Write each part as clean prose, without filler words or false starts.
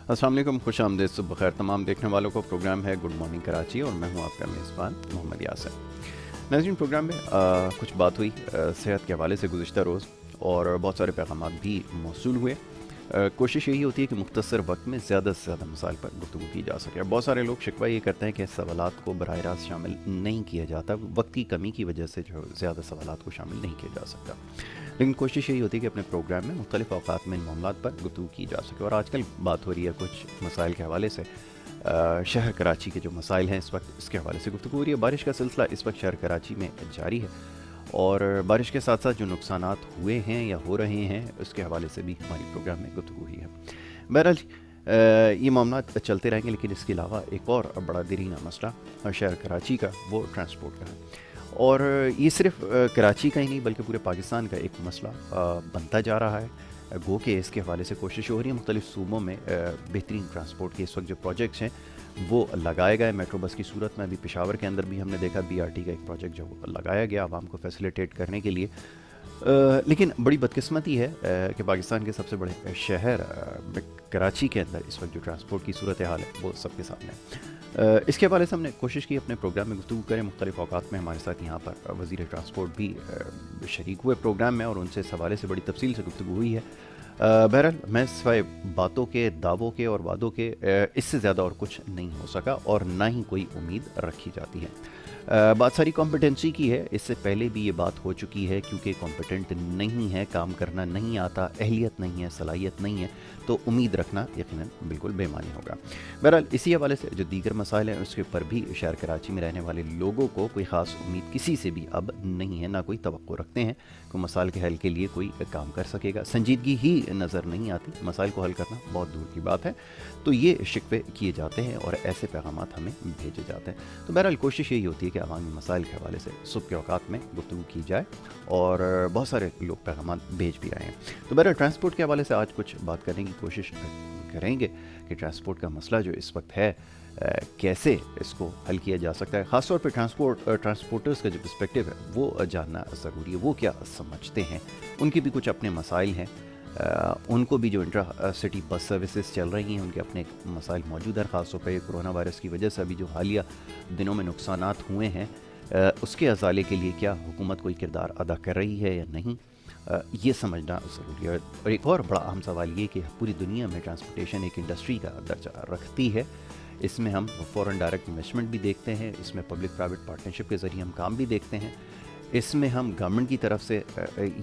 अस्सलाम वालेकुम, खुश आमदीद, सुबह खैर तमाम देखने वालों को। प्रोग्राम है गुड मॉर्निंग कराची और मैं हूं आपका मेज़बान मोहम्मद यासिर। नाज़रीन, प्रोग्राम में कुछ बात हुई सेहत के हवाले से गुज़िश्ता रोज़, और बहुत सारे पैगाम भी मौसूल हुए। कोशिश यही होती है कि मुख्तसर वक्त में ज़्यादा से ज़्यादा मसाइल पर गुफ्तगू की जा सके। बहुत सारे लोग शिकवा ये करते हैं कि सवालात को बराह रास्त शामिल नहीं किया जाता, वक्त की कमी की वजह से जो ज़्यादा सवालात को शामिल नहीं किया जा सकता। लेकिन कोशिश यही होती है कि अपने प्रोग्राम में मुख्तलिफ़ औक़ात में इन मामलात पर गुफ्तगू की जा सके। और आजकल बात हो रही है कुछ मसाइल के हवाले से, शहर कराची के जो मसाइल हैं इस वक्त, इसके हवाले से गुफ्तगू हो रही है। बारिश का सिलसिला इस वक्त शहर कराची में जारी है, और बारिश के साथ साथ जो नुकसानात हुए हैं या हो रहे हैं उसके हवाले से भी हमारी प्रोग्राम में गुफ्तगू हुई है। बहरहाल ये मामला चलते रहेंगे, लेकिन इसके अलावा एक और बड़ा दरीना मसला शहर कराची का, वो ट्रांसपोर्ट का है। और ये सिर्फ कराची का ही नहीं बल्कि पूरे पाकिस्तान का एक मसला बनता जा रहा है। गो के इसके हवाले से कोशिश हो रही है मुख्तलिफ़ सूबों में बेहतरीन ट्रांसपोर्ट के इस वक्त जो प्रोजेक्ट्स हैं वो लगाए गए। मेट्रो बस की सूरत में अभी पेशावर के अंदर भी हमने देखा BRT का एक प्रोजेक्ट जो लगाया गया आवाम को फैसिलिटेट करने के लिए। लेकिन बड़ी बदकिस्मती है कि पाकिस्तान के सबसे बड़े शहर कराची के अंदर इस वक्त जो ट्रांसपोर्ट की सूरत हाल है वो सबके सामने है। इसके हवाले से हमने कोशिश की अपने प्रोग्राम में गुफ्तगू करें। मुख्तलिफ़ औक़ात में हमारे साथ यहाँ पर वज़ीर ट्रांसपोर्ट भी शरीक हुए प्रोग्राम में, और उनसे इस हवाले से बड़ी तफसील से गुफ्तगू हुई है। बहरहाल मैं सिवाय बातों के, दावों के और वादों के इससे ज़्यादा और कुछ नहीं हो सका, और ना ही कोई उम्मीद रखी जाती है। बात सारी कॉम्पिटेंसी की है। इससे पहले भी ये बात हो चुकी है, क्योंकि कॉम्पिटेंट नहीं है, काम करना नहीं आता, अहलियत नहीं है, सलाहियत नहीं है, तो उम्मीद रखना यकीनन बिल्कुल बेमानी होगा। बहरहाल इसी हवाले से जो दीगर मसाइल हैं उसके ऊपर भी शहर कराची में रहने वाले लोगों को कोई ख़ास उम्मीद किसी से भी अब नहीं है, ना कोई तवक्को रखते हैं कि मसाइल के हल के लिए कोई काम कर सकेगा। संजीदगी ही नज़र नहीं आती, मसाइल को हल करना बहुत दूर की बात है। तो ये शिकवे किए जाते हैं और ऐसे पैगाम हमें भेजे जाते हैं। तो बहरहाल कोशिश यही होती है कि अवामी मसाइल के हवाले से सुबह के औक़ात में गुफ्तगू की जाए, और बहुत सारे लोग पैगाम भेज भी रहे हैं। तो बहरहाल ट्रांसपोर्ट के हवाले से आज कुछ बात करने की कोशिश करेंगे कि ट्रांसपोर्ट का मसला जो इस वक्त है कैसे इसको हल किया जा सकता है। ख़ास तौर पर ट्रांसपोर्टर्स का जो पर्सपेक्टिव है वो जानना ज़रूरी है। वो क्या समझते हैं, उनके भी कुछ अपने मसाइल हैं। उनको भी जो इंट्रा सिटी बस सर्विसेज चल रही हैं उनके अपने मसाइल मौजूद हैं। ख़ास तौर पर कोरोना वायरस की वजह से अभी जो हालिया दिनों में नुकसानात हुए हैं उसके अजाले के लिए क्या हुकूमत कोई किरदार अदा कर रही है या नहीं, ये समझना ज़रूरी है। और एक और बड़ा अहम सवाल ये कि पूरी दुनिया में ट्रांसपोर्टेशन एक इंडस्ट्री का दर्जा रखती है। इसमें हम फॉरेन डायरेक्ट इन्वेस्टमेंट भी देखते हैं, इसमें पब्लिक प्राइवेट पार्टनरशिप के ज़रिए हम काम भी देखते हैं, इसमें हम गवर्नमेंट की तरफ से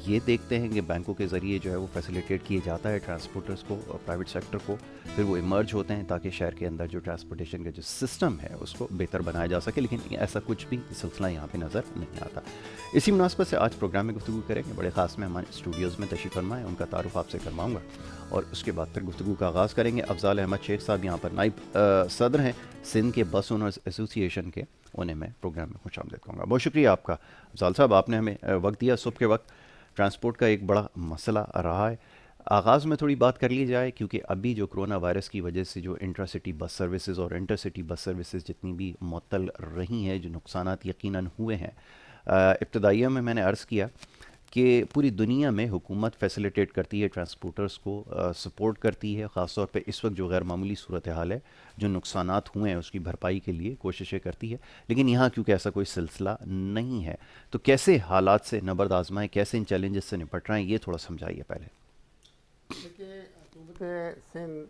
ये देखते हैं कि बैंकों के ज़रिए जो है वो फैसिलिटेट किए जाता है ट्रांसपोर्टर्स को, प्राइवेट सेक्टर को, फिर वो इमर्ज होते हैं ताकि शहर के अंदर जो ट्रांसपोर्टेशन का जो सिस्टम है उसको बेहतर बनाया जा सके। लेकिन ऐसा कुछ भी सिलसिला यहाँ पे नज़र नहीं आता। इसी मुनासबत से आज प्रोग्राम में गुफ्तगू करेंगे। बड़े ख़ास में हमारे स्टूडियोज़ में तशरीफ़ फरमाएँ, उनका तारुफ आपसे करवाऊँगा, और उसके बाद फिर गुफ्तगू का आगाज़ करेंगे। अफजाल अहमद शेख साहब यहाँ पर नाइब सदर हैं सिंध के बस ओनर्स एसोसिएशन के, उन्हें मैं प्रोग्राम में खुशामदीद कहूँगा। बहुत शुक्रिया आपका अफजाल साहब, आपने हमें वक्त दिया। सुबह के वक्त ट्रांसपोर्ट का एक बड़ा मसला रहा है। आगाज़ में थोड़ी बात कर ली जाए, क्योंकि अभी जो कोरोना वायरस की वजह से जो इंट्रा सिटी बस सर्विसेज और इंटर सिटी बस सर्विसेज जितनी भी मुअत्तल रही हैं, जो नुकसानात यकीनन हुए हैं, इब्तदाइया में मैंने अर्ज़ किया कि पूरी दुनिया में हुकूमत फैसिलिटेट करती है, ट्रांसपोर्टर्स को सपोर्ट करती है। ख़ास तौर पे इस वक्त जो गैर मामूली सूरत हाल है, जो नुकसानात हुए हैं उसकी भरपाई के लिए कोशिशें करती है। लेकिन यहाँ क्योंकि ऐसा कोई सिलसिला नहीं है, तो कैसे हालात से नबर्द आजमाएँ, कैसे इन चैलेंजेस से निपट रहे हैं, ये थोड़ा समझाइए पहले। देखिए, हुकूमत सिंध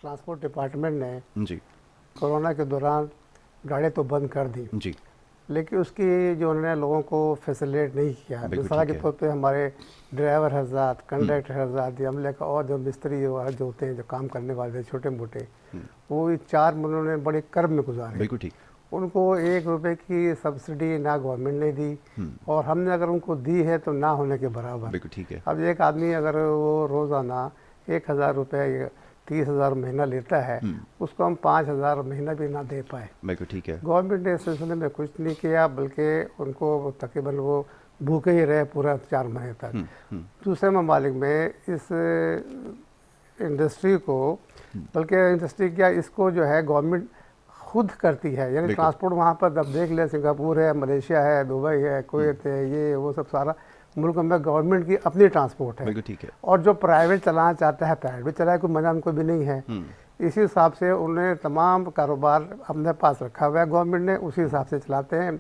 ट्रांसपोर्ट डिपार्टमेंट ने जी कोरोना के दौरान गाड़ी तो बंद कर दी, जी, लेकिन उसकी जो उन्होंने लोगों को फैसिलिटेट नहीं किया। मिसाल के तौर पे हमारे ड्राइवर हज़रात, कंडक्टर हज़रात, अमले का और जो मिस्त्री जो होते हैं, जो काम करने वाले छोटे मोटे, वो 4 महीनों ने बड़े कर्ब में गुजारे। बिल्कुल ठीक। उनको 1 रुपये की सब्सिडी ना गवर्नमेंट ने दी, और हमने अगर उनको दी है तो ना होने के बराबर। बिल्कुल ठीक है। अब एक आदमी अगर वो रोज़ाना 1,000 रुपये 30,000 महीना लेता है, उसको हम 5,000 महीना भी ना दे पाए। बिल्कुल ठीक है। गवर्नमेंट ने इस सिलसिले में कुछ नहीं किया, बल्कि उनको तकरीबन वो भूखे ही रहे पूरा 4 महीने तक। दूसरे ममालिक में इस इंडस्ट्री को, बल्कि इंडस्ट्री क्या, इसको जो है गवर्नमेंट खुद करती है। यानी ट्रांसपोर्ट वहाँ पर अब देख ले, सिंगापुर है, मलेशिया है, दुबई है, कुवैत है, ये वो सब सारा मुल्क में गवर्नमेंट की अपनी ट्रांसपोर्ट है। बिल्कुल ठीक है। और जो प्राइवेट चलाना चाहता है प्राइवेट चलाए, कोई मना उनको भी नहीं है। इसी हिसाब से उन्हें तमाम कारोबार अपने पास रखा हुआ है गवर्नमेंट ने, उसी हिसाब से चलाते हैं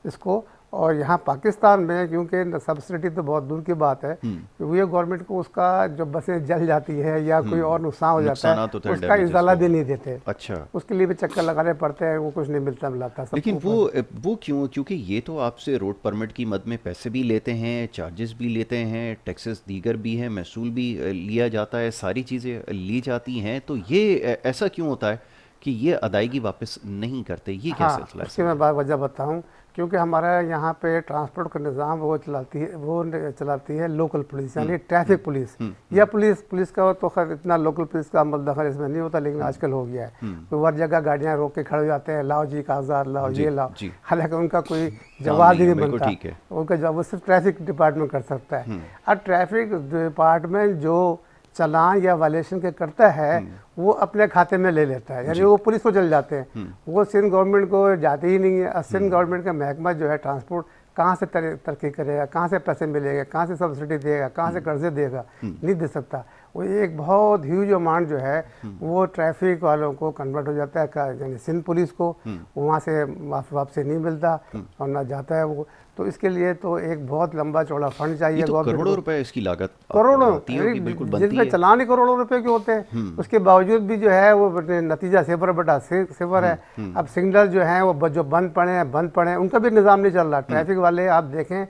इसको। और यहाँ पाकिस्तान में क्योंकि सब्सिडी तो बहुत दूर की बात है, ये गवर्नमेंट को उसका जो बसें जल जाती है या कोई और नुकसान हो जाता है, उसका इजाला भी नहीं देते। अच्छा, उसके लिए भी चक्कर लगाने पड़ते हैं, वो कुछ नहीं मिलता। लेकिन वो क्यों? क्योंकि ये तो आपसे रोड परमिट की मद में पैसे भी लेते हैं, चार्जेस भी लेते हैं, टैक्सेस दीगर भी हैं, महसूल भी लिया जाता है, सारी चीज़ें ली जाती हैं, तो ये ऐसा क्यों होता है कि ये अदायगी वापस नहीं करते? ये क्या सिलसिला है? इसकी मैं वजह बताऊँ। क्योंकि हमारा यहाँ पे ट्रांसपोर्ट का निज़ाम वो चलाती है लोकल पुलिस, यानी ट्रैफिक पुलिस या पुलिस का तो खैर इतना लोकल पुलिस का अमल दखल इसमें नहीं होता, लेकिन आजकल हो गया है। तो हर जगह गाड़ियाँ रोक के खड़े हो जाते हैं, लाओ जी कागजात लाओ, ये लाओ, हालांकि उनका कोई जवाब ही नहीं बनता। उनका जवाब वो सिर्फ ट्रैफिक डिपार्टमेंट कर सकता है। और ट्रैफिक डिपार्टमेंट जो चलान या वायलेशन के करता है वो अपने खाते में ले लेता है, यानी वो पुलिस को चल जाते हैं, वो सिंध गवर्नमेंट को जाते ही नहीं है। सिंध गवर्नमेंट का महकमा जो है ट्रांसपोर्ट कहाँ से तरक्की करेगा, कहाँ से पैसे मिलेगा, कहाँ से सब्सिडी देगा, कहाँ से कर्जे देगा, नहीं दे सकता। वो एक बहुत ह्यूज अमाउंट जो है वो ट्रैफिक वालों को कन्वर्ट हो जाता है, यानी सिंध पुलिस को, वहाँ से वापसी नहीं मिलता और ना जाता है वो। तो इसके लिए तो एक बहुत लंबा चौड़ा फंड चाहिए। तो करोड़ों रुपए इसकी लागत, करोड़ों, जिसमें चलान ही करोड़ों रुपए के होते हैं, उसके बावजूद भी जो है वो नतीजा सिफर बटा सिफर है। अब सिग्नल जो है वो जो बंद पड़े हैं, उनका भी निज़ाम नहीं चल रहा। ट्रैफिक वाले आप देखें,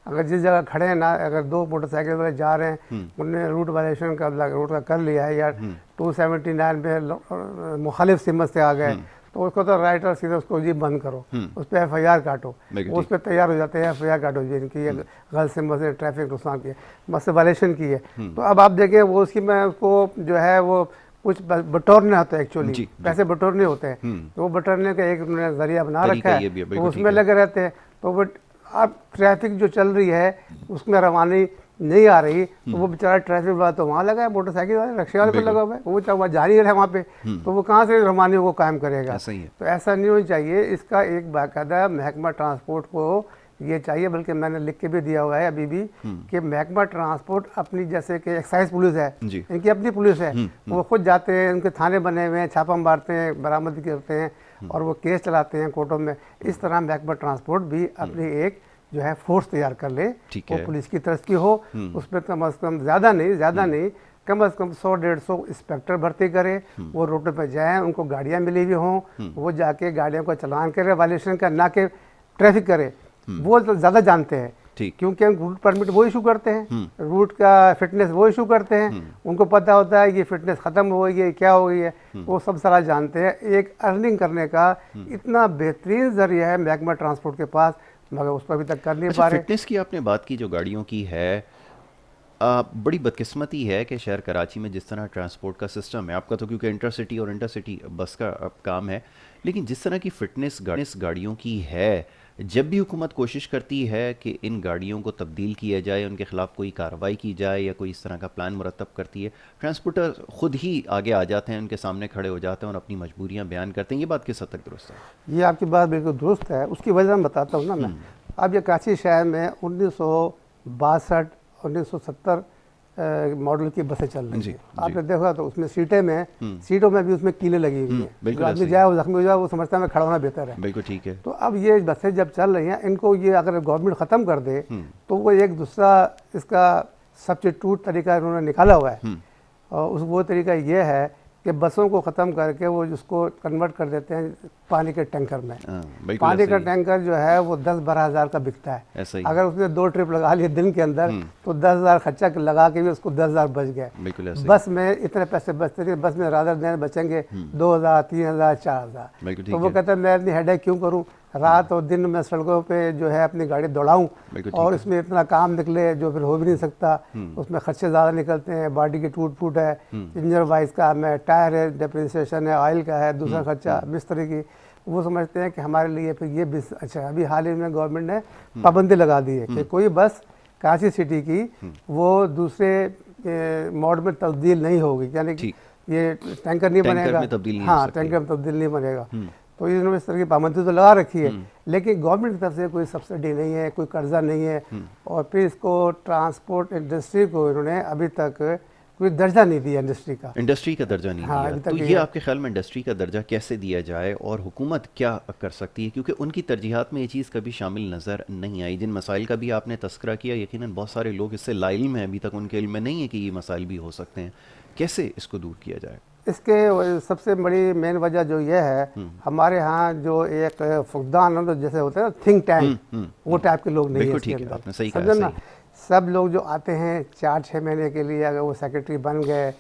अगर जिस जगह खड़े हैं ना, अगर दो मोटरसाइकिल वाले जा रहे हैं, उन्होंने रूट वायलेशन का रूट का कर लिया है या 279 पे मुखालिफ सिमत से आ गए, तो उसको तो राइटर सीधे उसको जी बंद करो, उस पर FIR काटो, उस पर तैयार हो जाते हैं FIR काटो जी इनकी गलत सिमत से ट्रैफिक नुकसान किया, मसले वायलेशन की है। तो अब आप देखें वो उसकी मैं उसको जो है वो कुछ बटोरने होता है, एक्चुअली पैसे बटोरने होते हैं, तो वो बटोरने का एक उन्होंने जरिया बना रखा है, तो उसमें लगे रहते हैं। तो वो अब ट्रैफिक जो चल रही है उसमें रवानी नहीं आ रही, तो वो बेचारा ट्रैफिक वाला तो वहाँ लगा है, मोटरसाइकिल वाले रिक्शे वाले पे लगा हुआ है, वो चाहे वहाँ जा ही रहे वहाँ पे, तो वो कहाँ से रवानी को कायम करेगा? तो ऐसा नहीं होना चाहिए। इसका एक बाकायदा महकमा ट्रांसपोर्ट को ये चाहिए, बल्कि मैंने लिख के भी दिया हुआ है अभी भी कि महकमा ट्रांसपोर्ट अपनी, जैसे कि एक्साइज पुलिस है, इनकी अपनी पुलिस है, वो खुद जाते हैं, उनके थाने बने हुए हैं, छापा मारते हैं, बरामद करते हैं और वो केस चलाते हैं कोर्टों में। इस तरह महकमा ट्रांसपोर्ट भी अपनी एक जो है फोर्स तैयार कर ले, वो पुलिस की तरफ की हो, उसमें कम से कम ज़्यादा नहीं कम से कम 100-150 इंस्पेक्टर भर्ती करे, वो रोड पे जाएं, उनको गाड़ियाँ मिली हुई हों, वो जाके गाड़ियों का चलान करे वायलेशन का, ना कि ट्रैफिक करे। वो ज़्यादा जानते हैं क्योंकि हम रूट परमिट वो इशू करते हैं, रूट का फिटनेस वो इशू करते हैं, उनको पता होता है कि फिटनेस ख़त्म हो गई है, क्या हो गई है, वो सब सारा जानते हैं। एक अर्निंग करने का इतना बेहतरीन जरिया है महकमा ट्रांसपोर्ट के पास, मगर उसको अभी तक कर नहीं पा रहे। फिटनेस की आपने बात की जो गाड़ियों की है, बड़ी बदकिस्मती है कि शहर कराची में जिस तरह ट्रांसपोर्ट का सिस्टम है आपका, तो क्योंकि इंटरसिटी और इंटरसिटी बस का काम है, लेकिन जिस तरह की फिटनेस गाड़ियों की है, जब भी हुकूमत कोशिश करती है कि इन गाड़ियों को तब्दील किया जाए, उनके खिलाफ कोई कार्रवाई की जाए या कोई इस तरह का प्लान मुरतब करती है, ट्रांसपोर्टर खुद ही आगे आ जाते हैं, उनके सामने खड़े हो जाते हैं और अपनी मजबूरियां बयान करते हैं। ये बात किस हद तक दुरुस्त है? ये आपकी बात बिल्कुल दुरुस्त है। उसकी वजह मैं बताता हूँ ना मैं। अब ये कराची शहर में 1962 1970 मॉडल की बसें चल रही हैं, आपने देखा तो उसमें सीटों में भी उसमें कीलें लगी हुई हैं, जो आदमी जाए वो जख्मी हो जाए, वो समझता है मैं खड़ा होना बेहतर है। बिल्कुल ठीक है। तो अब ये बसें जब चल रही हैं, इनको ये अगर गवर्नमेंट ख़त्म कर दे तो वो एक दूसरा इसका सब्स्टिट्यूट तरीका इन्होंने निकाला हुआ है, और वो तरीका ये है कि बसों को ख़त्म करके वो जिसको कन्वर्ट कर देते हैं पानी के टैंकर में। पानी का टैंकर जो है वो 10-12 हज़ार का बिकता है। अगर उसने 2 ट्रिप लगा लिए दिन के अंदर तो 10,000 खर्चा लगा के भी उसको 10,000 बच गए। बस में इतने पैसे बचते थे, बस में रात दिन बचेंगे 2,000, 3,000, 4,000। तो वो कहता है मैं इतनी हेडेक क्यों करूँ, रात और दिन में सड़कों पे जो है अपनी गाड़ी दौड़ाऊँ और इसमें इतना काम निकले जो फिर हो भी नहीं सकता। उसमें खर्चे ज़्यादा निकलते हैं, बॉडी की टूट फूट है, इंजन वाइज काम है, टायर है, डेप्रिसिएशन है, ऑयल का है, दूसरा खर्चा मिस्त्री की। वो समझते हैं कि हमारे लिए फिर ये भी अच्छा। अभी हाल ही में गवर्नमेंट ने पाबंदी लगा दी है कि कोई बस कराची सिटी की वो दूसरे मोड में तब्दील नहीं होगी, यानी कि ये टैंकर नहीं बनेगा। हाँ, टैंकर में तब्दील नहीं बनेगा। तो इन्होंने इस तरह की पाबंदी तो लगा रखी है, लेकिन गवर्नमेंट की तरफ से कोई सब्सिडी नहीं है, कोई कर्जा नहीं है, और फिर इसको ट्रांसपोर्ट इंडस्ट्री को इन्होंने अभी तक कोई दर्जा नहीं दिया इंडस्ट्री का। इंडस्ट्री का दर्जा नहीं हाँ, दिया, अभी तक तो ये ये आपके ख्याल में इंडस्ट्री का दर्जा कैसे दिया जाए और हुकूमत क्या कर सकती है, क्योंकि उनकी तरजीहात में ये चीज़ कभी शामिल नज़र नहीं आई। जिन मसाइल का भी आपने तस्करा किया, यकीनन बहुत सारे लोग इससे लाइल्म हैं, अभी तक उनके इल्म में नहीं है कि ये मसाइल भी हो सकते हैं। कैसे इसको दूर किया जाए? इसके सबसे बड़ी मेन वजह जो ये है, हमारे यहाँ जो एक फुकदान तो जैसे होते हैं थिंक टैंक, वो टाइप के लोग नहीं है बिल्कुल इसके ठीक है, अंदर। आपने सही कहा, समझे ना? सही। सब लोग जो आते हैं 4-6 महीने के लिए, अगर वो सेक्रेटरी बन गए,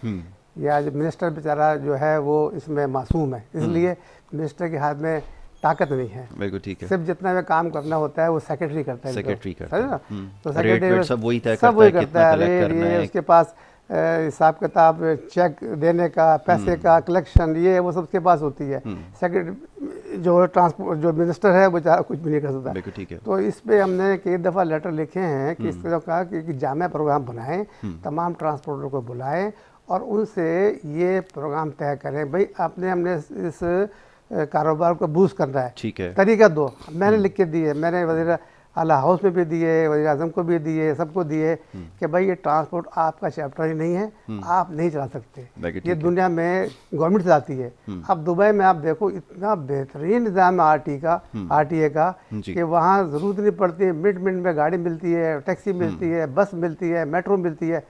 या जो मिनिस्टर बेचारा जो है वो इसमें मासूम है, इसलिए मिनिस्टर के हाथ में ताकत नहीं है। बिल्कुल ठीक है। सिर्फ जितना में काम करना होता है वो सेक्रेटरी करता है। सेक्रेटरी करता है। ना? तो रेट सेक्रेटरी वेट सब वही तय सब करता वही है, करता कितना है। कलेक्ट रेट करना ये है। उसके पास हिसाब किताब, चेक देने का, पैसे का कलेक्शन, ये वो सब उसके पास होती है। सेक्रेटरी जो ट्रांसपोर्ट जो मिनिस्टर है वो बेचारा कुछ भी नहीं कर सकता। बिल्कुल ठीक है। तो इस पे हमने कई दफ़ा लेटर लिखे हैं कि इस तरह कहा कि जामे प्रोग्राम बनाएं, तमाम ट्रांसपोर्टर को बुलाएं और उनसे ये प्रोग्राम तय करें, भाई आपने हमने इस कारोबार को बूस्ट करना है, ठीक है। तरीका दो। मैंने लिख के दिए, मैंने वज़ीर आला हाउस में भी दिए, वज़ीर आज़म को भी दिए, सबको दिए कि भाई ये ट्रांसपोर्ट आपका चैप्टर ही नहीं है, आप नहीं चला सकते, ये दुनिया में गवर्नमेंट चलाती है। अब दुबई में आप देखो इतना बेहतरीन निज़ाम है आरटीए का कि वहाँ ज़रूरत नहीं पड़ती, मिनट मिनट में गाड़ी मिलती है, टैक्सी मिलती है, बस मिलती है, मेट्रो मिलती है,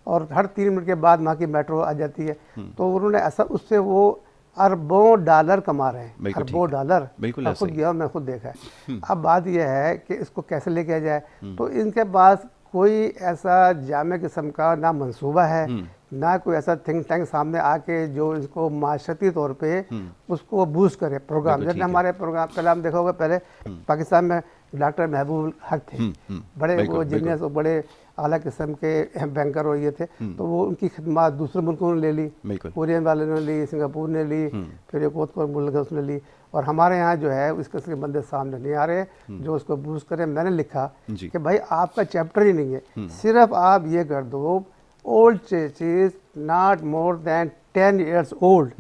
और हर 3 मिनट के बाद वहाँ की मेट्रो आ जाती है। तो उन्होंने ऐसा, उससे वो अरबों डॉलर कमा रहे हैं, अरबों डॉलर। बिल्कुल खुद गया, मैं खुद देखा है। अब बात यह है कि इसको कैसे लेके जाए। तो इनके पास कोई ऐसा जामे किस्म का ना मंसूबा है, ना कोई ऐसा थिंक टैंक सामने आके जो इसको माशरती तौर पे उसको बूस्ट करे प्रोग्राम। जैसे हमारे प्रोग्राम पहले हम देखोगे, पहले पाकिस्तान में डॉक्टर महबूब हक थे, बड़े वो जीनियस और बड़े आला किस्म के बैंकर और ये थे। तो वो उनकी खिदमत दूसरे मुल्कों ने ले ली, कोरियन वाले ने ली, सिंगापुर ने ली, फिर एक और मुल्क है उसने ली। और हमारे यहाँ जो है इस किस्म के बंदे सामने नहीं आ रहे जो उसको बूस्ट करें। मैंने लिखा कि भाई आपका चैप्टर ही नहीं है, सिर्फ आप ये कर दो, old chassis not more than 10 years old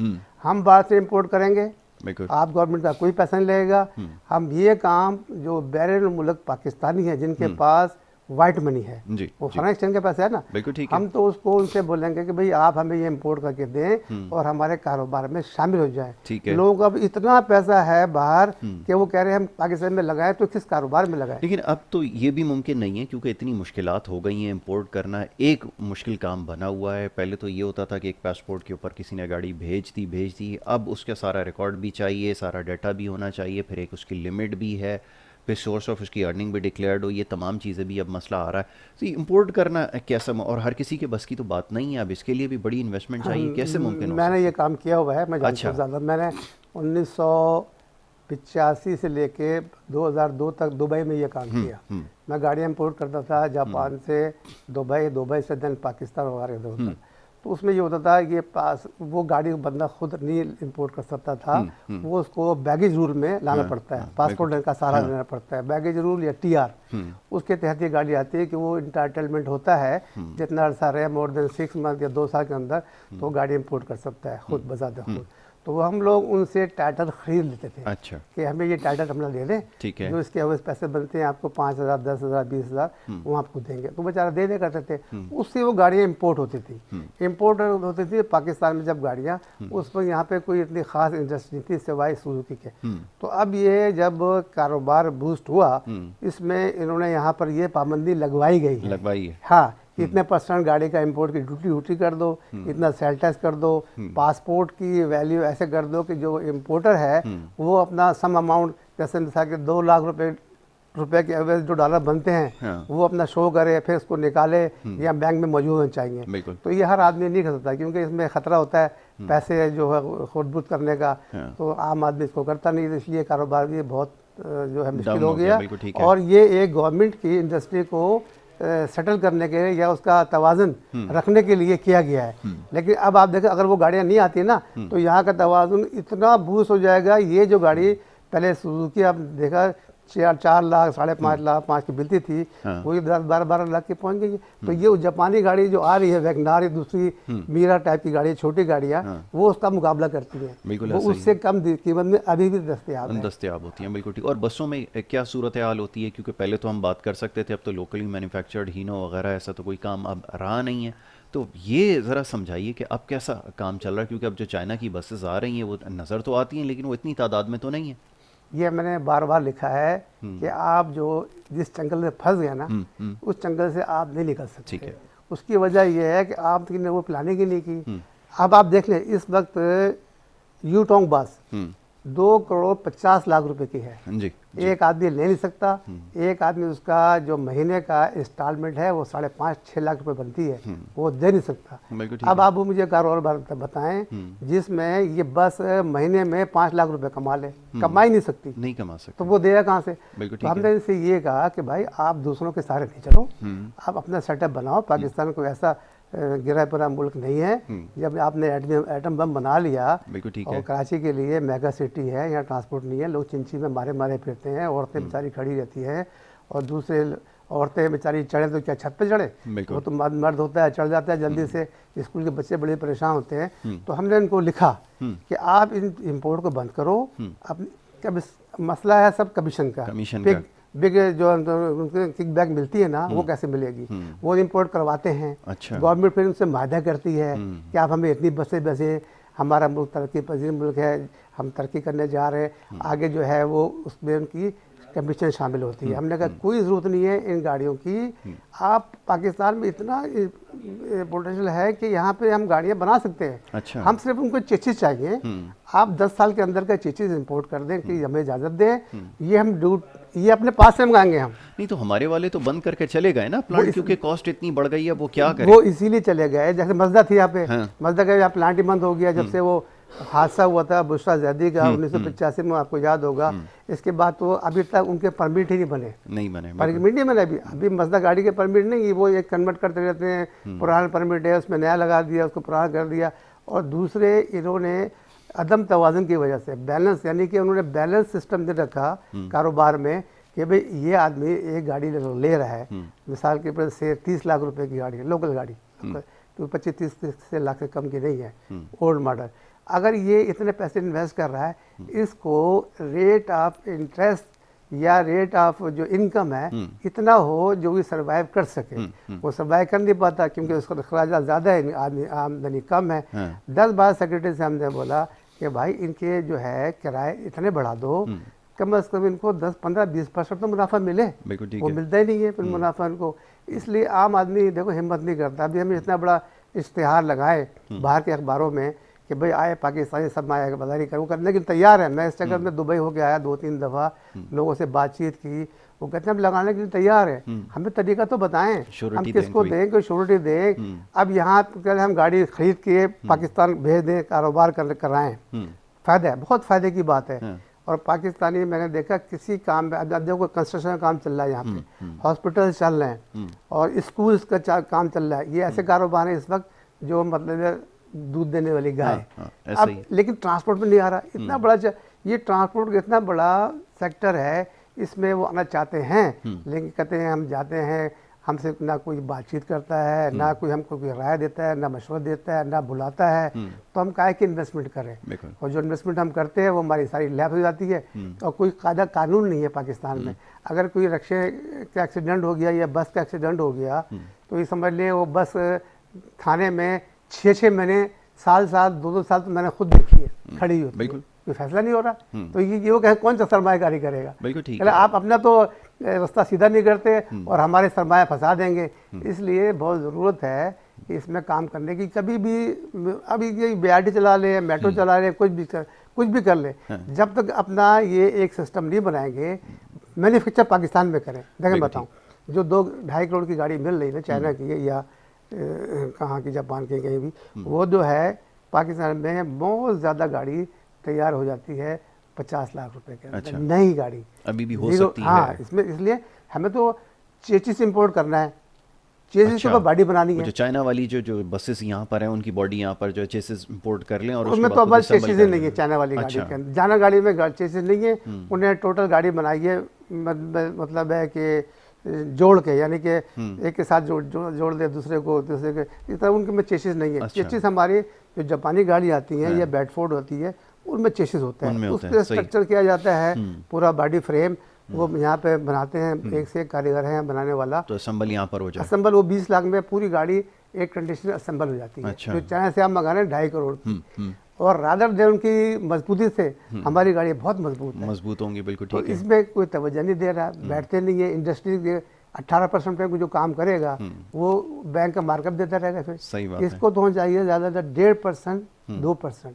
हम बाहर से इम्पोर्ट करेंगे, आप गवर्नमेंट का कोई पैसा नहीं लगेगा। हम ये काम जो बैरून मुल्क पाकिस्तानी है जिनके पास वाइट मनी है, वो फॉरेन एक्सचेंज के पैसे है ना, हम तो उसको उनसे बोलेंगे कि भाई आप हमें ये इम्पोर्ट करके दें और हमारे कारोबार में शामिल हो जाए। लोगों का अब इतना पैसा है बाहर कि वो कह रहे हैं हम पाकिस्तान में लगाएं, तो किस कारोबार में लगाएं। लेकिन अब तो ये भी मुमकिन नहीं है, क्योंकि इतनी मुश्किलात हो गई हैं, इम्पोर्ट करना एक मुश्किल काम बना हुआ है। पहले तो ये होता था कि एक पासपोर्ट के ऊपर किसी ने गाड़ी भेज दी, अब उसका सारा रिकॉर्ड भी चाहिए, सारा डाटा भी होना चाहिए, फिर एक उसकी लिमिट भी है, फिर सोर्स ऑफ उसकी अर्निंग भी डिक्लेयर्ड हो, ये तमाम चीज़ें भी अब मसला आ रहा है। तो इंपोर्ट करना कैसा, और हर किसी के बस की तो बात नहीं है, अब इसके लिए भी बड़ी इन्वेस्टमेंट चाहिए, कैसे मुमकिन हो? मैंने ये काम किया हुआ है, मैं जानता हूं। मैंने 1985 से लेके 2002 तक दुबई में ये काम किया। मैं गाड़ियाँ इम्पोर्ट करता था जापान से दुबई से देन पाकिस्तान वगैरह इधर। तो उसमें ये होता था कि पास वो गाड़ी बंदा खुद नहीं इंपोर्ट कर सकता था, वो उसको बैगेज रूल में लाना पड़ता है, पासपोर्ट का सहारा लेना पड़ता है, बैगेज रूल या टीआर, उसके तहत ये गाड़ी आती है कि वो इंटाइटलमेंट होता है जितना अर्सा रहे, मोर देन 6 मंथ या 2 साल के अंदर, तो गाड़ी इंपोर्ट कर सकता है खुद बजाते खुद। तो वो हम लोग उनसे टाइटल खरीद लेते थे। अच्छा। कि हमें ये टाइटल हमने ले लें, ठीक है, जो इसके अवैध पैसे बनते हैं आपको 5,000, 10,000, 20,000 वो आपको देंगे, तो बेचारा दे करते थे। उससे वो गाड़ियाँ इंपोर्ट होती थी, इंपोर्ट होती थी पाकिस्तान में जब गाड़ियाँ, उस पर यहाँ पे कोई इतनी खास इंडस्ट्री नहीं थी सिवाय सुजुकी के। तो अब ये जब कारोबार बूस्ट हुआ, इसमें इन्होंने यहाँ पर ये पाबंदी लगवाई गई है। हाँ, इतने % गाड़ी का इंपोर्ट की ड्यूटी कर दो, इतना सेल टैक्स कर दो, पासपोर्ट की वैल्यू ऐसे कर दो कि जो इंपोर्टर है वो अपना सम अमाउंट, जैसे मिसाल के 2 लाख रुपए के एवरेज जो डॉलर बनते हैं वो अपना शो करे, फिर उसको निकाले या बैंक में मौजूद होने चाहिए। तो ये हर आदमी नहीं कर सकता, क्योंकि इसमें खतरा होता है पैसे जो है खुद करने का, तो आम आदमी इसको करता नहीं, इसलिए कारोबार भी बहुत जो है मुश्किल हो गया। और ये एक गवर्नमेंट की इंडस्ट्री को सेटल करने के लिए या उसका तवाज़ुन रखने के लिए किया गया है। लेकिन अब आप देखें, अगर वो गाड़ियाँ नहीं आती ना, तो यहाँ का तवाज़ुन इतना बूस्ट हो जाएगा। ये जो गाड़ी पहले सुजुकी आप देखा 4 लाख, 5.5 लाख, 5 की मिलती थी, वही 10-12 लाख की पहुँच गई। तो ये जापानी गाड़ी जो आ रही है वैगनार, दूसरी मीरा टाइप की गाड़ी, छोटी गाड़ियाँ, वो उसका मुकाबला करती हैं, वो उससे कम कीमत में अभी भी दस्तयाब होती हैं। बिल्कुल ठीक। और बसों में क्या सूरत हाल होती है, क्योंकि पहले तो हम बात कर सकते थे, अब तो लोकली मैन्युफैक्चर्ड हीनो वगैरह ऐसा तो कोई काम अब रहा नहीं है, तो ये ज़रा समझाइए कि अब कैसा काम चल रहा है, क्योंकि अब जो चाइना की बसेस आ रही हैं वो नज़र तो आती हैं लेकिन वो इतनी तादाद में तो नहीं है। ये मैंने बार बार लिखा है कि आप जो जिस जंगल में फंस गए ना, उस जंगल से आप नहीं निकल सकते। ठीक है। उसकी वजह यह है कि आपने वो प्लानिंग ही नहीं की। अब आप देख लें, इस वक्त यूटोंग बस 2,50,00,000 रुपए की है। जी। एक आदमी ले नहीं सकता। एक आदमी उसका जो महीने का इंस्टॉलमेंट है वो 5.5-6 लाख रुपए बनती है, वो दे नहीं सकता। अब आप मुझे एक और बात बताएं, जिसमें ये बस महीने में 5 लाख रुपए कमा ले, कमा ही नहीं सकती, नहीं कमा सकती, तो वो देगा कहाँ से? तो हमने इनसे ये कहा कि भाई आप दूसरों के सहारे नहीं चलो, आप अपना सेटअप बनाओ। पाकिस्तान को ऐसा गिरा पड़ा मुल्क नहीं है। जब आपने एटम बम बना लिया और कराची के लिए मेगा सिटी है, यहाँ ट्रांसपोर्ट नहीं है, लोग चिंची में मारे मारे फिरते हैं, औरतें बेचारी खड़ी रहती हैं, और दूसरे औरतें बेचारी चढ़े तो क्या छत पे चढ़े, वो तो मर्द होता है चढ़ जाता है जल्दी से। स्कूल के बच्चे बड़े परेशान होते हैं। तो हमने इनको लिखा कि आप इन इम्पोर्ट को बंद करो। अपनी मसला है सब कमीशन का, बिग जो उनको किकबैक मिलती है ना, वो कैसे मिलेगी? वो इंपोर्ट करवाते हैं। अच्छा। गवर्नमेंट फिर उनसे वायदा करती है कि आप हमें इतनी बसें भेजें, हमारा मुल्क तरक्की पजीर मुल्क है, हम तरक्की करने जा रहे हैं, आगे जो है वो उसमें उनकी कमीशन शामिल होती है। हमने कहा कोई ज़रूरत नहीं है इन गाड़ियों की। आप पाकिस्तान में इतना पोटेंशियल है कि यहाँ पे हम गाड़ियाँ बना सकते हैं। अच्छा। हम सिर्फ उनको चेचिस चाहिए। आप 10 साल के अंदर का चेचिस इंपोर्ट कर दें कि हमें इजाज़त दें, ये अपने पास से मंगाएंगे हम। नहीं तो हमारे वाले तो बंद करके चले गए ना प्लांट, क्योंकि कॉस्ट इतनी बढ़ गई है, वो क्या करें? वो इसीलिए चले गए। जैसे मजदा थी यहाँ पे, मजदा का यहाँ प्लांट ही बंद हो गया जब से वो हादसा हुआ था बुशरा ज़ैदी का 1985 में, आपको याद होगा। इसके बाद तो अभी तक उनके परमिट ही नहीं बने परमिट नहीं बने अभी मजदा गाड़ी के परमिट नहीं, वो एक कन्वर्ट करते रहते हैं। पुराना परमिट है, उसमें नया लगा दिया, उसको पुराना कर दिया। और दूसरे इन्होंने अदम तवाज़ुन की वजह से बैलेंस, यानी कि उन्होंने बैलेंस सिस्टम दे रखा कारोबार में कि भाई ये आदमी एक गाड़ी ले रहा है, मिसाल के ऊपर से 30 लाख रुपए की गाड़ी है, लोकल गाड़ी, तो 25-30 लाख से कम की नहीं है, ओल्ड मॉडल। अगर ये इतने पैसे इन्वेस्ट कर रहा है, इसको रेट ऑफ इंटरेस्ट या रेट ऑफ जो इनकम है इतना हो जो भी सर्वाइव कर सके। वो सर्वाइव कर नहीं पाता क्योंकि उसका अखराजात ज़्यादा है, आमदनी कम है। 10-12 सेक्रेटरी से हमने बोला कि भाई इनके जो है किराए इतने बढ़ा दो, कम से कम इनको 10-15-20% तो मुनाफा मिले। वो मिलता ही नहीं है फिर मुनाफा इनको। इसलिए आम आदमी देखो हिम्मत नहीं करता। अभी हमें इतना बड़ा इश्तिहार लगाए बाहर के अखबारों में कि भाई आए पाकिस्तानी सरमाया बाजारी कर, वो करने के लिए तैयार है। मैं इस चक्कर में दुबई होके आया 2-3 दफ़ा, लोगों से बातचीत की, वो कहते हैं हम लगाने के लिए तैयार है, हमें तरीका तो बताएं, हम किसको दें, कोई श्योरिटी दें। अब यहाँ हम गाड़ी खरीद के पाकिस्तान भेज दें, कारोबार कराएं, फ़ायदा है, बहुत फ़ायदे की बात है। और पाकिस्तानी मैंने देखा किसी काम में, अब देखो कंस्ट्रक्शन का काम चल रहा है यहाँ पे, हॉस्पिटल चल रहे हैं और स्कूल्स का काम चल रहा है। ये ऐसे कारोबार हैं इस वक्त जो मतलब दूध देने वाली गाय। अब लेकिन ट्रांसपोर्ट में नहीं आ रहा। इतना बड़ा ये ट्रांसपोर्ट का इतना बड़ा सेक्टर है, इसमें वो आना चाहते हैं लेकिन कहते हैं हम जाते हैं, हमसे ना कोई बातचीत करता है, ना कोई हमको कोई राय देता है, ना मशवरा देता है, ना बुलाता है। तो हम काहे की इन्वेस्टमेंट करें? और जो इन्वेस्टमेंट हम करते हैं वो हमारी सारी लैप हो जाती है। और कोई कायदा कानून नहीं है पाकिस्तान में। अगर कोई रिक्शे का एक्सीडेंट हो गया या बस का एक्सीडेंट हो गया तो ये समझ लें वो बस थाने में 6-6 महीने, साल 2-2 साल तो मैंने खुद देखी है खड़ी होती है, कोई फैसला नहीं हो रहा। तो ये वो कहे कौन सा सरमायाकारी करेगा? आप अपना तो रास्ता सीधा नहीं करते और हमारे सरमाया फंसा देंगे। इसलिए बहुत ज़रूरत है कि इसमें काम करने की। कभी भी अभी ये BRT चला ले, मेट्रो चला ले, कुछ भी कर ले, जब तक अपना ये एक सिस्टम नहीं बनाएंगे, मैन्युफैक्चर पाकिस्तान में करें। देखें बताऊँ, जो 2-2.5 करोड़ की गाड़ी मिल रही है चाइना की या कहाँ की, जापान की कहीं भी, वो जो है पाकिस्तान में बहुत ज़्यादा गाड़ी तैयार हो जाती है 50 लाख रुपए के। अच्छा। नई गाड़ी अभी भी हो सकती है। हाँ, इसमें इसलिए हमें तो चेसिस इंपोर्ट करना है, चेसिस को बॉडी बनानी है। जो चाइना वाली जो बसेस यहाँ पर है उनकी बॉडी यहाँ पर जो चेसिस इंपोर्ट कर लें, और उसमें तो बस चेसिस ही नहीं है चाइना वाली गाड़ी के अंदर। चाइना गाड़ी में चेसिस नहीं है, उन्हें टोटल गाड़ी बनाई है, मतलब है कि जोड़ के, यानी कि एक के साथ जोड़ दे दूसरे के, इस तरह उनके में चेसिस नहीं है। चेसिस हमारी जो जापानी गाड़ी आती हैं या बेडफोर्ड होती है उनमें चेसिस होते हैं, उस पर स्ट्रक्चर किया जाता है पूरा बॉडी फ्रेम, वो यहाँ पे बनाते हैं, एक से एक कारीगर हैं बनाने वाला। तो असेंबल यहाँ पर हो जाए। असेंबल वो 20 लाख में पूरी गाड़ी एक कंडीशन असेंबल हो जाती है। अच्छा। जो चाइना से आप मंगा रहे हैं 2.5 करोड़ की, और रादर देन उनकी मजबूती से हमारी गाड़ी बहुत मजबूत है, मजबूत होंगी, बिल्कुल तो ठीक है। इसमें कोई तवज्जो नहीं दे रहा, बैठते नहीं है। इंडस्ट्री के 18% पे जो काम करेगा वो बैंक का मार्कअप देता रहेगा। सही बात फिर है। इसको तो होना चाहिए ज़्यादातर 1.5%, 2%,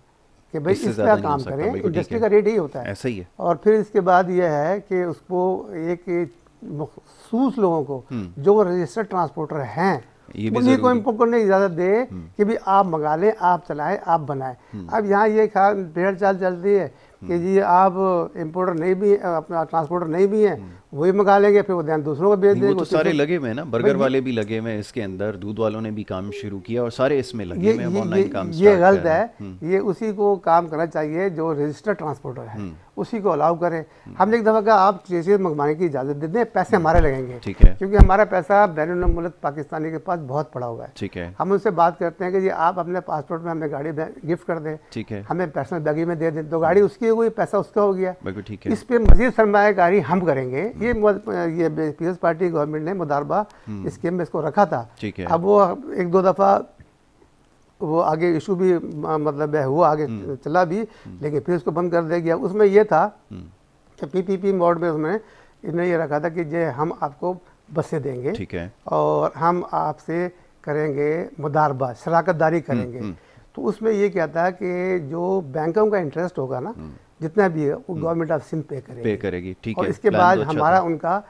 कि भाई इससे इस ज़्यादा पर नहीं हो काम सकता, करें। बिल्कुल ठीक इंडस्ट्री है। का रेट यही होता है। ऐसा ही है। और फिर इसके बाद यह है कि उसको एक मखसूस लोगों को जो रजिस्टर्ड ट्रांसपोर्टर हैं ये भी उन्हीं को ज़रूरी। इनको नहीं इजाज़त दे कि भी आप मंगा लें, आप चलाएं, आप बनाएं। अब यहाँ ये भेड़ चाल चलती है कि जी आप इम्पोर्टर नहीं भी, अपना ट्रांसपोर्टर नहीं भी हैं, वही मंगा लेंगे, फिर वो ध्यान दूसरों को बेच नहीं, वो देंगे। तो सारे लगे हुए हैं ना, बर्गर भाई वाले भी लगे हुए हैं इसके अंदर, दूध वालों ने भी काम शुरू किया और सारे इसमें लगे ये हुए हैं, ये ऑनलाइन ये काम ये स्टार्ट गलत कर रहे है। हैं। ये उसी को काम करना चाहिए जो रजिस्टर्ड ट्रांसपोर्टर है, उसी को अलाउ करें। हमने एक दफ़ा कहा आप चीज़ें मंगवाने की इजाज़त दे दें, पैसे हमारे लगेंगे, ठीक है। क्योंकि हमारा पैसा बैरून मुल्क पाकिस्तानी के पास बहुत पड़ा हुआ है। ठीक है। हम उनसे बात करते हैं कि जी आप अपने पासपोर्ट में हमें गाड़ी गिफ्ट कर दें, ठीक है। हमें पर्सनल बैगी में दे दें, तो गाड़ी उसकी हो गई, पैसा उसका हो गया। बिल्कुल ठीक है। इस पे मजीद सरमायाकारी हम करेंगे। ये पीपल्स पार्टी गवर्नमेंट ने मुदारबा स्कीम में इसको रखा था। ठीक है। अब वो एक दो दफ़ा वो आगे इशू भी मतलब है, वो आगे चला भी, लेकिन फिर उसको बंद कर दिया गया। उसमें ये था कि पीपीपी मोड में उसमें इन्होंने ये रखा था कि जे हम आपको बसें देंगे, ठीक है। और हम आपसे करेंगे मुदारबा, शराकतदारी करेंगे। तो उसमें ये क्या था कि जो बैंकों का इंटरेस्ट होगा ना, जितना भी है वो गवर्नमेंट ऑफ सिंध पे करेगी। ठीक और है। इसके प्लान बाद तो अच्छा हमारा था। उनका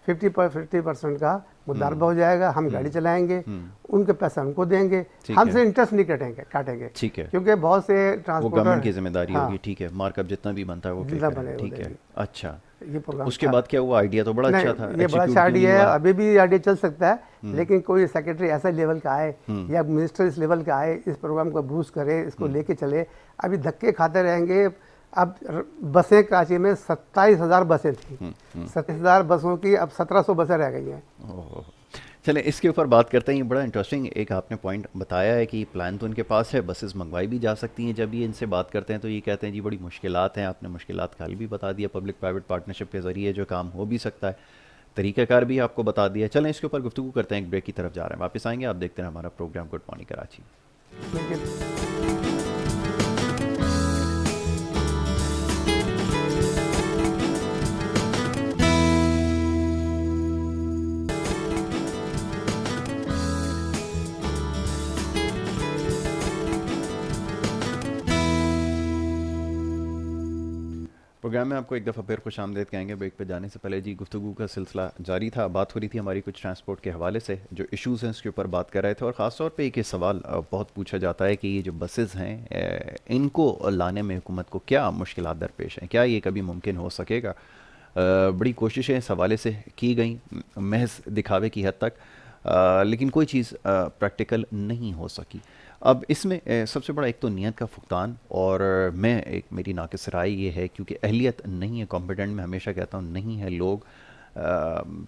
50% का मुदारबा हो जाएगा, हम गाड़ी चलाएंगे, उनके पैसा उनको देंगे, हमसे इंटरेस्ट नहीं काटेंगे। ठीक है। क्योंकि बहुत से वो ट्रांसपोर्टर गवर्नमेंट की जिम्मेदारी हाँ, होगी, ठीक है, मार्कअप जितना भी बनता है वो पे जितना करें, बनेगा ठीक है। देंगे। अच्छा, ये प्रोग्राम उसके था। बाद क्या हुआ? आइडिया तो बड़ा अच्छा था, ये बड़ा execute अच्छा क्यों नहीं आइडिया है, हुआ? अभी भी आइडिया चल सकता है, लेकिन कोई सेक्रेटरी ऐसा लेवल का आए या मिनिस्टर इस लेवल का आए, इस प्रोग्राम को बूस्ट करे, इसको लेके चले। अभी धक्के खाते रहेंगे। अब बसें कराची में 27,000 बसें थी, 27,000 बसों की अब 1,700 बसें रह गई हैं। ओह, चलें इसके ऊपर बात करते हैं। ये बड़ा इंटरेस्टिंग एक आपने पॉइंट बताया है कि प्लान तो इनके पास है, बसेस मंगवाई भी जा सकती हैं। जब ये इनसे बात करते हैं तो ये कहते हैं जी बड़ी मुश्किलात हैं। आपने मुश्किलात का हल भी बता दिया, पब्लिक प्राइवेट पार्टनरशिप के ज़रिए जो काम हो भी सकता है, तरीक़ाकार भी आपको बता दिया। चलें इसके ऊपर गुफ्तगू करते हैं, एक ब्रेक की तरफ जा रहे हैं, वापस आएंगे। आप देखते हैं हमारा programme good morning Karachi. Programme में आपको एक दफ़ा फिर खुश आमदेद कहेंगे। ब्रेक पे जाने से पहले जी गुफ्तगू का सिलसिला जारी था, बात हो रही थी हमारी कुछ ट्रांसपोर्ट के हवाले से, जो इश्यूज़ हैं उसके ऊपर बात कर रहे थे। और ख़ास तौर पे एक सवाल बहुत पूछा जाता है कि ये जो बसेस हैं इनको लाने में हुकूमत को क्या मुश्किलात दरपेश हैं, क्या ये कभी मुमकिन हो सकेगा? बड़ी कोशिशें इस हवाले से की गई, महज दिखावे की हद तक, लेकिन कोई चीज़ प्रैक्टिकल नहीं हो सकी। अब इसमें सबसे बड़ा एक तो नीयत का फुकदान, और मेरी नाक़िस राय ये है क्योंकि अहलियत नहीं है, कॉम्पिटेंट में हमेशा कहता हूँ नहीं है लोग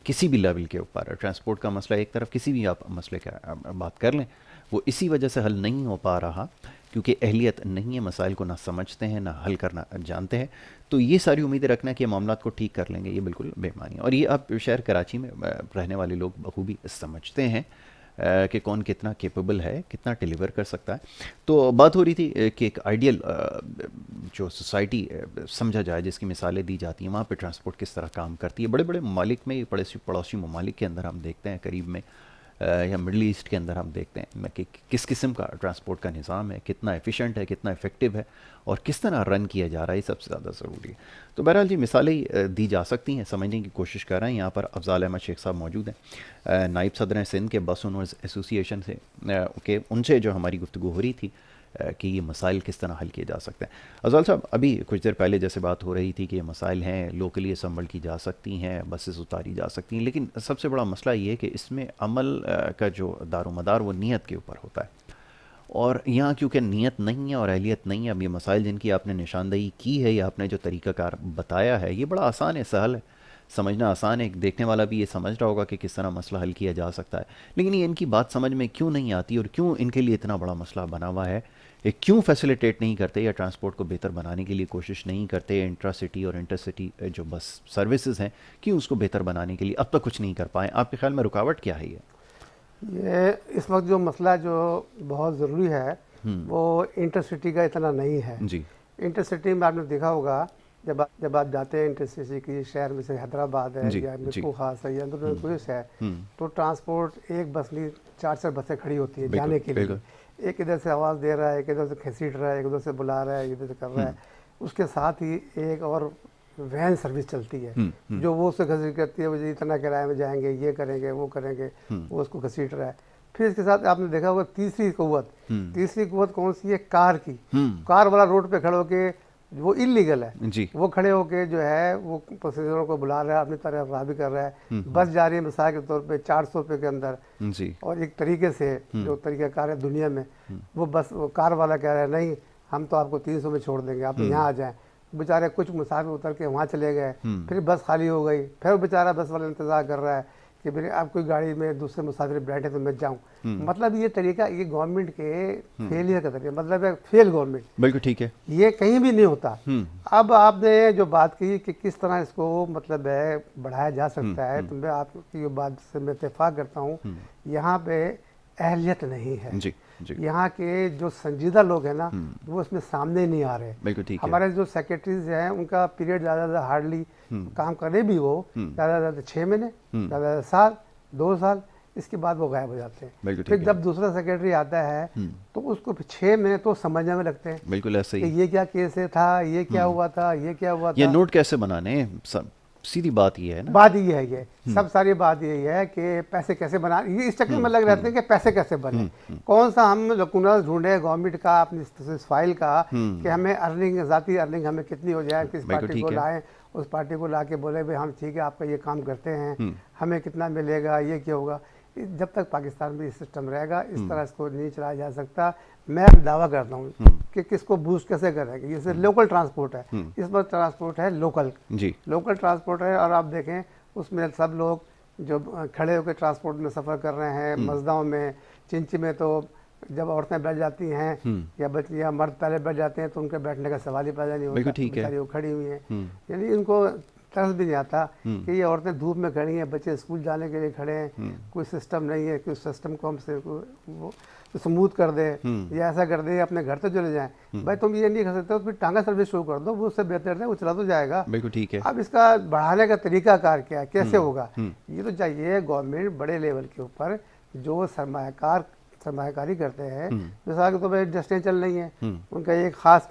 किसी भी लेवल के ऊपर। ट्रांसपोर्ट का मसला एक तरफ, किसी भी आप मसले का बात कर लें, वो इसी वजह से हल नहीं हो पा रहा क्योंकि अहलियत नहीं है, मसाइल को ना समझते हैं ना हल करना जानते हैं। तो ये सारी उम्मीदें रखना कि मामला को ठीक कर लेंगे, ये बिल्कुल बेईमानी है। और ये आप शहर कराची में रहने वाले लोग बखूबी समझते हैं कि कौन कितना कैपेबल है, कितना डिलीवर कर सकता है। तो बात हो रही थी कि एक आइडियल जो सोसाइटी समझा जाए, जिसकी मिसालें दी जाती हैं, वहाँ पे ट्रांसपोर्ट किस तरह काम करती है। बड़े बड़े ममालिक में, पड़ोसी ममालिक के अंदर हम देखते हैं, करीब में या मिडल ईस्ट के अंदर हम देखते हैं कि किस किस्म का ट्रांसपोर्ट का निज़ाम है, कितना एफिशिएंट है, कितना इफ़ेक्टिव है और किस तरह रन किया जा रहा है, सबसे ज़्यादा ज़रूरी है। तो बहरहाल जी मिसालें दी जा सकती हैं, समझने की कोशिश कर रहे हैं। यहाँ पर अफजाल अहमद शेख साहब मौजूद हैं, नाइब सदर सिंध के बस ओनर्स एसोसिएशन से, के उनसे जो हमारी गुफ्तगू हो रही थी कि ये मसाइल किस तरह हल किए जा सकते हैं। अफजाल साहब, अभी कुछ देर पहले जैसे बात हो रही थी कि ये मसाइल हैं, लोकली असम्बल की जा सकती हैं, बसेस उतारी जा सकती हैं, लेकिन सबसे बड़ा मसला ये है कि इसमें अमल का जो दारोमदार वो नीयत के ऊपर होता है। और यहाँ क्योंकि नीयत नहीं है और अहलियत नहीं है, अब ये मसाइल जिनकी आपने निशानदेही की है या आपने जो तरीक़ाकार बताया है, ये बड़ा आसान है, सहल है, समझना आसान है, देखने वाला भी ये समझ रहा होगा कि किस तरह मसला हल किया जा सकता है। लेकिन ये इनकी बात समझ में क्यों नहीं आती और क्यों इनके लिए इतना बड़ा मसला बना हुआ है, ये क्यों फैसिलिटेट नहीं करते या ट्रांसपोर्ट को बेहतर बनाने के लिए कोशिश नहीं करते, इंट्रा सिटी और इंटर सिटी जो बस सर्विसेज हैं, क्यों उसको बेहतर बनाने के लिए अब तक कुछ नहीं कर पाए? आपके ख्याल में रुकावट क्या है ये? ये इस वक्त जो मसला जो बहुत ज़रूरी है वो इंटरसिटी का इतना नहीं है जी। इंटरसिटी में आपने देखा होगा, जब आप जाते हैं इंटरसिटी की शहर में से हैदराबाद है जी, या जी। मिरपुर खास है या अंदर पुलिस है, तो ट्रांसपोर्ट एक बस नहीं 4 बसें खड़ी होती है बिल्कुल, जाने के लिए। बिल्कुल। एक इधर से आवाज़ दे रहा है, एक इधर से घसीट रहा है, एक उधर से बुला रहा है, इधर से कर रहा है। उसके साथ ही एक और वैन सर्विस चलती है जो वो उससे घसीट करती है, वो जी इतना किराए में जाएंगे, ये करेंगे, वो करेंगे, वो उसको घसीट रहा है। फिर इसके साथ आपने देखा होगा तीसरी कुव्वत कौन सी है? कार की। कार वाला रोड पे खड़े होके, वो इलीगल है जी। वो खड़े होके जो है वो पैसेंजरों को बुला रहा है, अपनी तरह राबी कर रहा है। बस जा रही है मिसाल के तौर पे 400 रुपये के अंदर जी। और एक तरीके से जो तरीक़ाकार है दुनिया में, वो कार वाला कह रहा है नहीं हम तो आपको 300 में छोड़ देंगे, आप यहाँ आ जाएं। बेचारे कुछ मुसाफिर उतर के वहाँ चले गए, फिर बस खाली हो गई, फिर वो बेचारा बस वाला इंतज़ार कर रहा है कि मेरे आप कोई गाड़ी में दूसरे मुसाफिर बैठे तो मैं जाऊँ। मतलब ये तरीका, ये गवर्नमेंट के फेलियर का तरीका, मतलब है फेल गवर्नमेंट। बिल्कुल ठीक है। ये कहीं भी नहीं होता। अब आपने जो बात की कि किस तरह इसको मतलब है बढ़ाया जा सकता है, तो मैं आपकी बात से मैं इत्तेफाक करता हूँ। यहाँ पे अहलियत नहीं है जी, जी। यहाँ के जो संजीदा लोग हैं ना वो इसमें सामने नहीं आ रहे। बिल्कुल ठीक है। हमारे जो सेक्रेटरीज हैं उनका पीरियड ज़्यादा हार्डली काम करे भी वो ज़्यादा 6 महीने, ज़्यादा साल, 2 साल, इसके बाद वो गायब हो जाते हैं। फिर जब दूसरा सेक्रेटरी आता है तो उसको 6 महीने तो समझने में लगते हैं। बिल्कुल ऐसे ही। ये क्या केस था, ये क्या हुआ था, ये क्या हुआ था, ये नोट कैसे बनाने, सीधी बात ये है ना। बात ये है, ये सब सारी बात यही है कि पैसे कैसे बना, ये इस चक्कर में लग रहते हैं कि पैसे कैसे बने। कौन सा हम लकुना ढूंढे गवर्नमेंट का अपनी फाइल का कि हमें अर्निंग, ज़ाती अर्निंग हमें कितनी हो जाए, किस पार्टी को लाएं, उस पार्टी को ला के बोले भाई हम ठीक है आपका ये काम करते हैं, हमें कितना मिलेगा, ये क्या होगा। जब तक पाकिस्तान में ये सिस्टम रहेगा इस तरह इसको नहीं चलाया जा सकता। मैं दावा करता हूँ कि किसको बूस्ट कैसे करेंगे। ये सिर्फ लोकल ट्रांसपोर्ट है, इस पर ट्रांसपोर्ट है लोकल जी, लोकल ट्रांसपोर्ट है। और आप देखें उसमें सब लोग जो खड़े होकर ट्रांसपोर्ट में सफ़र कर रहे हैं, मजदाओं में, चिंची में, तो जब औरतें बैठ जाती हैं या मर्द पहले बैठ जाते हैं तो उनके बैठने का सवाल ही पैदा नहीं होता। बेचारी वो खड़ी हुई हैं, यानी इनको तरस भी नहीं आता कि ये औरतें धूप में खड़ी हैं, बच्चे स्कूल जाने के लिए खड़े हैं, कोई सिस्टम नहीं है कि उस सिस्टम को हमसे वो स्मूथ कर दे या ऐसा कर दे अपने घर तो चले जाएं। भाई तुम ये नहीं कर सकते हो, फिर टांगा सर्विस शुरू कर दो, वो उससे बेहतर है, वो चला तो जाएगा। बिल्कुल ठीक है। अब इसका बढ़ाने का तरीकाकार क्या है, कैसे होगा, ये तो चाहिए गवर्नमेंट बड़े लेवल के ऊपर जो सरमायाकारी करते हैं। मिसाल के तौर पर इंडस्ट्रियाँ चल रही हैं, उनका एक ख़ास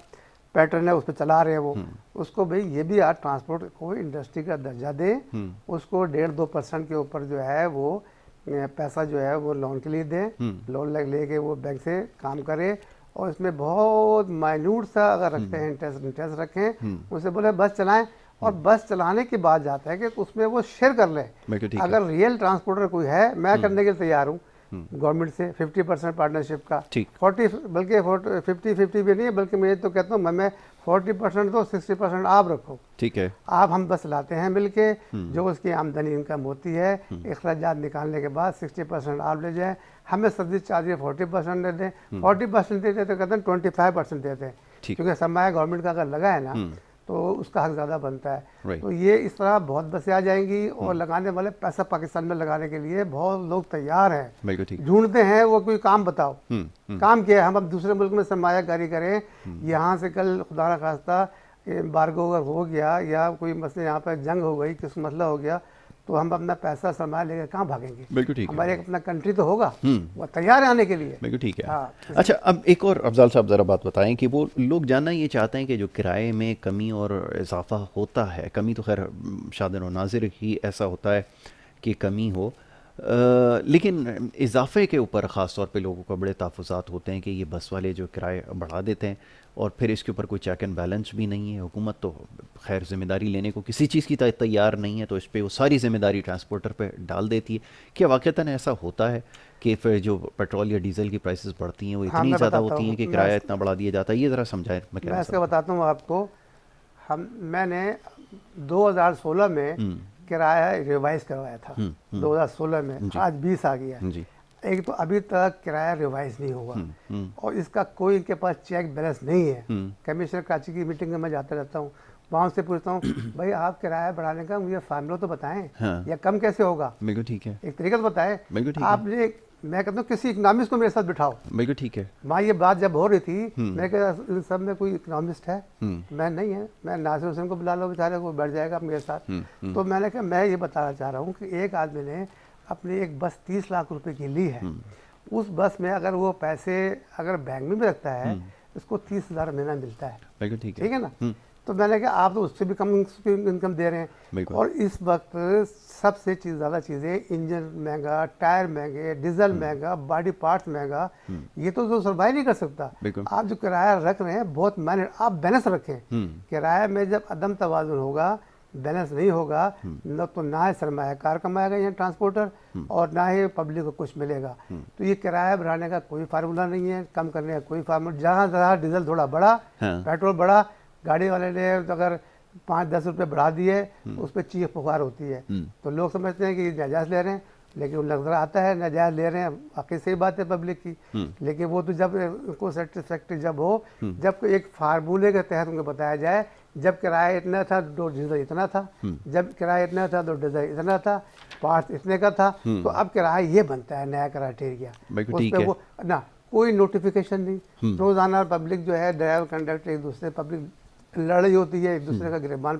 पैटर्न है, उस पर चला रहे हैं वो, उसको भाई ये भी आज ट्रांसपोर्ट को इंडस्ट्री का दर्जा दें, उसको 1.5-2% के ऊपर जो है वो पैसा जो है वो लोन के लिए दें, लोन लेके वो बैंक से काम करे। और इसमें बहुत माइन्यूट सा अगर रखते हैं इंटरेस्ट रखें, उनसे बोले बस चलाएं, और बस चलाने की बात जाता है कि उसमें वो शेयर कर लें। अगर रियल ट्रांसपोर्टर कोई है, मैं करने के लिए तैयार हूँ गवर्नमेंट से 50% पार्टनरशिप का, 40 बल्कि 50-50 भी नहीं है, बल्कि मैं तो कहता हूँ मैं 40% तो 60% आप रखो, ठीक है। आप हम बस लाते हैं मिलके, जो उसकी आमदनी इनकम होती है अखराजात निकालने के बाद 60% आप ले जाएं, हमें सर्विस चार्ज 40% दे दें, 40% देते तो कहते हैं 25% देते हैं, क्योंकि सरमाया गवर्नमेंट का अगर लगा है ना तो उसका हक ज़्यादा बनता है। तो ये इस तरह बहुत बसें आ जाएंगी और लगाने वाले पैसा पाकिस्तान में लगाने के लिए बहुत लोग तैयार हैं, ढूंढते हैं वो कोई काम बताओ। काम क्या है, हम अब दूसरे मुल्क में सरमायाकारी करें, यहाँ से कल खुदा ना खास्ता एम्बार्गो अगर हो गया या कोई मसले यहाँ पर जंग हो गई, किस मसला हो गया, तो हम अपना पैसा सरमाया लेकर कहाँ भागेंगे। बिल्कुल ठीक है, हमारे अपना कंट्री तो होगा, वो तैयार है आने के लिए। बिल्कुल ठीक है। हाँ, अच्छा, अब एक और अफजाल साहब ज़रा बात बताएं कि वो लोग जानना ये चाहते हैं कि जो किराए में कमी और इजाफा होता है, कमी तो खैर शादिर व नाज़िर ही ऐसा होता है कि कमी हो, लेकिन इजाफे के ऊपर ख़ास तौर पे लोगों को बड़े तहफ़्फ़ुज़ात होते हैं कि ये बस वाले जो किराए बढ़ा देते हैं और फिर इसके ऊपर कोई चेक एंड बैलेंस भी नहीं है। हुकूमत तो खैर ज़िम्मेदारी लेने को किसी चीज़ की तैयार नहीं है, तो इस पर वो सारी ज़िम्मेदारी ट्रांसपोर्टर पे डाल देती है। क्या वाक़तन ऐसा होता है कि फिर जो पेट्रोल या डीज़ल की प्राइसेस बढ़ती हैं वो इतनी ज़्यादा होती हैं कि किराया इतना बढ़ा दिया जाता है? ये ज़रा समझाएं। मैं इसका बताता हूँ आपको। मैंने 2016 में किराया रिवाइज करवाया था, 2016 में, आज 20 आ गया। एक तो अभी तक किराया रिवाइज नहीं हुआ और इसका कोई इनके पास चेक बैलेंस नहीं है। कमिश्नर कराची की मीटिंग में मैं जाता रहता हूँ, वहाँ से पूछता हूँ भाई आप किराया बढ़ाने का मुझे फार्मूला तो बताएं, या कम कैसे होगा। बिल्कुल ठीक है, एक तरीका तो बताएं। आपने मैं कहता हूँ किसी इकोनॉमिस्ट को मेरे साथ बिठाओ। बिल्कुल ठीक है। वहाँ ये बात जब हो रही थी, मैं कहा इन सब में कोई इकोनॉमिस्ट है? मैं नहीं है, मैं नासिर हुसैन को बुला लो, बेचारे को बैठ जाएगा मेरे साथ। तो मैंने कहा मैं ये बताना चाह रहा हूँ कि एक आदमी ने अपनी एक बस 30 लाख रुपए की ली है, उस बस में अगर वो पैसे अगर बैंक में भी रखता है, उसको 30,000 महीना मिलता है। बिल्कुल ठीक है ना? तो मैंने कहा आप तो उससे भी कम इनकम दे रहे हैं। और इस वक्त सबसे ज़्यादा चीज़ें, इंजन महंगा, टायर महंगे, डीजल महंगा, बॉडी पार्ट्स महंगा, ये तो सर्वाइव नहीं कर सकता। आप जो किराया रख रहे हैं बहुत मैनेज, आप बैलेंस रखें। किराया में जब अदम तवाज़ुन होगा, बैलेंस नहीं होगा, न तो ना ही सरमायाकार कमाएगा यहाँ ट्रांसपोर्टर और ना ही पब्लिक को कुछ मिलेगा। तो ये किराया बढ़ाने का कोई फार्मूला नहीं है, कम करने का कोई फार्मूला। जहाँ डीजल थोड़ा बढ़ा, पेट्रोल बढ़ा, गाड़ी वाले ने अगर 5-10 रुपये बढ़ा दिए, उस पर चीख पुकार होती है। तो लोग समझते हैं कि नाजायज़ ले रहे हैं, लेकिन नजर आता है नाजायज़ ले रहे हैं। बाकी सही बात है पब्लिक की, लेकिन वो तो जब उनको सेटिस्फैक्ट्री जब हो, जब एक फार्मूले के तहत उनको बताया जाए, जब किराया इतना था तो डीजल इतना था, जब किराया इतना था तो डीजल इतना था, पार्ट्स इतने का था, तो अब किराया ये बनता है नया क्राइटेरिया। उस पर वो ना कोई नोटिफिकेशन नहीं, रोज़ाना पब्लिक जो है ड्राइवर कंडक्टर एक दूसरे पब्लिक लड़ाई होती है, एक दूसरे का गिरबान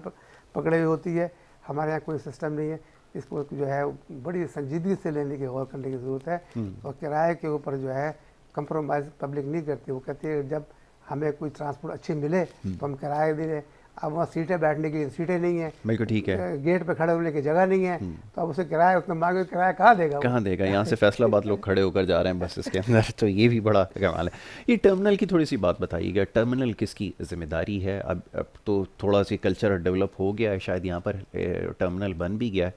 पकड़े हुई होती है। हमारे यहाँ कोई सिस्टम नहीं है, इसको जो है बड़ी संजीदगी से लेने की गौर करने की ज़रूरत है। और किराए के ऊपर जो है कंप्रोमाइज़ पब्लिक नहीं करती, वो कहती है जब हमें कोई ट्रांसपोर्ट अच्छी मिले तो हम किराए दे दें। अब वहाँ सीटें बैठने की सीटें नहीं है, बिल्कुल ठीक है, गेट पे खड़े होने की जगह नहीं है, तो अब उसे किराया उतना मांगे, किराया कहाँ देगा? यहाँ से फैसलाबाद लोग खड़े होकर जा रहे हैं बस इसके अंदर। तो ये भी बड़ा कमाल है। ये टर्मिनल की थोड़ी सी बात बताइएगा, टर्मिनल किसकी जिम्मेदारी है? अब तो थोड़ा सी कल्चर डेवलप हो गया है, शायद यहाँ पर टर्मिनल बन भी गया है,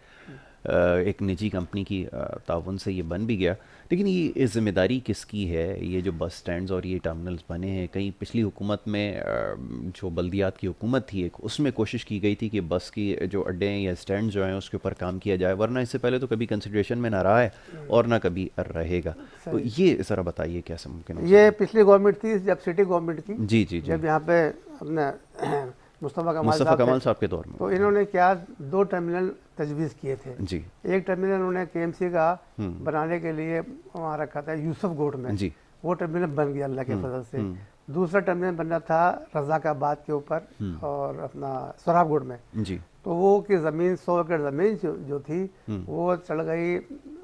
एक निजी कंपनी की ताउन से ये बन भी गया, लेकिन ये जिम्मेदारी किसकी है? ये जो बस स्टैंड्स और ये टर्मिनल्स बने हैं, कहीं पिछली हुकूमत में जो बल्दियात की हुकूमत थी एक, उसमें कोशिश की गई थी कि बस की जो अड्डे हैं या स्टैंड जो हैं उसके ऊपर काम किया जाए, वरना इससे पहले तो कभी कंसिडरेशन में ना रहा है और ना कभी रहेगा। तो ये ज़रा बताइए कैसे मुमकिन है? ये पिछली गवर्नमेंट थी, जब सिटी गवर्नमेंट की, जी जी, जब यहाँ पे अपने मुस्तफ़ा कमाल साहब के दौर में, तो इन्होंने क्या 2 टर्मिनल तजवीज़ किए थे जी। एक टर्मिनल उन्होंने KMC का बनाने के लिए वहाँ रखा था यूसुफगोट में जी, वो टर्मिनल बन गया अल्लाह के फजल से। दूसरा टर्मिनल बनना था रज़ाकाबाद के ऊपर और अपना सोराबगोट में जी। तो वो की ज़मीन 100 एकड़ ज़मीन जो थी वो चढ़ गई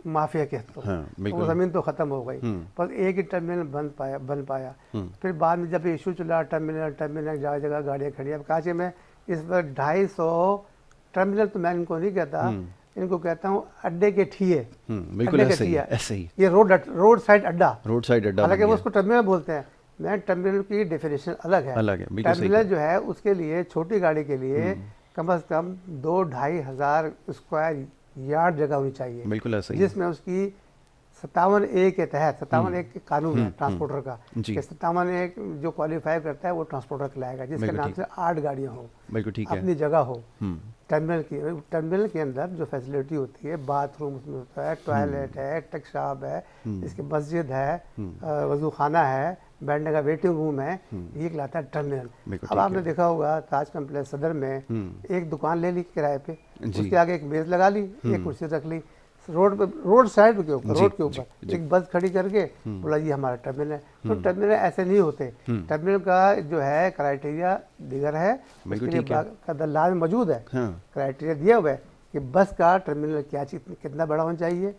माफिया के हाथों, तो वो ज़मीन तो ख़त्म हो गई, पर एक ही टर्मिनल बन पाया। फिर बाद में जब इशू चला टर्मिनल जगह जगह गाड़ियाँ खड़ी, अब कांचे में इस पर 250 टर्मिनल, तो मैं इनको नहीं कहता, इनको कहता हूँ अड्डे के ठिए। बिल्कुल ऐसे ही, ये रोड साइड अड्डा, हालांकि वो उसको टर्मिनल बोलते हैं। मैं टर्मिनल की डेफिनेशन अलग है। टर्मिनल जो है उसके लिए छोटी गाड़ी के लिए कम से कम 2-2.5 हज़ार स्क्वायर यार्ड जगह होनी चाहिए, बिल्कुल ऐसा ही, जिसमें उसकी 57A के तहत, 57A के कानून है ट्रांसपोर्टर का, 57A जो क्वालिफाई करता है वो ट्रांसपोर्टर कहलाएगा, जिसके नाम से 8 गाड़ियाँ हो, बिल्कुल ठीक है, अपनी जगह हो। टर्मिनल के अंदर जो फैसिलिटी होती है, बाथरूम उसमें होता है, टॉयलेट है, टेक शॉप है, इसकी मस्जिद है, वजू खाना है, बैठने का वेटिंग रूम है, ये कहलाता है टर्मिनल। अब आपने देखा होगा ताज कॉम्प्लेक्स सदर में एक दुकान ले ली किराए पे, उसके आगे एक मेज लगा ली, एक कुर्सी रख ली, रोड साइड के ऊपर एक बस खड़ी करके बोला ये हमारा टर्मिनल है। तो टर्मिनल ऐसे नहीं होते, टर्मिनल का जो है क्राइटेरिया दिगर है, उसके लिए मौजूद है, क्राइटेरिया दिया हुआ है कि बस का टर्मिनल क्या चीज कितना बड़ा होना चाहिए,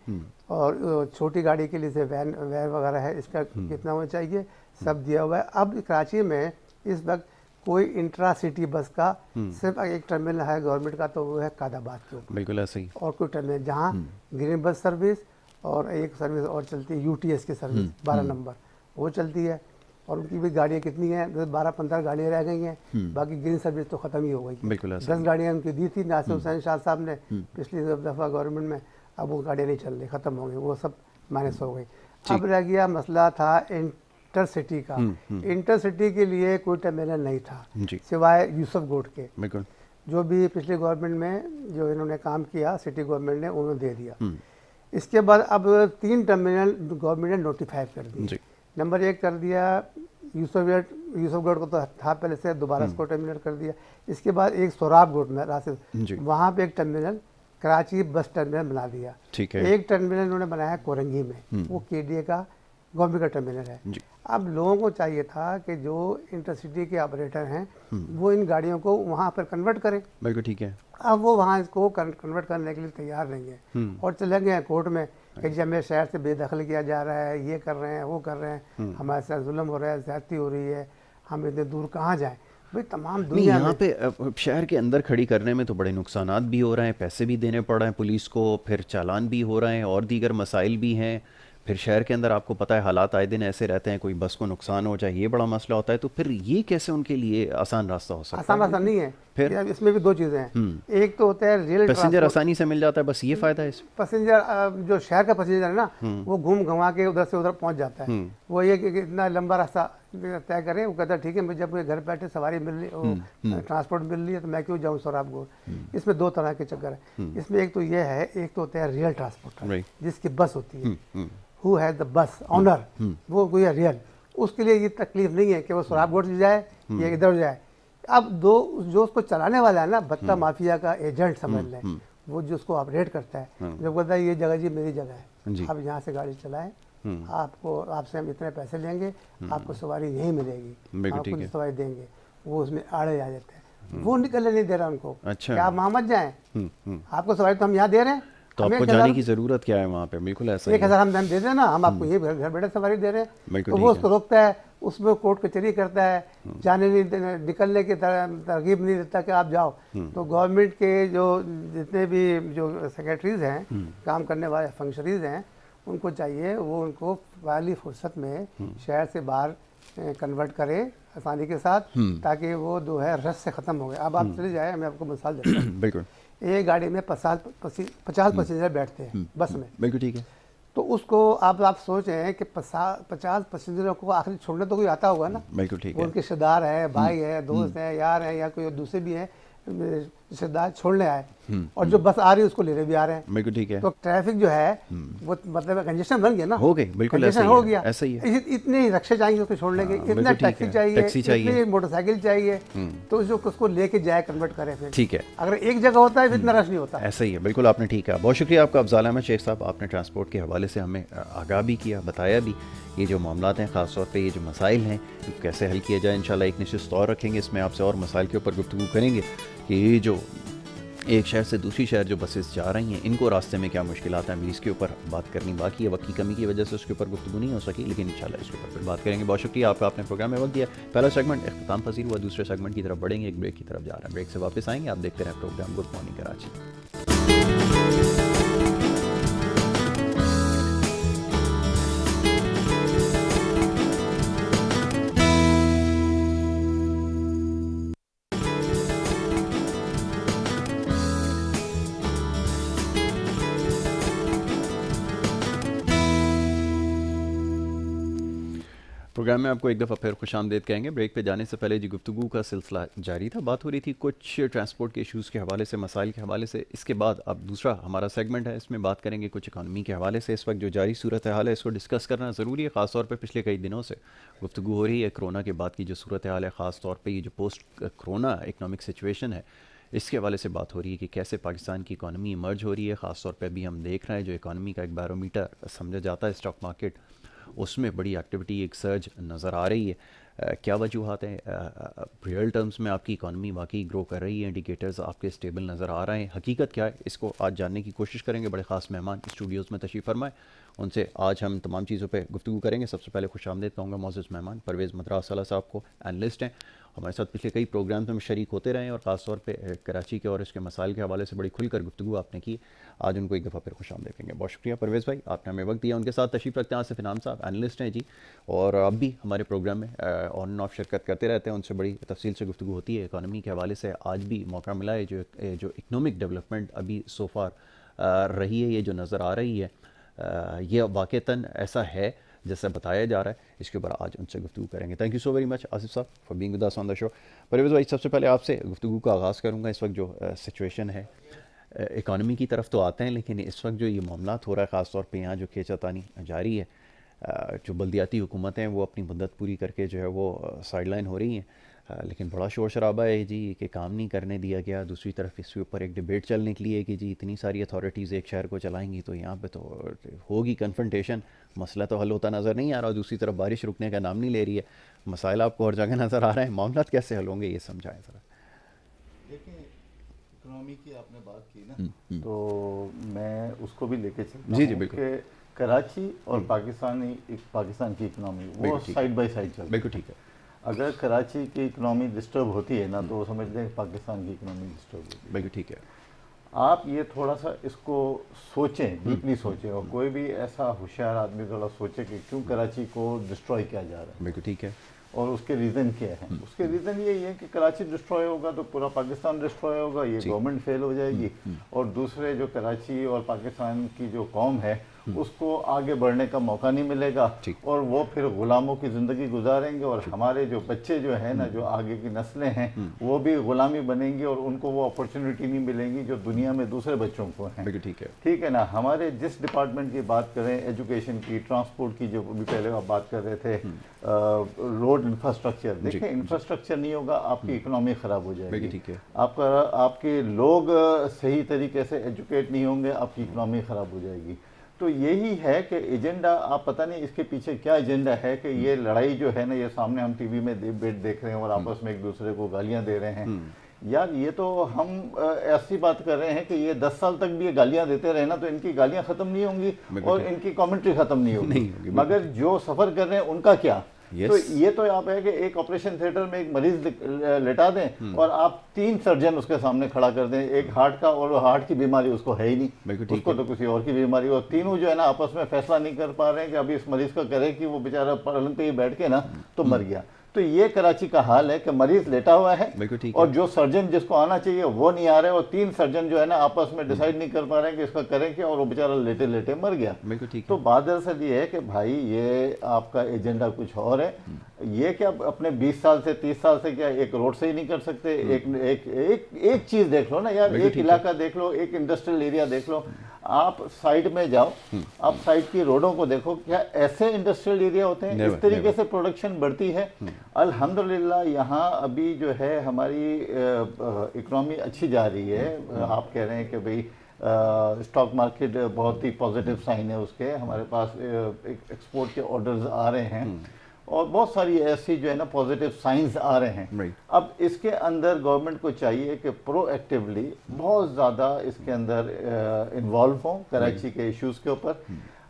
और छोटी गाड़ी के लिए वैन वगैरह है इसका कितना होना चाहिए, सब दिया हुआ है। अब कराची में इस वक्त कोई इंट्रा सिटी बस का सिर्फ एक टर्मिनल है गवर्नमेंट का, तो वो है कादाबाद के ऊपर, बिल्कुल ऐसे ही, और कोई टर्मिनल जहाँ ग्रीन बस सर्विस और एक सर्विस और चलती है UTS की सर्विस 12 नंबर वो चलती है, और उनकी भी गाड़ियाँ कितनी हैं, 12-15 गाड़ियाँ रह गई हैं, बाकी ग्रीन सर्विस तो ख़त्म ही हो गई। 10 गाड़ियाँ उनकी दी थी नासिर हुसैन शाह साहब ने पिछली दफ़ा गवर्नमेंट में, अब वो गाड़ियाँ नहीं चल रही, ख़त्म हो गई, वो सब माइनस हो गई। अब रह गया मसला था इंटरसिटी का। इंटरसिटी के लिए कोई टर्मिनल नहीं था सिवाय यूसुफगोट के, जो भी पिछली गवर्नमेंट में जो इन्होंने काम किया सिटी गवर्नमेंट ने उन्होंने दे दिया। इसके बाद अब 3 टर्मिनल गवर्नमेंट ने नोटिफाई कर दिए। नंबर 1 कर दिया यूसुफगढ़ को तो था पहले से, दोबारा इसको टर्मिनल कर दिया। इसके बाद एक सोराबगोट में रासिद, वहाँ पे एक टर्मिनल कराची बस टर्मिनल बना दिया। ठीक है। एक टर्मिनल उन्होंने बनाया कोरंगी में, वो केडीए का गवर्नमेंट का टर्मिनल है। जी। अब लोगों को चाहिए था कि जो इंटरसिटी के ऑपरेटर हैं वो इन गाड़ियों को वहाँ पर कन्वर्ट करें। बिल्कुल ठीक है। अब वो वहाँ इसको कन्वर्ट करने के लिए तैयार नहीं है और चले गए हैं कोर्ट में कि जी हमें शहर से बेदखल किया जा रहा है, ये कर रहे हैं, वो कर रहे हैं, हमारे साथ जुल्म हो रहा है, ज्यादती हो रही है, हम इतने दूर कहाँ जाएं। भाई तमाम दुनिया यहाँ पे शहर के अंदर खड़ी करने में तो बड़े नुकसानात भी हो रहे हैं, पैसे भी देने पड़ रहे हैं पुलिस को, फिर चालान भी हो रहे हैं और दीगर मसाइल भी हैं। फिर शहर के अंदर आपको पता है हालात आए दिन ऐसे रहते हैं, कोई बस को नुकसान हो जाए ये बड़ा मसला होता है। तो फिर ये कैसे उनके लिए आसान रास्ता हो सकता है? आसान रास्ता नहीं है। फिर इसमें भी दो चीज़ें हैं। एक तो होता है रियल पैसेंजर आसानी से मिल जाता है, बस ये फ़ायदा है इस पैसेंजर जो शहर का पैसेंजर है ना वो घूम घुमा के उधर से उधर पहुंच जाता है। वो ये कि इतना लंबा रास्ता तय करें, वो कहता है ठीक है मुझे जब घर बैठे सवारी मिल रही, ट्रांसपोर्ट मिल रही है तो मैं क्यों जाऊँ सोराबगोर। इसमें दो तरह के चक्कर है। इसमें एक तो ये है, एक तो होता है रियल ट्रांसपोर्टर जिसकी बस होती है, who has the bus owner, वो कोई है रियल। उसके लिए ये तकलीफ नहीं है कि वो सोराबगोर से जाए या इधर जाए। अब दो जो उसको चलाने वाला है ना, भत्ता माफिया का एजेंट समझ लें, वो जो उसको ऑपरेट करता है, जब कहता है ये जगह जी मेरी जगह है, आप यहाँ से गाड़ी चलाएं, आपसे हम इतने पैसे लेंगे, आपको सवारी यहीं मिलेगी, आपको सवारी देंगे, वो उसमें आड़े आ जाते हैं। वो निकलने नहीं दे रहा उनको। अच्छा। कि आप वहाँ मत जाएं, आपको सवारी तो हम यहाँ दे रहे हैं, तो आपको जाने की जरूरत क्या है वहाँ पे? बिल्कुल ऐसा 1000 हम दे देना, हम आपको ये घर बैठे सवारी दे रहे हैं। तो वो उसको रोकता है, उसमें कोर्ट कचहरी करता है, जाने नहीं निकलने की तरकीब नहीं देता कि आप जाओ। तो गवर्नमेंट के जो जितने भी जो सेक्रेटरीज हैं, काम करने वाले फंक्शनरीज हैं, उनको चाहिए वो उनको वाली फुर्सत में शहर से बाहर कन्वर्ट करे आसानी के साथ, ताकि वो जो है रस से ख़त्म हो गए। अब आप चले जाए, मैं आपको मिसाल देता हूँ। बिल्कुल। एक गाड़ी में 50 पैसेंजर बैठते हैं बस में। बिल्कुल ठीक है। तो उसको आप सोच रहे हैं कि 50 पैसेंजरों को आखिर छोड़ने तो कोई आता होगा ना। बिल्कुल ठीक है। उनके रिश्तेदार है, भाई है, दोस्त है, यार है, या कोई दूसरे भी हैं रिश्तेदार छोड़ने आए, और जो बस आ रही है उसको लेने भी आ रहे हैं। बिल्कुल ठीक है। तो ट्रैफिक जो है वो मतलब कंजेशन बन गया ना, हो गई। बिल्कुल ऐसा हो गया, ऐसा ही है। इतने ही रिक्शे चाहिए उसको छोड़ने के, इतना टैक्सी चाहिए, इतनी मोटरसाइकिल चाहिए, तो जो उसको लेके जाए कन्वर्ट करे फिर। ठीक है। अगर एक जगह होता है फिर इतना रश नहीं होता। ऐसा ही है। बिल्कुल आपने ठीक कहा। बहुत शुक्रिया आपका अफजाल अहमद शेख साहब, आपने ट्रांसपोर्ट के हवाले से हमें आगाह भी किया, बताया भी ये जो मामलात हैं, ख़ास तौर पे ये जो मसाइल हैं कैसे हल किया जाए। इंशाल्लाह एक निश्चित और रखेंगे, इसमें आपसे और मसाइल के ऊपर गुफ्तगू करेंगे कि ये जो एक शहर से दूसरी शहर जो बसेस जा रही हैं, इनको रास्ते में क्या मुश्किलात हैं, अभी इसके ऊपर बात करनी बाकी है। वक्त की कमी की वजह से उसके ऊपर गुफ्तगू नहीं हो सकी, लेकिन इंशाल्लाह इसके ऊपर फिर बात करेंगे। बहुत शुक्रिया आपका, आपने प्रोग्राम में वक्त दिया। पहला सेगमेंट इख्तिताम पसीर हुआ, दूसरे सेगमेंट की तरफ बढ़ेंगे, एक ब्रेक की तरफ जा रहे हैं। ब्रेक से वापस आएंगे, आप देखते रहें programme good morning Karachi. Programme में आपको एक दफ़ा फिर खुशामदीद कहेंगे। ब्रेक पे जाने से पहले जी गुफ्तगू का सिलसिला जारी था, बात हो रही थी कुछ ट्रांसपोर्ट के इशूज़ के हवाले से, मसाइल के हवाले से। इसके बाद अब दूसरा हमारा सेगमेंट है, इसमें बात करेंगे कुछ इकानमी के हवाले से। इस वक्त जो जारी सूरत हाल है इसको डिस्कस करना ज़रूरी है, ख़ास तौर पर पिछले कई दिनों से गुफ्तगू हो रही है कोरोना के बाद की जो सूरत हाल है, ख़ास तौर पर ये जो पोस्ट कोरोना इकनॉमिक सिचुएशन है, इसके हवाले से बात हो रही है कि कैसे पाकिस्तान की इकानमी इमर्ज हो रही है। ख़ास तौर पे अभी हम देख रहे हैं जो इकानमी का एक बैरोमीटर समझा जाता है स्टॉक मार्केट, उसमें बड़ी एक्टिविटी, एक सर्ज नज़र आ रही है। क्या वजूहात हैं? रियल टर्म्स में आपकी इकानमी वाकई ग्रो कर रही है, इंडिकेटर्स आपके स्टेबल नज़र आ रहे हैं, हकीकत क्या है, इसको आज जानने की कोशिश करेंगे। बड़े ख़ास मेहमान स्टूडियोज़ में तशरीफ़ फरमाए, उनसे आज हम तमाम चीज़ों पे गुफ्तगू करेंगे। सबसे पहले खुशामदीद कहूँगा मोअज़्ज़ज़ मेहमान परवेज़ मद्रास साहब को, एनालिस्ट हैं, हमारे साथ पिछले कई प्रोग्राम्स में शरीक होते रहे हैं और ख़ास तौर पे कराची के और इसके मसाइल के हवाले से बड़ी खुलकर गुफ्तगू आपने की। आज उनको एक दफ़ा फिर खुशामदीद देंगे। बहुत शुक्रिया परवेज़ भाई, आपने हमें वक्त दिया। उनके साथ तशरीफ़ रखते हैं आसिफ इनाम साहब, एनालिस्ट हैं जी, और अब भी हमारे प्रोग्राम में ऑन एंड ऑफ शिरकत करते रहते हैं, उनसे बड़ी तफसील से गुफ्तगू होती है इकानमी के हवाले से। आज भी मौका मिला है, जो इकनॉमिक डेवलपमेंट अभी सो फार रही है, ये जो नज़र आ रही है, ये वाक़तन ऐसा है जैसा बताया जा रहा है। इसके ऊपर आज उनसे गुफ्तगू करेंगे। Thank you so very much Asif साहब for being with us on the show. Parvez भाई, सबसे पहले आपसे गुफ्तगू का आगाज़ करूँगा। इस वक्त जो सिचुएशन है, इकानमी की तरफ तो आते हैं, लेकिन इस वक्त जो ये मामला हो रहा है, ख़ास तौर पे यहाँ जो खींचातानी जारी है, जो बल्दियाती हुकूमत हैं वो अपनी मुद्दत पूरी करके जो है वो साइडलाइन हो रही हैं। लेकिन बड़ा शोर शराबा है जी कि काम नहीं करने दिया गया। दूसरी तरफ इसके ऊपर एक डिबेट चल निकली है कि जी इतनी सारी अथॉरिटीज़ एक शहर को चलाएंगी तो यहाँ पे तो होगी कन्फ्रंटेशन, मसला तो हल होता नज़र नहीं आ रहा। दूसरी तरफ बारिश रुकने का नाम नहीं ले रही है, मसाइल आपको हर जगह नज़र आ रहे हैं। मामला कैसे हल होंगे ये समझाएं ज़रा। देखिए, इकोनॉमी की आपने बात की ना, तो मैं उसको भी लेके चलता जी जी हूँ बिल्कुल कि कराची और पाकिस्तान की इकोनॉमी वो साइड बाय साइड चलती है। बिल्कुल ठीक है। अगर कराची की इकोनॉमी डिस्टर्ब होती है ना, तो समझ लें पाकिस्तान की इकोनॉमी डिस्टर्ब होती है। बिल्कुल ठीक है। आप ये थोड़ा सा इसको सोचें, डीपली सोचें, और कोई भी ऐसा होशियार आदमी थोड़ा सोचे कि क्यों कराची को डिस्ट्रॉय किया जा रहा है बिल्कुल ठीक है। और उसके रीज़न क्या है। उसके रीज़न यही है कि कराची डिस्ट्रॉय होगा तो पूरा पाकिस्तान डिस्ट्रॉय होगा, ये गवर्नमेंट फेल हो जाएगी, और दूसरे जो कराची और पाकिस्तान की जो कौम है उसको आगे बढ़ने का मौका नहीं मिलेगा, और वो फिर गुलामों की ज़िंदगी गुजारेंगे, और हमारे जो बच्चे जो है ना, जो आगे की नस्लें हैं, वो भी गुलामी बनेंगी और उनको वो अपॉर्चुनिटी नहीं मिलेंगी जो दुनिया में दूसरे बच्चों को है। बिल्कुल ठीक है। ठीक है ना। हमारे जिस डिपार्टमेंट की बात करें, एजुकेशन की, ट्रांसपोर्ट की, जो अभी पहले आप बात कर रहे थे, रोड इंफ्रास्ट्रक्चर, देखिए इंफ्रास्ट्रक्चर नहीं होगा आपकी इकोनॉमी ख़राब हो जाएगी। ठीक है। आपके लोग सही तरीके से एजुकेट नहीं होंगे, आपकी इकोनॉमी ख़राब हो जाएगी। तो यही है कि एजेंडा, आप पता नहीं इसके पीछे क्या एजेंडा है कि ये लड़ाई जो है ना, ये सामने हम टीवी में डिबेट देख रहे हैं और आपस में एक दूसरे को गालियां दे रहे हैं। यार ये तो हम ऐसी बात कर रहे हैं कि ये 10 साल तक भी ये गालियां देते रहे ना, तो इनकी गालियां ख़त्म नहीं होंगी और इनकी कमेंट्री ख़त्म नहीं होगी। मगर जो सफ़र कर रहे हैं उनका क्या? तो ये तो आप है कि एक ऑपरेशन थिएटर में एक मरीज लेटा दें और आप 3 सर्जन उसके सामने खड़ा कर दें, एक हार्ट का, और हार्ट की बीमारी उसको है ही नहीं, उसको तो किसी और की बीमारी, और तीनों जो है ना आपस में फैसला नहीं कर पा रहे हैं कि अभी इस मरीज का करे कि वो बेचारा पलंग पे ही बैठ के ना तो मर गया। तो ये कराची का हाल है कि मरीज लेटा हुआ है और जो सर्जन जिसको आना चाहिए वो नहीं आ रहे, और 3 सर्जन जो है ना आपस में डिसाइड नहीं कर पा रहे हैं कि इसका करें क्या, और वो बेचारा लेटे लेटे मर गया। तो बात दरअसल ये है कि भाई ये आपका एजेंडा कुछ और है। ये क्या अपने 20 साल से 30 साल से क्या एक रोड से ही नहीं कर सकते? एक चीज देख लो ना यार, एक इलाका देख लो, एक इंडस्ट्रियल एरिया देख लो, आप साइड में जाओ, आप साइड की रोडों को देखो, क्या ऐसे इंडस्ट्रियल एरिया होते हैं? इस तरीके से प्रोडक्शन बढ़ती है। अल्हम्दुलिल्लाह यहाँ अभी जो है हमारी इकोनॉमी अच्छी जा रही है। आप कह रहे हैं कि भाई स्टॉक मार्केट बहुत ही पॉजिटिव साइन है उसके, हमारे पास एक्सपोर्ट के ऑर्डर्स आ रहे हैं और बहुत सारी ऐसी जो है ना पॉजिटिव साइंस आ रहे हैं। अब इसके अंदर गवर्नमेंट को चाहिए कि प्रोएक्टिवली बहुत ज़्यादा इसके अंदर इन्वॉल्व हों कराची के इश्यूज़ के ऊपर।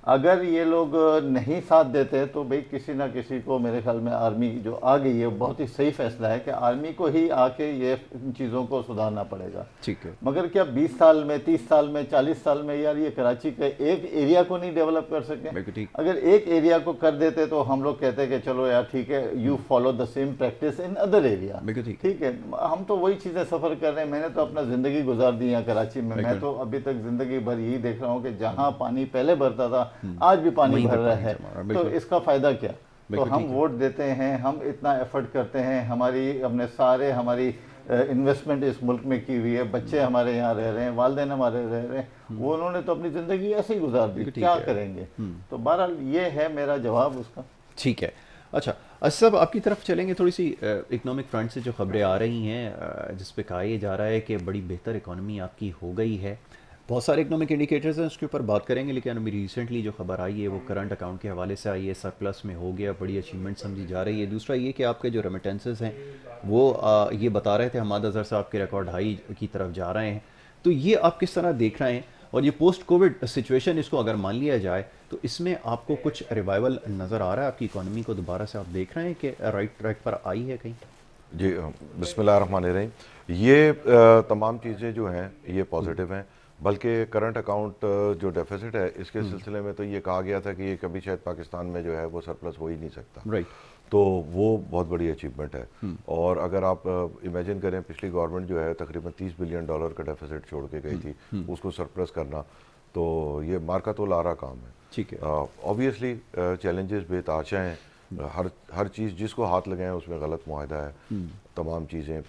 अगर ये लोग नहीं साथ देते तो भाई किसी ना किसी को, मेरे ख्याल में आर्मी जो आ गई है, बहुत ही सही फैसला है कि आर्मी को ही आके ये इन चीज़ों को सुधारना पड़ेगा। ठीक है। मगर क्या 20 साल में, 30 साल में, 40 साल में यार ये कराची के एक एरिया को नहीं डेवलप कर सके? अगर एक एरिया को कर देते तो हम लोग कहते कि चलो यार ठीक है, you follow the same practice in other area. ठीक है, हम तो वही चीज़ें सफ़र कर रहे हैं। मैंने तो अपना ज़िंदगी गुजार दी है कराची में। मैं तो अभी तक ज़िंदगी भर यही देख रहा हूँ कि जहाँ पानी पहले भरता था आज भी पानी भर रहा है, तो इसका फायदा क्या? तो हम वोट देते हैं, हम इतना एफर्ट करते हैं, हमारी इन्वेस्टमेंट इस मुल्क में की हुई है, बच्चे हमारे यहाँ रह रहे हैं, वालिदैन हमारे रह रहे हैं, वो उन्होंने तो अपनी ज़िंदगी ऐसे ही गुजार दी, क्या करेंगे? तो बहरहाल ये है मेरा जवाब उसका। ठीक है। अच्छा सब आपकी तरफ चलेंगे, थोड़ी सी इकोनॉमिक फ्रंट से जो खबरें आ रही हैं जिस पे कहा जा रहा है कि बड़ी बेहतर इकोनॉमी आपकी हो गई है। बहुत सारे इकोनॉमिक इंडिकेटर्स हैं, उसके ऊपर बात करेंगे, लेकिन अभी रिसेंटली जो खबर आई है वो करंट अकाउंट के हवाले से आई है, सरप्लस में हो गया, बड़ी अचीवमेंट समझी जा रही है। दूसरा ये कि आपके जो रेमिटेंसेस हैं वो ये बता रहे थे हमाद अज़हर साहब के रिकॉर्ड हाई की तरफ जा रहे हैं। तो ये आप किस तरह देख रहे हैं? और ये पोस्ट कोविड सिचुएशन, इसको अगर मान लिया जाए तो इसमें आपको कुछ रिवाइवल नज़र आ रहा है? आपकी इकोनॉमी को दोबारा से आप देख रहे हैं कि राइट ट्रैक पर आई है कहीं? जी बिस्मिल्लाहिर्रहमानिर्रहीम। ये तमाम चीज़ें जो हैं ये पॉजिटिव हैं, बल्कि करंट अकाउंट जो डेफिसिट है इसके सिलसिले में तो ये कहा गया था कि ये कभी शायद पाकिस्तान में जो है वो सरप्लस हो ही नहीं सकता। राइट। तो वो बहुत बड़ी अचीवमेंट है। और अगर आप इमेजिन करें, पिछली गवर्नमेंट जो है तकरीबन $30 बिलियन का डेफिसिट छोड़ के गई थी, उसको सरप्लस करना तो ये मार्का तो लारा काम है। ठीक है। ऑब्वियसली चैलेंजेस बेताशा हैं, हर चीज़ जिसको हाथ लगाएं उसमें गलत मुआहदा है, तमाम चीज़ें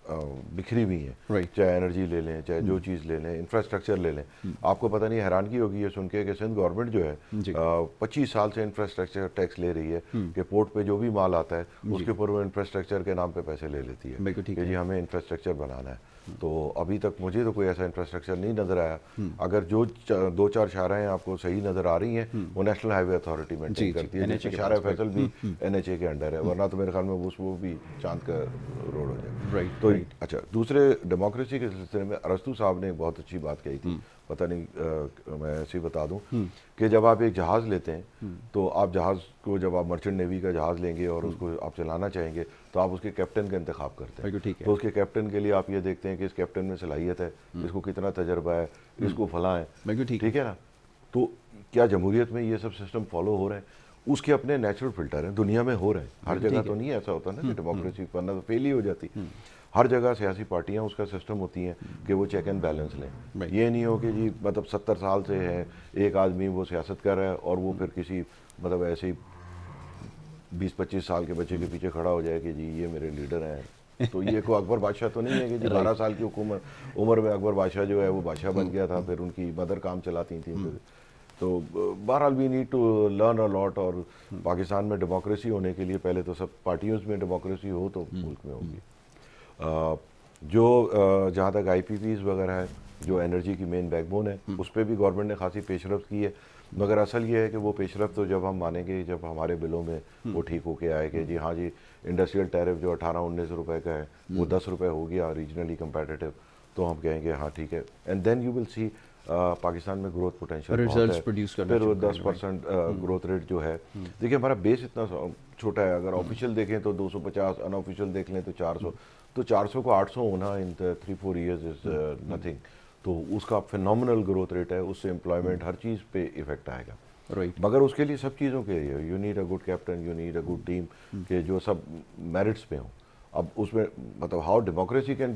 बिखरी हुई हैं, Right. चाहे एनर्जी ले लें, चाहे जो चीज़ ले लें, इंफ्रास्ट्रक्चर ले लें। आपको पता नहीं, हैरानगी होगी ये सुन के कि सिंध गवर्नमेंट जो है जी। 25 साल से इंफ्रास्ट्रक्चर टैक्स ले रही है कि पोर्ट पे जो भी माल आता है उसके ऊपर वो इंफ्रास्ट्रक्चर के नाम पे पैसे ले लेती है बिल्कुल ठीक कि है। जी हमें इंफ्रास्ट्रक्चर बनाना है। तो अभी तक मुझे तो कोई ऐसा इंफ्रास्ट्रक्चर नहीं नज़र आया। अगर जो 2-4 शाराएँ आपको सही नज़र आ रही हैं वो नेशनल हाईवे अथॉरिटी जी, मेंटेन जी, करती है, NHA जैसे के शारा पास, फैसल भी NHA के अंडर है, वरना तो मेरे ख्याल में वो भी चांद का रोड हो जाएगा। राइट, तो राइट। अच्छा, दूसरे डेमोक्रेसी के सिलसिले में अरस्तु साहब ने एक बहुत अच्छी बात कही थी, पता नहीं मैं ऐसे ही बता दूं कि जब आप एक जहाज़ लेते हैं तो आप जहाज़ को, जब आप मर्चेंट नेवी का जहाज़ लेंगे और उसको आप चलाना चाहेंगे तो आप उसके कैप्टन का इंतखाब करते हैं। बिल्कुल ठीक है। तो उसके कैप्टन के लिए आप ये देखते हैं कि इस कैप्टन में सलाहियत है, इसको कितना तजर्बा है, इसको फलां है, बिल्कुल ठीक ठीक है ना। तो क्या जमहूरियत में ये सब सिस्टम फॉलो हो रहे हैं? उसके अपने नेचुरल फिल्टर हैं, दुनिया में हो रहे हैं, हर जगह तो नहीं ऐसा होता ना कि डेमोक्रेसी वरना तो फेल ही हो जाती। हर जगह सियासी पार्टियां उसका सिस्टम होती हैं कि वो चेक एंड बैलेंस लें। ये नहीं हो कि जी मतलब 70 साल से है एक आदमी वो सियासत कर रहा है और वो फिर किसी मतलब ऐसे ही 20-25 साल के बच्चे के पीछे खड़ा हो जाए कि जी ये मेरे लीडर हैं। तो ये को अकबर बादशाह तो नहीं है कि जी 12 साल की उम्र में अकबर बादशाह जो है वो बादशाह बन गया था, फिर उनकी मदर काम चलाती थी। तो बहरहाल we need to learn a lot. और पाकिस्तान में डेमोक्रेसी होने के लिए पहले तो सब पार्टियों में डेमोक्रेसी हो तो मुल्क में होगी। जो जहाँ तक IPPs वगैरह है, जो एनर्जी की मेन बैकबोन है, उस पर भी गवर्नमेंट ने खासी पेशरफ्त की है, मगर असल ये है कि वो पेशरफ्त तो जब हम मानेंगे जब हमारे बिलों में वो ठीक होके आए कि जी हाँ जी इंडस्ट्रियल टैरिफ जो 18-19 रुपए का है वो 10 रुपए हो गया रीजनली कंपेटिटिव, तो हम कहेंगे हाँ ठीक है। And then you will see Pakistan में ग्रोथ पोटेंशियल बहुत Results है। produce करना फिर वो शुरू 10% ग्रोथ रेट जो है, देखिए हमारा बेस इतना छोटा है, अगर ऑफिशियल देखें तो 250, अनऑफिशियल देख लें तो 400, तो 400 को 800 होना इन 3-4 ईयर्स इज नथिंग। तो उसका फिनोमिनल ग्रोथ रेट है, उससे एम्प्लॉयमेंट हर चीज़ पे इफेक्ट आएगा। राइट। मगर उसके लिए सब चीज़ों के लिए you need a good captain, you need a good team के जो सब मेरिट्स पे हों। अब उसमें मतलब how democracy can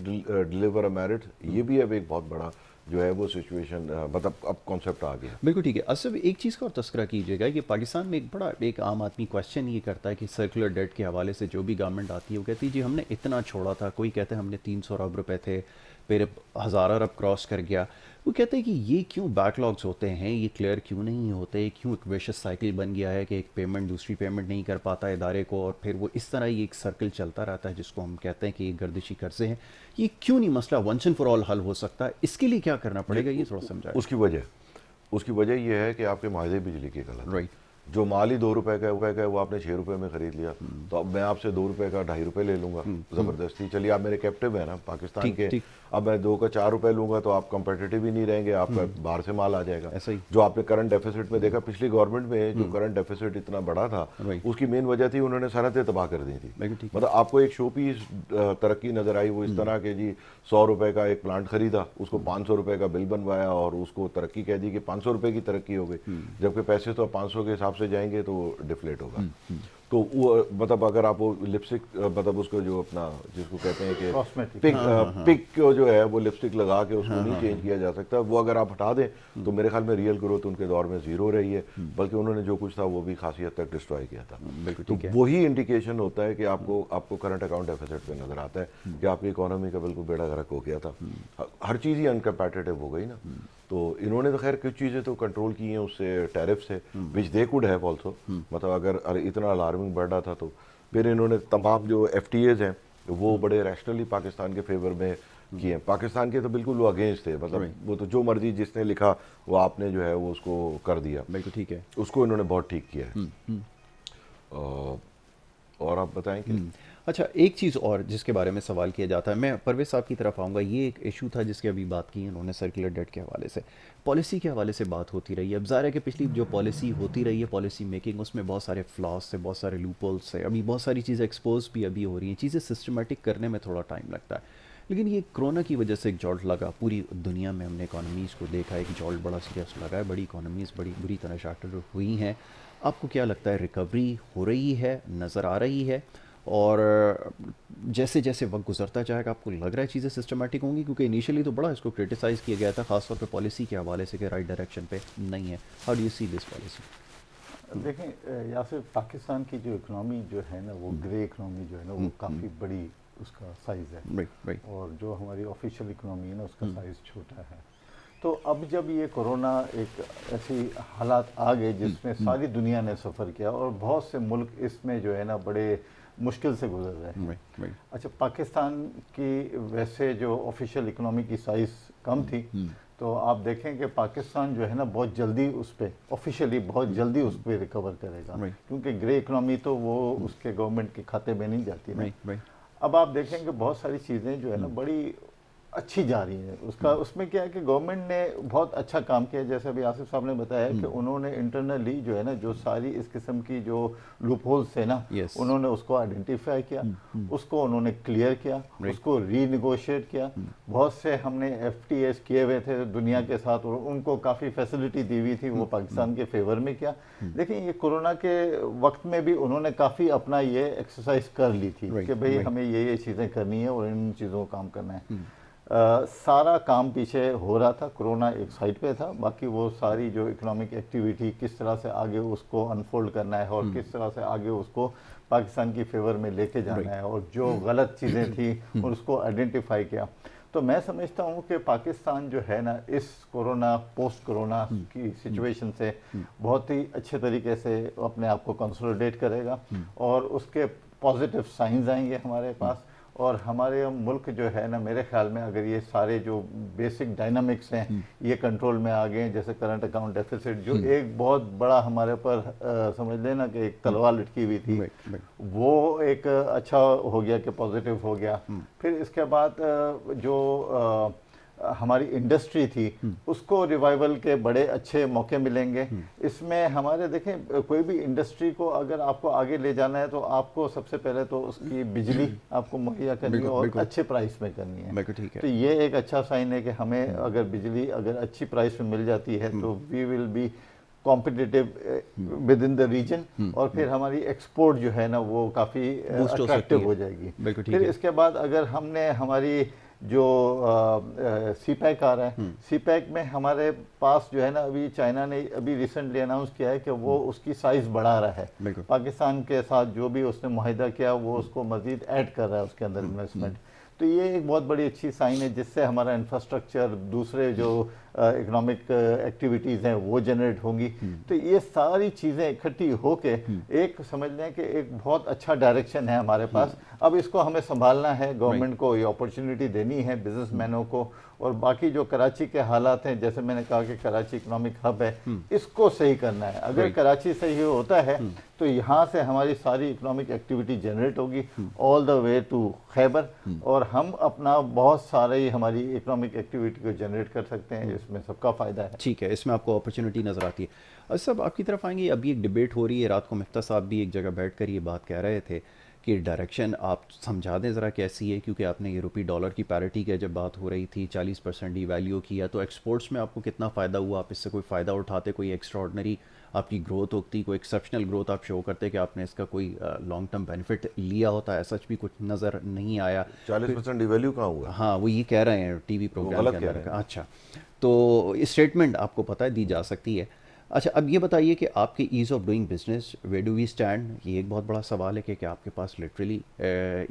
deliver a merit, ये भी अब एक बहुत बड़ा जो है वो सिचुएशन मतलब अब कॉन्सेप्ट आ गया। बिल्कुल ठीक है। असब एक चीज़ का और तस्करा कीजिएगा कि पाकिस्तान में एक आम आदमी क्वेश्चन ये करता है कि सर्कुलर डेट के हवाले से जो भी गवर्नमेंट आती है वो कहती है जी हमने इतना छोड़ा था, कोई कहते हैं हमने 300 अरब रुपए थे, फिर 1000 अरब क्रॉस कर गया। वो कहते हैं कि ये क्यों बैकलॉग्स होते हैं, ये क्लियर क्यों नहीं होते, क्यों एक विशेष साइकिल बन गया है कि एक पेमेंट दूसरी पेमेंट नहीं कर पाता इदारे को, और फिर वो इस तरह ये एक सर्कल चलता रहता है जिसको हम कहते हैं कि ये गर्दिशी कर्जे हैं। ये क्यों नहीं मसला वंस एंड फॉर ऑल हल हो सकता? इसके लिए क्या करना पड़ेगा, ये थोड़ा समझाएं। उसकी वजह यह है कि आपके माहे बिजली के गलत। राइट। जो माल ही 2 रुपए का है वो आपने 6 रुपए में खरीद लिया, तो अब मैं आपसे 2 रुपए का 2.5 रुपए ले लूंगा जबरदस्ती। चलिए आप मेरे कैप्टिव है ना पाकिस्तान के, अब मैं 2 का 4 रुपए लूंगा तो आप कंपेटिटिव ही नहीं रहेंगे, आपका बाहर से माल आ जाएगा। ऐसा ही जो आपने करंट डेफिसिट में देखा पिछली गवर्नमेंट में, जो करंट डेफिसिट इतना बड़ा था उसकी मेन वजह थी उन्होंने सनतें तबाह कर दी थी। मतलब आपको एक शो पीस तरक्की नजर आई, वो इस तरह के जी 100 रुपए का एक प्लांट खरीदा, उसको 500 रुपए का बिल बनवाया और उसको तरक्की कह दी कि 500 रुपए की तरक्की हो गई, जबकि पैसे तो 500 के हिसाब से जाएंगे तो डिफ्लेट होगा। तो वो मतलब अगर आप वो लिपस्टिक मतलब उसको जो अपना जिसको कहते हैं कि पिक को जो है वो लिपस्टिक लगा के उसको नहीं चेंज किया जा सकता, वो अगर आप हटा दें तो मेरे ख्याल में रियल ग्रोथ उनके दौर में 0 रही है, बल्कि उन्होंने जो कुछ था वो भी खासी हद तक डिस्ट्रॉय किया था। तो वही इंडिकेशन होता है कि आपको करंट अकाउंट डेफिसिट पे नजर आता है कि आपकी इकोनॉमी का बिल्कुल बेड़ा गर्क हो गया था, हर चीज़ ही अनकम्पेटिटिव हो गई ना। तो इन्होंने तो खैर कुछ चीज़ें तो कंट्रोल की हैं उससे, टैरिफ से, विच दे कुड हैव ऑल्सो। मतलब अगर इतना अलार्मिंग बढ़ रहा था तो फिर इन्होंने तमाम जो FTAs हैं वो बड़े रैशनली पाकिस्तान के फेवर में किए हैं। पाकिस्तान के तो बिल्कुल वो अगेंस्ट थे, मतलब वो तो जो मर्जी जिसने लिखा वो आपने जो है वो उसको कर दिया। बिल्कुल ठीक है, उसको इन्होंने बहुत ठीक किया है। और आप बताएं कि अच्छा एक चीज़ और जिसके बारे में सवाल किया जाता है, मैं परवेज साहब की तरफ आऊँगा। ये एक इशू था जिसकी अभी बात की उन्होंने सर्कुलर डेट के हवाले से, पॉलिसी के हवाले से बात होती रही है। अब ज़ाहिर है कि पिछली जो पॉलिसी होती रही है, पॉलिसी मेकिंग, उसमें बहुत सारे फ्लॉस थे, बहुत सारे लूपहोल्स थे, अभी बहुत सारी चीज़ें एक्सपोज भी अभी हो रही हैं, चीज़ें सिस्टमेटिक करने में थोड़ा टाइम लगता है। लेकिन ये कोरोना की वजह से एक जॉल्ट लगा पूरी दुनिया में, हमने इकॉनमीज़ को देखा है कि जॉल्ट बड़ा सीरियस लगा है, बड़ी इकॉनमीज़ बड़ी बुरी तरह शटर हुई हैं। आपको क्या लगता है, रिकवरी हो रही है, नज़र आ रही है, और जैसे जैसे वक्त गुजरता जाएगा आपको लग रहा है चीज़ें सिस्टमेटिक होंगी? क्योंकि इनिशियली तो बड़ा इसको क्रिटिसाइज़ किया गया था खासतौर पे पॉलिसी के हवाले से कि राइट डायरेक्शन पे नहीं है। How do you see this policy? देखें यासिर, पाकिस्तान की जो इकनॉमी जो है ना वो ग्रे इकनॉमी जो है ना वो काफ़ी बड़ी उसका साइज़ है, राइट और जो हमारी ऑफिशियल इकोनॉमी है ना उसका साइज़ छोटा है। तो अब जब ये कोरोना एक ऐसी हालात आ गए जिसमें सारी दुनिया ने सफ़र किया और बहुत से मुल्क इसमें जो है ना बड़े मुश्किल से गुजर रहे हैं। राइट अच्छा, पाकिस्तान की वैसे जो ऑफिशियल इकोनॉमी की साइज़ कम थी, तो आप देखें कि पाकिस्तान जो है ना बहुत जल्दी उस पर ऑफिशियली बहुत जल्दी उस पर रिकवर करेगा, क्योंकि ग्रे इकोनॉमी तो वो उसके गवर्नमेंट के खाते में नहीं जाती ना। अब आप देखेंगे बहुत सारी चीज़ें जो है ना बड़ी अच्छी जा रही है। उसमें क्या है कि गवर्नमेंट ने बहुत अच्छा काम किया, जैसे अभी आसिफ साहब ने बताया कि उन्होंने इंटरनली जो है ना जो सारी इस किस्म की जो लूप होल्स थे ना, उन्होंने उसको आइडेंटिफाई किया, उसको उन्होंने क्लियर किया, उसको रीनिगोशिएट किया। बहुत से हमने FTAs किए हुए थे दुनिया के साथ और उनको काफ़ी फैसिलिटी दी हुई थी, वो पाकिस्तान के फेवर में किया। लेकिन ये कोरोना के वक्त में भी उन्होंने काफ़ी अपना ये एक्सरसाइज कर ली थी कि भाई हमें ये चीज़ें करनी है और इन चीज़ों को काम करना है। सारा काम पीछे हो रहा था, कोरोना एक साइड पे था, बाकी वो सारी जो इकोनॉमिक एक्टिविटी किस तरह से आगे उसको अनफोल्ड करना है और किस तरह से आगे उसको पाकिस्तान की फेवर में लेके जाना है और जो गलत चीज़ें थी और उसको आइडेंटिफाई किया। तो मैं समझता हूँ कि पाकिस्तान जो है ना इस कोरोना पोस्ट कोरोना की सिचुएशन से बहुत ही अच्छे तरीके से अपने आप को कंसोलिडेट करेगा और उसके पॉजिटिव साइंस आएंगे हमारे पास। और हमारे मुल्क जो है ना मेरे ख्याल में अगर ये सारे जो बेसिक डायनामिक्स हैं ये कंट्रोल में आ गए, जैसे करंट अकाउंट डेफिसिट जो एक बहुत बड़ा हमारे पर समझ लेना कि एक तलवार लटकी हुई थी, वो एक अच्छा हो गया कि पॉजिटिव हो गया। फिर इसके बाद जो हमारी इंडस्ट्री थी उसको रिवाइवल के बड़े अच्छे मौके मिलेंगे। इसमें हमारे देखें कोई भी इंडस्ट्री को अगर आपको आगे ले जाना है तो आपको सबसे पहले तो उसकी बिजली आपको मुहैया करनी है और अच्छे प्राइस में करनी है। तो ये एक अच्छा साइन है कि हमें अगर बिजली अगर अच्छी प्राइस में मिल जाती है तो we will be competitive within the region और फिर हमारी एक्सपोर्ट जो है ना वो काफ़ी अट्रैक्टिव हो जाएगी। फिर इसके बाद अगर हमने हमारी जो CPEC आ रहा है, CPEC में हमारे पास जो है ना अभी चाइना ने अभी रिसेंटली अनाउंस किया है कि वो उसकी साइज़ बढ़ा रहा है, पाकिस्तान के साथ जो भी उसने मुआहिदा किया वो उसको मज़ीद ऐड कर रहा है उसके अंदर इन्वेस्टमेंट। तो ये एक बहुत बड़ी अच्छी साइन है जिससे हमारा इंफ्रास्ट्रक्चर दूसरे जो इकोनॉमिक एक्टिविटीज़ हैं वो जनरेट होंगी। तो ये सारी चीज़ें इकट्ठी होके एक समझ लें कि एक बहुत अच्छा डायरेक्शन है हमारे पास। अब इसको हमें संभालना है, गवर्नमेंट को ये अपॉर्चुनिटी देनी है बिजनेसमैनों को, और बाकी जो कराची के हालात हैं जैसे मैंने कहा कि कराची इकोनॉमिक हब है, इसको सही करना है। अगर कराची सही होता है तो यहाँ से हमारी सारी इकोनॉमिक एक्टिविटी जनरेट होगी all the way to Khyber, और हम अपना बहुत सारे हमारी इकोनॉमिक एक्टिविटी को जनरेट कर सकते हैं, इसमें सबका फ़ायदा है। ठीक है, इसमें आपको अपॉर्चुनिटी नज़र आती है। और सब आपकी तरफ आएंगे, अभी एक डिबेट हो रही है, रात को मिफ्ता साहब भी एक जगह बैठ कर ये बात कह रहे थे कि डायरेक्शन आप समझा दें ज़रा कैसी है, क्योंकि आपने ये रुपये डॉलर की पैरिटी की जब बात हो रही थी 40% डिवैल्यू किया, तो एक्सपोर्ट्स में आपको कितना फ़ायदा हुआ, आप इससे कोई फ़ायदा उठाते, कोई एक्स्ट्राऑर्डिनरी आपकी ग्रोथ होती, कोई एक्सेप्शनल ग्रोथ आप शो करते कि आपने इसका कोई लॉन्ग टर्म बेनिफिट लिया होता है, सच भी कुछ नज़र नहीं आया। 40% डिवैल्यू कहाँ हुआ? हाँ, वो ये कह रहे हैं टीवी प्रोग्राम के अंदर। अच्छा, तो स्टेटमेंट आपको पता है दी जा सकती है। अच्छा, अब ये बताइए कि आपके ease of doing business, where do we stand, ये एक बहुत बड़ा सवाल है कि क्या आपके पास literally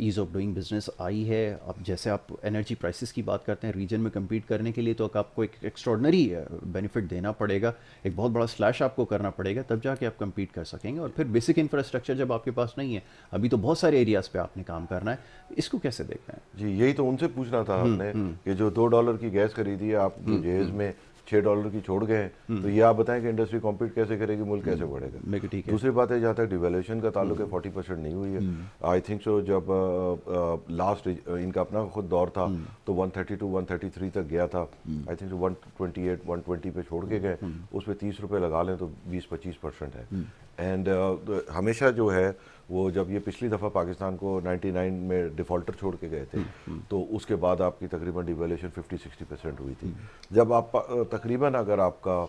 ease of doing business आई है। अब जैसे आप एनर्जी प्राइसेस की बात करते हैं, रीजन में कम्पीट करने के लिए तो आपको एक एक्स्ट्रॉर्डनरी बेनिफिट देना पड़ेगा, एक बहुत बड़ा स्लैश आपको करना पड़ेगा, तब जाके आप कम्पीट कर सकेंगे। और फिर बेसिक इंफ्रास्ट्रक्चर जब आपके पास नहीं है, अभी तो बहुत सारे एरियाज़ पे आपने काम करना है, इसको कैसे देखते हैं? जी, यही तो उनसे पूछना था आपने कि जो $2 की गैस खरीदी है आप जहेज में $6 की छोड़ गए, तो ये आप बताएं कि इंडस्ट्री कॉम्पीट कैसे करेगी, मुल्क कैसे बढ़ेगा। ठीक है। दूसरी बात है, जहाँ तक डिवेल्यूशन का ताल्लुक है 40% नहीं हुई है। आई थिंक सो जब लास्ट इनका अपना खुद दौर था तो 132 133 तक गया था। आई थिंक सो 128 120 पे छोड़ के गए, उस पर ₹30 लगा लें तो 20-25% है। एंड हमेशा जो है वो जब ये पिछली दफ़ा पाकिस्तान को 99 में डिफ़ॉल्टर छोड़ के गए थे तो उसके बाद आपकी तकरीबन डिवेल्यूशन 50-60% हुई थी। जब आप तकरीबन अगर आपका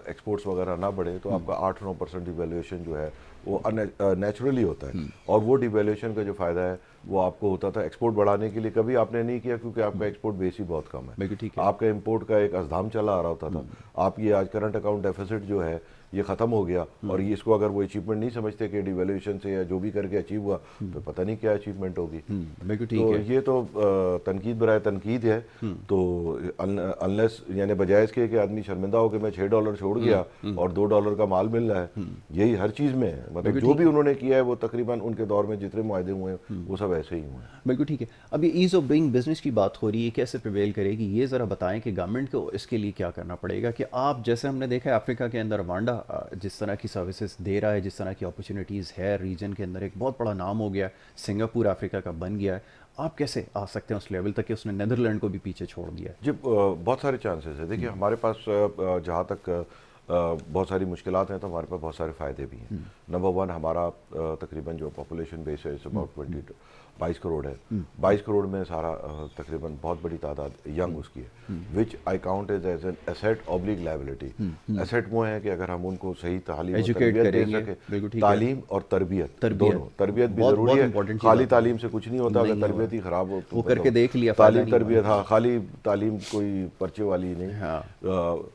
एक्सपोर्ट्स वगैरह ना बढ़े तो आपका 8-9% डिवेल्यूशन जो है वो नेचुरली होता है। और वो डिवेल्यूशन का जो फ़ायदा है वो आपको होता था एक्सपोर्ट बढ़ाने के लिए, कभी आपने नहीं किया क्योंकि आपका एक्सपोर्ट बेस ही बहुत कम है। आपका इंपोर्ट का एक अज़धाम चला आ रहा होता था। आप ये आज करंट अकाउंट डेफिसिट जो है ये ख़त्म हो गया और ये इसको अगर वो अचीवमेंट नहीं समझते कि डिवेल्यूशन से या जो भी करके अचीव हुआ तो पता नहीं क्या अचीवमेंट होगी। बिल्कुल ठीक तो है। ये तो तनकीद बराए तनकीद है। तो अनलेस यानी बजाय इसके कि आदमी शर्मिंदा हो कि मैं $6 छोड़ गया और $2 का माल मिल रहा है, यही हर चीज़ में है। मतलब जो भी उन्होंने किया है वो तकरीबन उनके दौर में जितने मुआहदे हुए हैं वो सब ऐसे ही हुए हैं। बिल्कुल ठीक है। अब ये ईज़ ऑफ डूइंग बिजनेस की बात हो रही है, कैसे प्रिवेल करेगी, ये ज़रा बताएं कि गवर्नमेंट को इसके लिए क्या करना पड़ेगा कि आप जैसे हमने देखा है अफ्रीका के अंदर रवांडा जिस तरह की सर्विसेज दे रहा है, जिस तरह की अपॉर्चुनिटीज़ है, रीजन के अंदर एक बहुत बड़ा नाम हो गया, सिंगापुर अफ्रीका का बन गया है, आप कैसे आ सकते हैं उस लेवल तक कि उसने नेदरलैंड को भी पीछे छोड़ दिया है? जी बहुत सारे चांसेस है। देखिए हमारे पास जहाँ तक बहुत सारी मुश्किलात हैं तो हमारे पास बहुत सारे फ़ायदे भी हैं। नंबर वन, हमारा तकरीबन जो पॉपुलेशन बेस है इस अबाउट 22 करोड़ है। 22 करोड़ में सारा तकरीबन बहुत बड़ी तादाद यंग उसकी है, which I count as an asset oblique liability. Asset वो है कि अगर हम उनको सही तालीम और तरबियत दे सके, तालीम और तरबियत दोनों, तरबियत भी ज़रूरी है, खाली तालीम से कुछ नहीं होता, अगर तरबियत ही ख़राब हो तो करके देख लिया तालीम तरबियत, हाँ खाली तालीम कोई पर्चे वाली नहीं।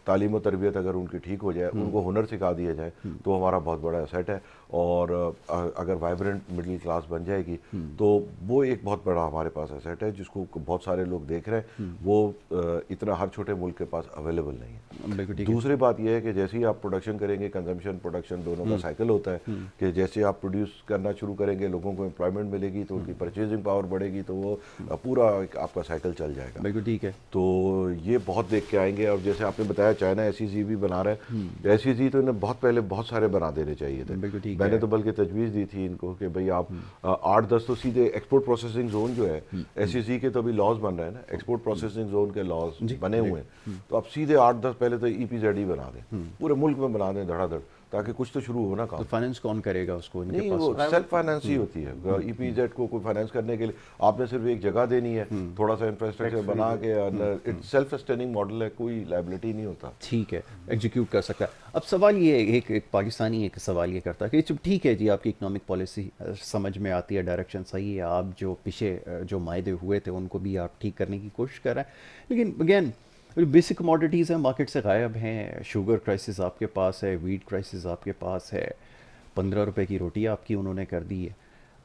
तालीम और तरबियत अगर उनकी ठीक हो जाए, उनको हुनर सिखा दिया जाए तो हमारा बहुत बड़ा एसेट है। और अगर वाइब्रेंट मिडिल क्लास बन जाएगी तो वो एक बहुत बड़ा हमारे पास एसेट है जिसको बहुत सारे लोग देख रहे हैं। वो इतना हर छोटे मुल्क के पास अवेलेबल नहीं है। दूसरी बात यह है कि जैसे ही आप प्रोडक्शन करेंगे, कंजम्पशन प्रोडक्शन दोनों का साइकिल होता है कि जैसे आप प्रोड्यूस करना शुरू करेंगे, लोगों को एम्प्लॉयमेंट मिलेगी तो उनकी परचेजिंग पावर बढ़ेगी, तो वो पूरा आपका साइकिल चल जाएगा। बिल्कुल ठीक है। तो ये बहुत देख के आएंगे। और जैसे आपने बताया चाइना SEZ भी बना रहा है, SEZ तो इन्हें बहुत पहले बहुत सारे बना देने चाहिए थे। मैंने तो बल्कि तजवीज़ दी थी इनको कि भाई आप 8-10 तो सीधे एक्सपोर्ट प्रोसेसिंग जोन जो है, SEZ के तो अभी लॉज बन रहे हैं ना, एक्सपोर्ट प्रोसेसिंग जोन के लॉज बने हुए हैं, तो आप सीधे 8-10 पहले तो EPZ बना दें, पूरे मुल्क में बना दें धड़ाधड़, ताकि कुछ तो शुरू हो ना काम। तो फाइनेंस कौन करेगा उसको? नहीं, वो सेल्फ फाइनेंस ही होती है। EPZ को कोई फाइनेंस करने के लिए आपने सिर्फ एक जगह देनी है, थोड़ा सा इंफ्रास्ट्रक्चर बना के, इट्स सेल्फ सस्टेनिंग मॉडल है, कोई लायबिलिटी नहीं होता। ठीक है, एग्जीक्यूट कर सकता है। अब सवाल ये एक पाकिस्तानी एक सवाल ये करता है कि चुप ठीक है जी, आपकी इकोनॉमिक पॉलिसी समझ में आती है, डायरेक्शन सही है, आप जो पीछे जो मायदे हुए थे उनको भी आप ठीक करने की कोशिश कर रहे हैं, लेकिन अगेन बेसिक कमोडिटीज़ हैं मार्केट से गायब हैं। शुगर क्राइसिस आपके पास है, वीट क्राइसिस आपके पास है, 15 रुपए की रोटी आपकी उन्होंने कर दी है।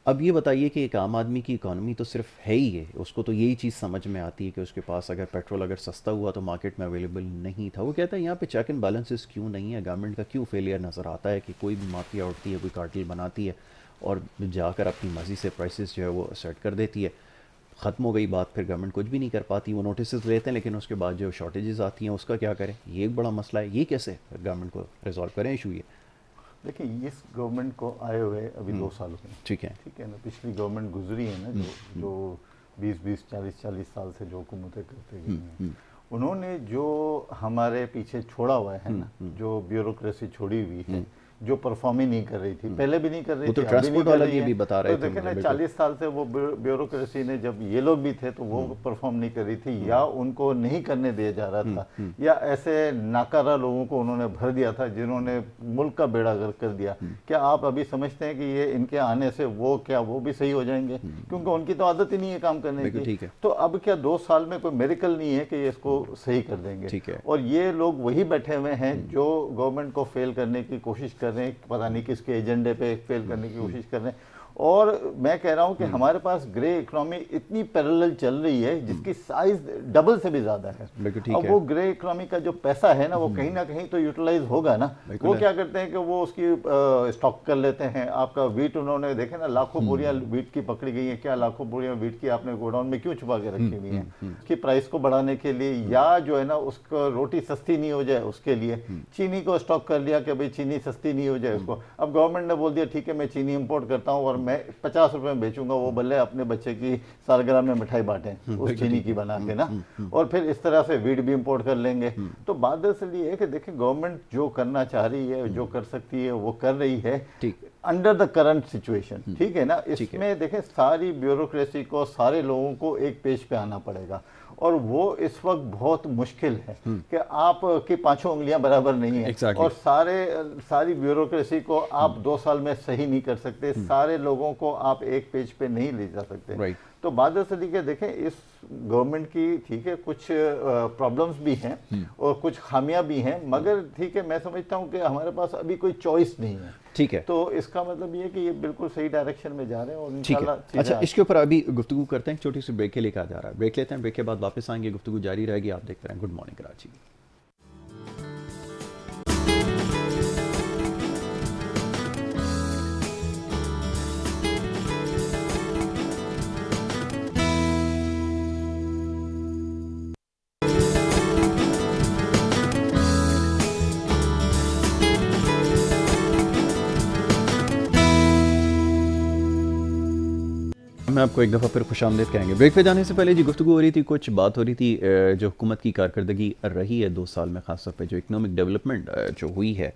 अब ये बताइए कि एक आम आदमी की इकॉनमी तो सिर्फ है ही है, उसको तो यही चीज़ समझ में आती है कि उसके पास अगर पेट्रोल अगर सस्ता हुआ तो मार्केट में अवेलेबल नहीं था। वो कहता है यहाँ पे चेक एंड बैलेंसेस क्यों नहीं है, गवर्नमेंट का क्यों फेलियर नज़र आता है कि कोई भी माफिया उठती है, कोई कार्टेल बनाती है और जाकर अपनी मर्ज़ी से प्राइसेस जो है वो सेट कर देती है। ख़त्म हो गई बात, फिर गवर्नमेंट कुछ भी नहीं कर पाती। वो नोटिस लेते हैं लेकिन उसके बाद जो शॉर्टेजेस आती हैं उसका क्या करें, ये एक बड़ा मसला है। ये कैसे गवर्नमेंट को रिजॉल्व करें इशू ये? देखिए इस गवर्नमेंट को आए हुए अभी 2 साल हुए। ठीक है ना, पिछली गवर्नमेंट गुजरी है ना, जो 20-20, 40-40 साल से जो हुकूमतें करते गई हैं, उन्होंने जो हमारे पीछे छोड़ा हुआ है ना, जो ब्यूरोक्रेसी छोड़ी हुई है, जो परफॉर्म ही नहीं कर रही थी, पहले भी नहीं कर रही थी, तो ट्रांसपोर्ट वाला ये भी बता रहे थे। देखे ना 40 साल से वो ब्यूरोक्रेसी ने, जब ये लोग भी थे तो वो परफॉर्म नहीं कर रही थी, या उनको नहीं करने दिया जा रहा था, या ऐसे नाकारा लोगों को उन्होंने भर दिया था जिन्होंने मुल्क का बेड़ा गर्क कर दिया। क्या आप अभी समझते हैं कि ये इनके आने से वो भी सही हो जाएंगे? क्योंकि उनकी तो आदत ही नहीं है काम करने की। तो अब क्या 2 साल में कोई मेरिकल नहीं है कि ये इसको सही कर देंगे। और ये लोग वही बैठे हुए हैं जो गवर्नमेंट को फेल करने की कोशिश कर रहे हैं, पता नहीं किसके एजेंडे पे फेल करने की कोशिश कर रहे हैं। और मैं कह रहा हूं कि हमारे पास ग्रे इकोनॉमी इतनी पैरेलल चल रही है जिसकी साइज डबल से भी ज्यादा है। अब वो ग्रे इकोनॉमी का जो पैसा है ना, वो कहीं ना कहीं तो यूटिलाइज होगा ना। वो क्या करते हैं कि वो उसकी स्टॉक कर लेते हैं। आपका वीट उन्होंने देखे ना, लाखों बोरियां वीट की पकड़ी गई है। क्या लाखों बोरियां वीट की आपने गोडाउन में क्यों छुपा के रखी हुई है? उसकी प्राइस को बढ़ाने के लिए, या जो है ना उसको रोटी सस्ती नहीं हो जाए उसके लिए। चीनी को स्टॉक कर लिया कि भाई चीनी सस्ती नहीं हो जाए उसको। अब गवर्नमेंट ने बोल दिया ठीक है मैं चीनी इंपोर्ट करता हूँ और मैं 50 रुपए में बेचूंगा, वो बल्ले अपने बच्चे की सालगिरह में मिठाई बांटें उस चीनी की बना के ना। और फिर इस तरह से वीट भी इंपोर्ट कर लेंगे। तो बात दरअसल ये है कि देखिए गवर्नमेंट जो करना चाह रही है, जो कर सकती है वो कर रही है अंडर द करंट सिचुएशन। ठीक है ना, इसमें देखें सारी ब्यूरोक्रेसी को, सारे लोगों को एक पेज पे आना पड़ेगा और वो इस वक्त बहुत मुश्किल है कि आपकी 5 उंगलियां बराबर नहीं है। और सारी ब्यूरोक्रेसी को आप 2 साल में सही नहीं कर सकते। सारे लोगों लोगों को आप एक पेज पे नहीं ले जा सकते। Right. तो बात असल के देखें इस गवर्नमेंट की, ठीक है, कुछ प्रॉब्लम्स भी हैं और कुछ खामियां भी हैं, मगर ठीक है, मैं समझता हूं कि हमारे पास अभी कोई चॉइस नहीं है। ठीक है, तो इसका मतलब ये है कि ये बिल्कुल सही डायरेक्शन में जा रहे हैं और ठीक है। इंशाल्लाह अच्छा, इसके ऊपर अभी गुफ्तगू करते हैं, छोटी सी ब्रेक के लिए कहा जा रहा है, ब्रेक लेते हैं, ब्रेक के बाद वापस आएंगे, गुफ्तगू जारी रहेगी। आप देखते रहें गुड मॉर्निंग कराची। मैं आपको एक दफ़ा फिर खुशामदीद कहेंगे। ब्रेक पे जाने से पहले जी गुफ्तगू हो रही थी, कुछ बात हो रही थी जो हुकूमत की कारकर्दगी रही है 2 साल में, ख़ास तौर पे जो इकनॉमिक डेवलपमेंट जो हुई है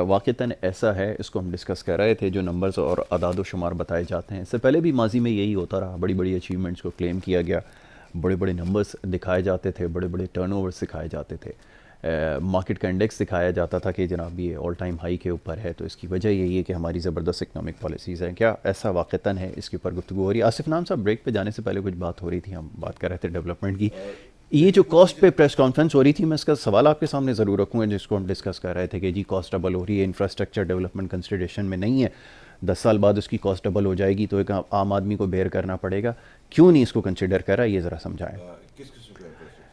वाक़तन ऐसा है, इसको हम डिस्कस कर रहे थे। जो नंबर्स और अदाद शुमार बताए जाते हैं, इससे पहले भी माजी में यही होता रहा, बड़ी बड़ी अचीवमेंट्स को क्लेम किया गया, बड़े बड़े नंबर्स दिखाए जाते थे, बड़े बड़े टर्नओवर्स दिखाए जाते थे, मार्केट का इंडेक्स दिखाया जाता था कि जनाब ये ऑल टाइम हाई के ऊपर है। तो इसकी वजह यही है कि हमारी ज़बरदस्त इकनॉमिक पॉलिसीज़ हैं। क्या ऐसा वाक़तन है? इसके ऊपर गुफ्तगू हो रही है। आसिफ नाम साहब, ब्रेक पे जाने से पहले कुछ बात हो रही थी, हम बात कर रहे थे डेवलपमेंट की। ये जो कॉस्ट पे प्रेस कॉन्फ्रेंस हो रही थी, मैं इसका सवाल आपके सामने ज़रूर रखूँगा, जिसको हम डिस्कस कर रहे थे कि जी कॉस्ट डबल हो रही है, इंफ्रास्ट्रक्चर डेवलपमेंट कंसिडरेशन में नहीं है, 10 साल बाद उसकी कॉस्ट डबल हो जाएगी, तो एक आम आदमी को बेयर करना पड़ेगा। क्यों नहीं इसको कंसिडर करा, ये ज़रा समझाएं।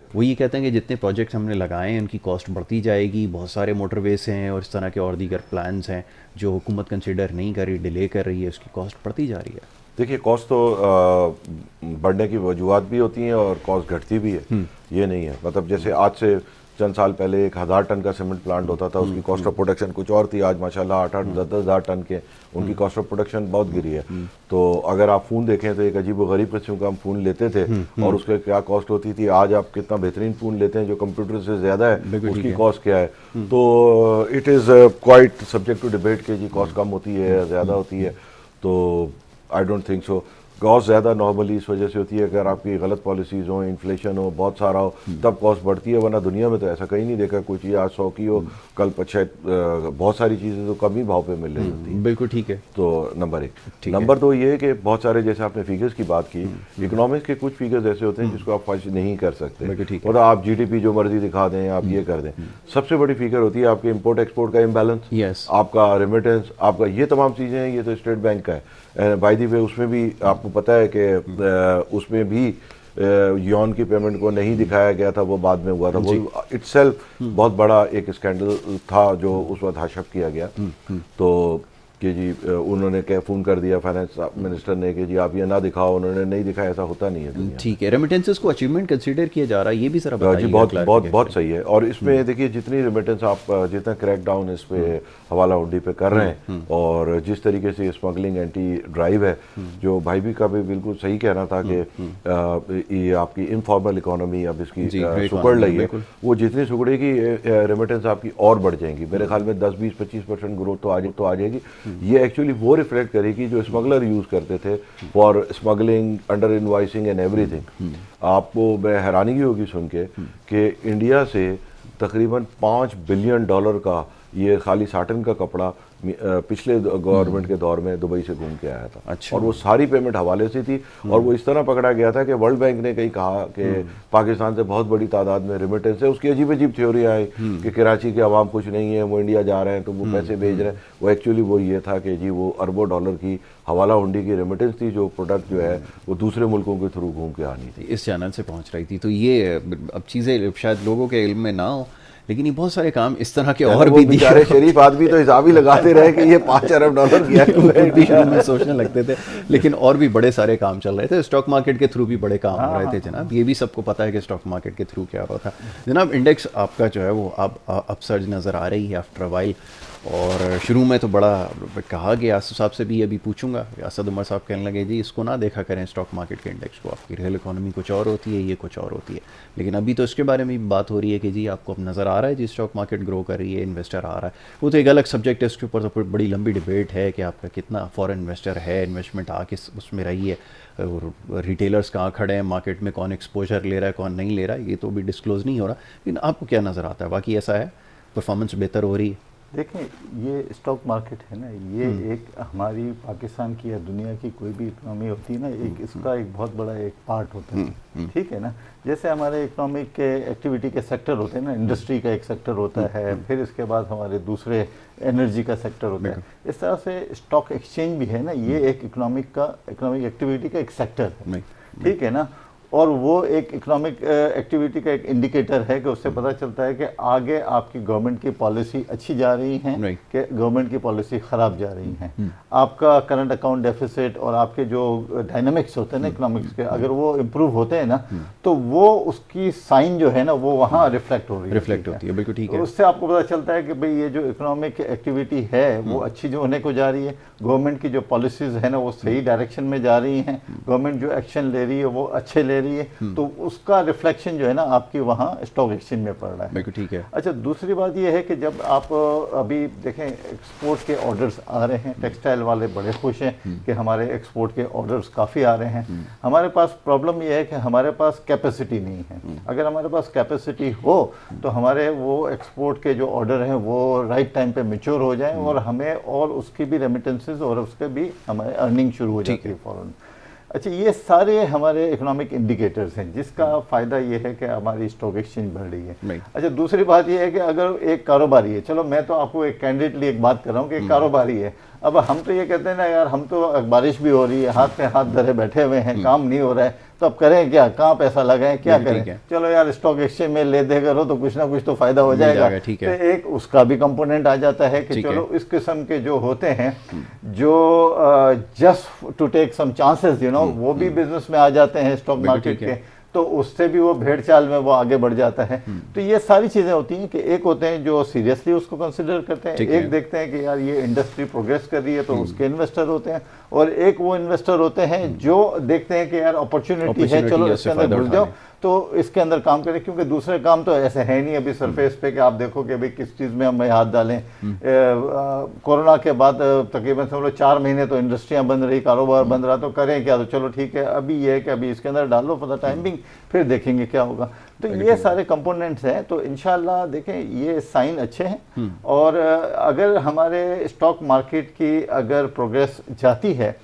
वो ये कहते हैं कि जितने प्रोजेक्ट्स हमने लगाए हैं उनकी कॉस्ट बढ़ती जाएगी, बहुत सारे मोटरवेज हैं और इस तरह के और दीगर प्लान्स हैं जो हुकूमत कंसिडर नहीं कर रही, डिले कर रही है, उसकी कॉस्ट बढ़ती जा रही है। देखिए, कॉस्ट तो बढ़ने की वजूहत भी होती हैं और कॉस्ट घटती भी है, ये नहीं है। मतलब जैसे आज से चंद साल पहले 1000 टन का सीमेंट प्लांट होता था, उसकी कॉस्ट ऑफ प्रोडक्शन कुछ और थी। आज माशाल्लाह 8-8, 10-10 हज़ार टन के उनकी कॉस्ट ऑफ प्रोडक्शन बहुत गिरी है। तो अगर आप फ़ोन देखें तो एक अजीब व गरीब किस्म का हम फ़ोन लेते थे और उसके क्या कॉस्ट होती थी। आज आप कितना बेहतरीन फ़ोन लेते हैं जो कंप्यूटर से ज़्यादा है, उसकी कॉस्ट क्या है। तो it is quite subject to debate कि जी कॉस्ट कम होती है या ज़्यादा होती है। तो I don't think so. Cost ज़्यादा नॉर्मली इस वजह से होती है, अगर आपकी गलत पॉलिसीज़ हो, इन्फ्लेशन हो, बहुत सारा हो, तब कॉस्ट बढ़ती है। वरना दुनिया में तो ऐसा कहीं नहीं देखा, कोई चीज़ आज 100 की हो, कल शायद बहुत सारी चीज़ें तो कम ही भाव पे मिल रही होती है। बिल्कुल ठीक है। तो नंबर 1। नंबर 2 ये है कि बहुत सारे, जैसे आपने फिगर्स की बात की, इकोनॉमिक्स के कुछ फिगर्स ऐसे होते हैं जिसको आप फर्ज नहीं कर सकते। मतलब आप GDP जो मर्जी दिखा दें, आप ये कर दें। सबसे बड़ी फिगर होती है आपके इम्पोर्ट एक्सपोर्ट का इम्बैलेंस, आपका रेमिटेंस, आपका ये तमाम चीज़ें हैं। ये तो स्टेट बैंक का है। बाय द वे उसमें भी आपको पता है कि उसमें भी यौन की पेमेंट को नहीं दिखाया गया था, वो बाद में हुआ था। वो इटसेल्फ बहुत बड़ा एक स्कैंडल था जो उस वक्त हाशफ किया गया। तो कि जी उन्होंने क्या फ़ोन कर दिया फाइनेंस मिनिस्टर ने कि जी आप ये ना दिखाओ, उन्होंने नहीं दिखाया, ऐसा होता नहीं है। ठीक है, रेमिटेंसेस को अचीवमेंट कंसीडर किया जा रहा है, ये भी जरा बताइए। जी बहुत सही है। और इसमें देखिए जितनी रेमिटेंस आप जितना क्रैक डाउन इस पे हवाला हुंडी पे कर रहे हैं और जिस तरीके से स्मगलिंग एंटी ड्राइव है, जो भाई भी का भी बिल्कुल सही कहना था कि ये आपकी इनफॉर्मल इकोनॉमी अब इसकी सुकड़ रही है, वो जितनी सुकड़ेगी रेमिटेंस आपकी और बढ़ जाएंगी। मेरे ख्याल में 10-20-25% ग्रोथ तो आ जाएगी। ये एक्चुअली वो रिफ्लेक्ट करेगी जो स्मगलर यूज करते थे for smuggling, under invoicing and everything. आपको मैं हैरानी होगी सुन के कि इंडिया से तकरीबन $5 बिलियन का ये खाली साटन का कपड़ा पिछले गवर्नमेंट के दौर में दुबई से घूम के आया था। अच्छा। और वो सारी पेमेंट हवाले से थी और वो इस तरह पकड़ा गया था कि वर्ल्ड बैंक ने कहीं कहा कि पाकिस्तान से बहुत बड़ी तादाद में रिमिटेंस है। उसकी अजीब अजीब थ्योरी आई कि कराची के अवाम कुछ नहीं है, वो इंडिया जा रहे हैं तो वो पैसे भेज रहे हैं। वो एक्चुअली वो ये था कि जी वो अरबों डॉलर की हवाला हुंडी की रेमिटेंस थी, जो प्रोडक्ट जो है वो दूसरे मुल्कों के थ्रू घूम के आनी थी, इस चैनल से पहुंच रही थी। तो ये अब चीज़ें शायद लोगों के इल्म में ना हो, लेकिन ये बहुत सारे काम इस तरह के और भी बेचारे शरीफ आदमी तो हिसाब ही लगाते रहे कि ये $5 अरब किया शुरू में सोचने लगते थे, लेकिन और भी बड़े सारे काम चल रहे थे। स्टॉक मार्केट के थ्रू भी बड़े काम हो रहे थे जनाब, ये भी सबको पता है कि स्टॉक मार्केट के थ्रू क्या हो रहा था जनाब। इंडेक्स आपका जो है वो अब अपसर्ज नज़र आ रही है आफ्टर अ वाइल। और शुरू में तो बड़ा कहा गया, आसिफ साहब से भी अभी पूछूंगा, असद उमर साहब कहने लगे जी इसको ना देखा करें स्टॉक मार्केट के इंडेक्स को, आपकी रियल इकोनॉमी कुछ और होती है, ये कुछ और होती है। लेकिन अभी तो इसके बारे में भी बात हो रही है कि जी आपको अब नज़र आ रहा है जी स्टॉक मार्केट ग्रो कर रही है, इन्वेस्टर आ रहा है। वो तो एक अलग सब्जेक्ट है, उसके ऊपर तो बड़ी लंबी डिबेट है कि आपका कितना फॉरेन इन्वेस्टर है, इन्वेस्टमेंट आके उसमें रही है, रिटेलर्स कहाँ खड़े हैं मार्केट में, कौन एक्सपोजर ले रहा है कौन नहीं ले रहा है, ये तो भी डिस्क्लोज़ नहीं हो रहा। लेकिन आपको क्या नज़र आता है, बाकी ऐसा है परफॉर्मेंस बेहतर हो रही है? देखें, ये स्टॉक मार्केट है ना, ये एक हमारी पाकिस्तान की या दुनिया की कोई भी इकोनॉमी होती है ना, एक इसका एक बहुत बड़ा एक पार्ट होता है, ठीक है ना। जैसे हमारे इकोनॉमिक के एक्टिविटी के सेक्टर होते हैं ना, इंडस्ट्री का एक सेक्टर होता है, फिर इसके बाद हमारे दूसरे एनर्जी का सेक्टर होता है। इस तरह से स्टॉक एक्सचेंज भी है ना, ये एक इकोनॉमिक एक्टिविटी का एक सेक्टर है, ठीक है ना। और वो एक इकोनॉमिक एक्टिविटी का एक इंडिकेटर है कि उससे पता चलता है कि आगे आपकी गवर्नमेंट की पॉलिसी अच्छी जा रही है कि गवर्नमेंट की पॉलिसी ख़राब जा रही है। आपका करंट अकाउंट डेफिसिट और आपके जो डायनामिक्स होते हैं ना इकोनॉमिक्स के, अगर वो इम्प्रूव होते हैं ना, तो वो उसकी साइन जो है ना वो वहाँ रिफ्लेक्ट हो रही है, रिफ्लेक्ट होती है, बिल्कुल ठीक है। उससे आपको पता चलता है कि भाई ये जो इकोनॉमिक एक्टिविटी है वो अच्छी जो होने को जा रही है, गवर्नमेंट की जो पॉलिसीज़ है ना वो सही डायरेक्शन में जा रही हैं, गवर्नमेंट जो एक्शन ले रही है वो अच्छे ले रही है, तो उसका रिफ्लेक्शन जो है ना आपकी वहाँ स्टॉक एक्सचेंज में पड़ रहा है। बिल्कुल ठीक है। अच्छा, दूसरी बात ये है कि जब आप अभी देखें एक्सपोर्ट के ऑर्डर्स आ रहे हैं, टेक्सटाइल वाले बड़े खुश हैं कि हमारे एक्सपोर्ट के ऑर्डर्स काफ़ी आ रहे हैं। हमारे पास प्रॉब्लम ये है कि हमारे पास कैपेसिटी नहीं है। अगर हमारे पास कैपेसिटी हो तो हमारे वो एक्सपोर्ट के जो ऑर्डर हैं वो राइट टाइम पे मैच्योर हो जाएं और हमें और उसकी भी रेमिटेंसेस और उसके भी हमारे अर्निंग शुरू हो जाती है फ़ौरन। अच्छा, ये सारे हमारे इकोनॉमिक इंडिकेटर्स हैं जिसका फ़ायदा ये है कि हमारी स्टॉक एक्सचेंज बढ़ रही है। अच्छा, दूसरी बात ये है कि अगर एक कारोबारी है, चलो मैं तो आपको एक कैंडिडेटली एक बात कर रहा हूँ कि एक कारोबारी है, अब हम तो ये कहते हैं ना यार, हम तो बारिश भी हो रही है, हाथ पे हाथ धरे बैठे हुए हैं, काम नहीं हो रहा है, तो अब करें क्या, कहाँ पैसा लगाएं, क्या करें? चलो यार स्टॉक एक्सचेंज में ले दे करो तो कुछ ना कुछ तो फायदा हो जाएगा। तो एक उसका भी कंपोनेंट आ जाता है कि चलो इस किस्म के जो होते हैं जो just to take some chances, you know, वो भी बिजनेस में आ जाते हैं स्टॉक मार्केट के, तो उससे भी वो भेड़ चाल में वो आगे बढ़ जाता है। तो ये सारी चीज़ें होती हैं कि एक होते हैं जो सीरियसली उसको कंसिडर करते हैं, एक देखते हैं कि यार ये इंडस्ट्री प्रोग्रेस कर रही है तो उसके इन्वेस्टर होते हैं, और एक वो इन्वेस्टर होते हैं जो देखते हैं कि यार अपॉर्चुनिटी है, चलो इसके अंदर घुस जाओ तो इसके अंदर काम करें, क्योंकि दूसरे काम तो ऐसे है नहीं अभी सरफेस पे कि आप देखो कि भाई किस चीज़ में हम हाथ डालें। कोरोना के बाद तकरीबन समझ लो 4 महीने तो इंडस्ट्रियां बंद रही, कारोबार बंद रहा, तो करें क्या, तो चलो ठीक है अभी ये है कि अभी इसके अंदर डालो फॉर द टाइम बिंग, फिर देखेंगे क्या होगा। तो ये सारे कंपोनेंट्स हैं, तो इंशाल्लाह देखें ये साइन अच्छे हैं। और अगर हमारे स्टॉक मार्केट की अगर प्रोग्रेस जाती है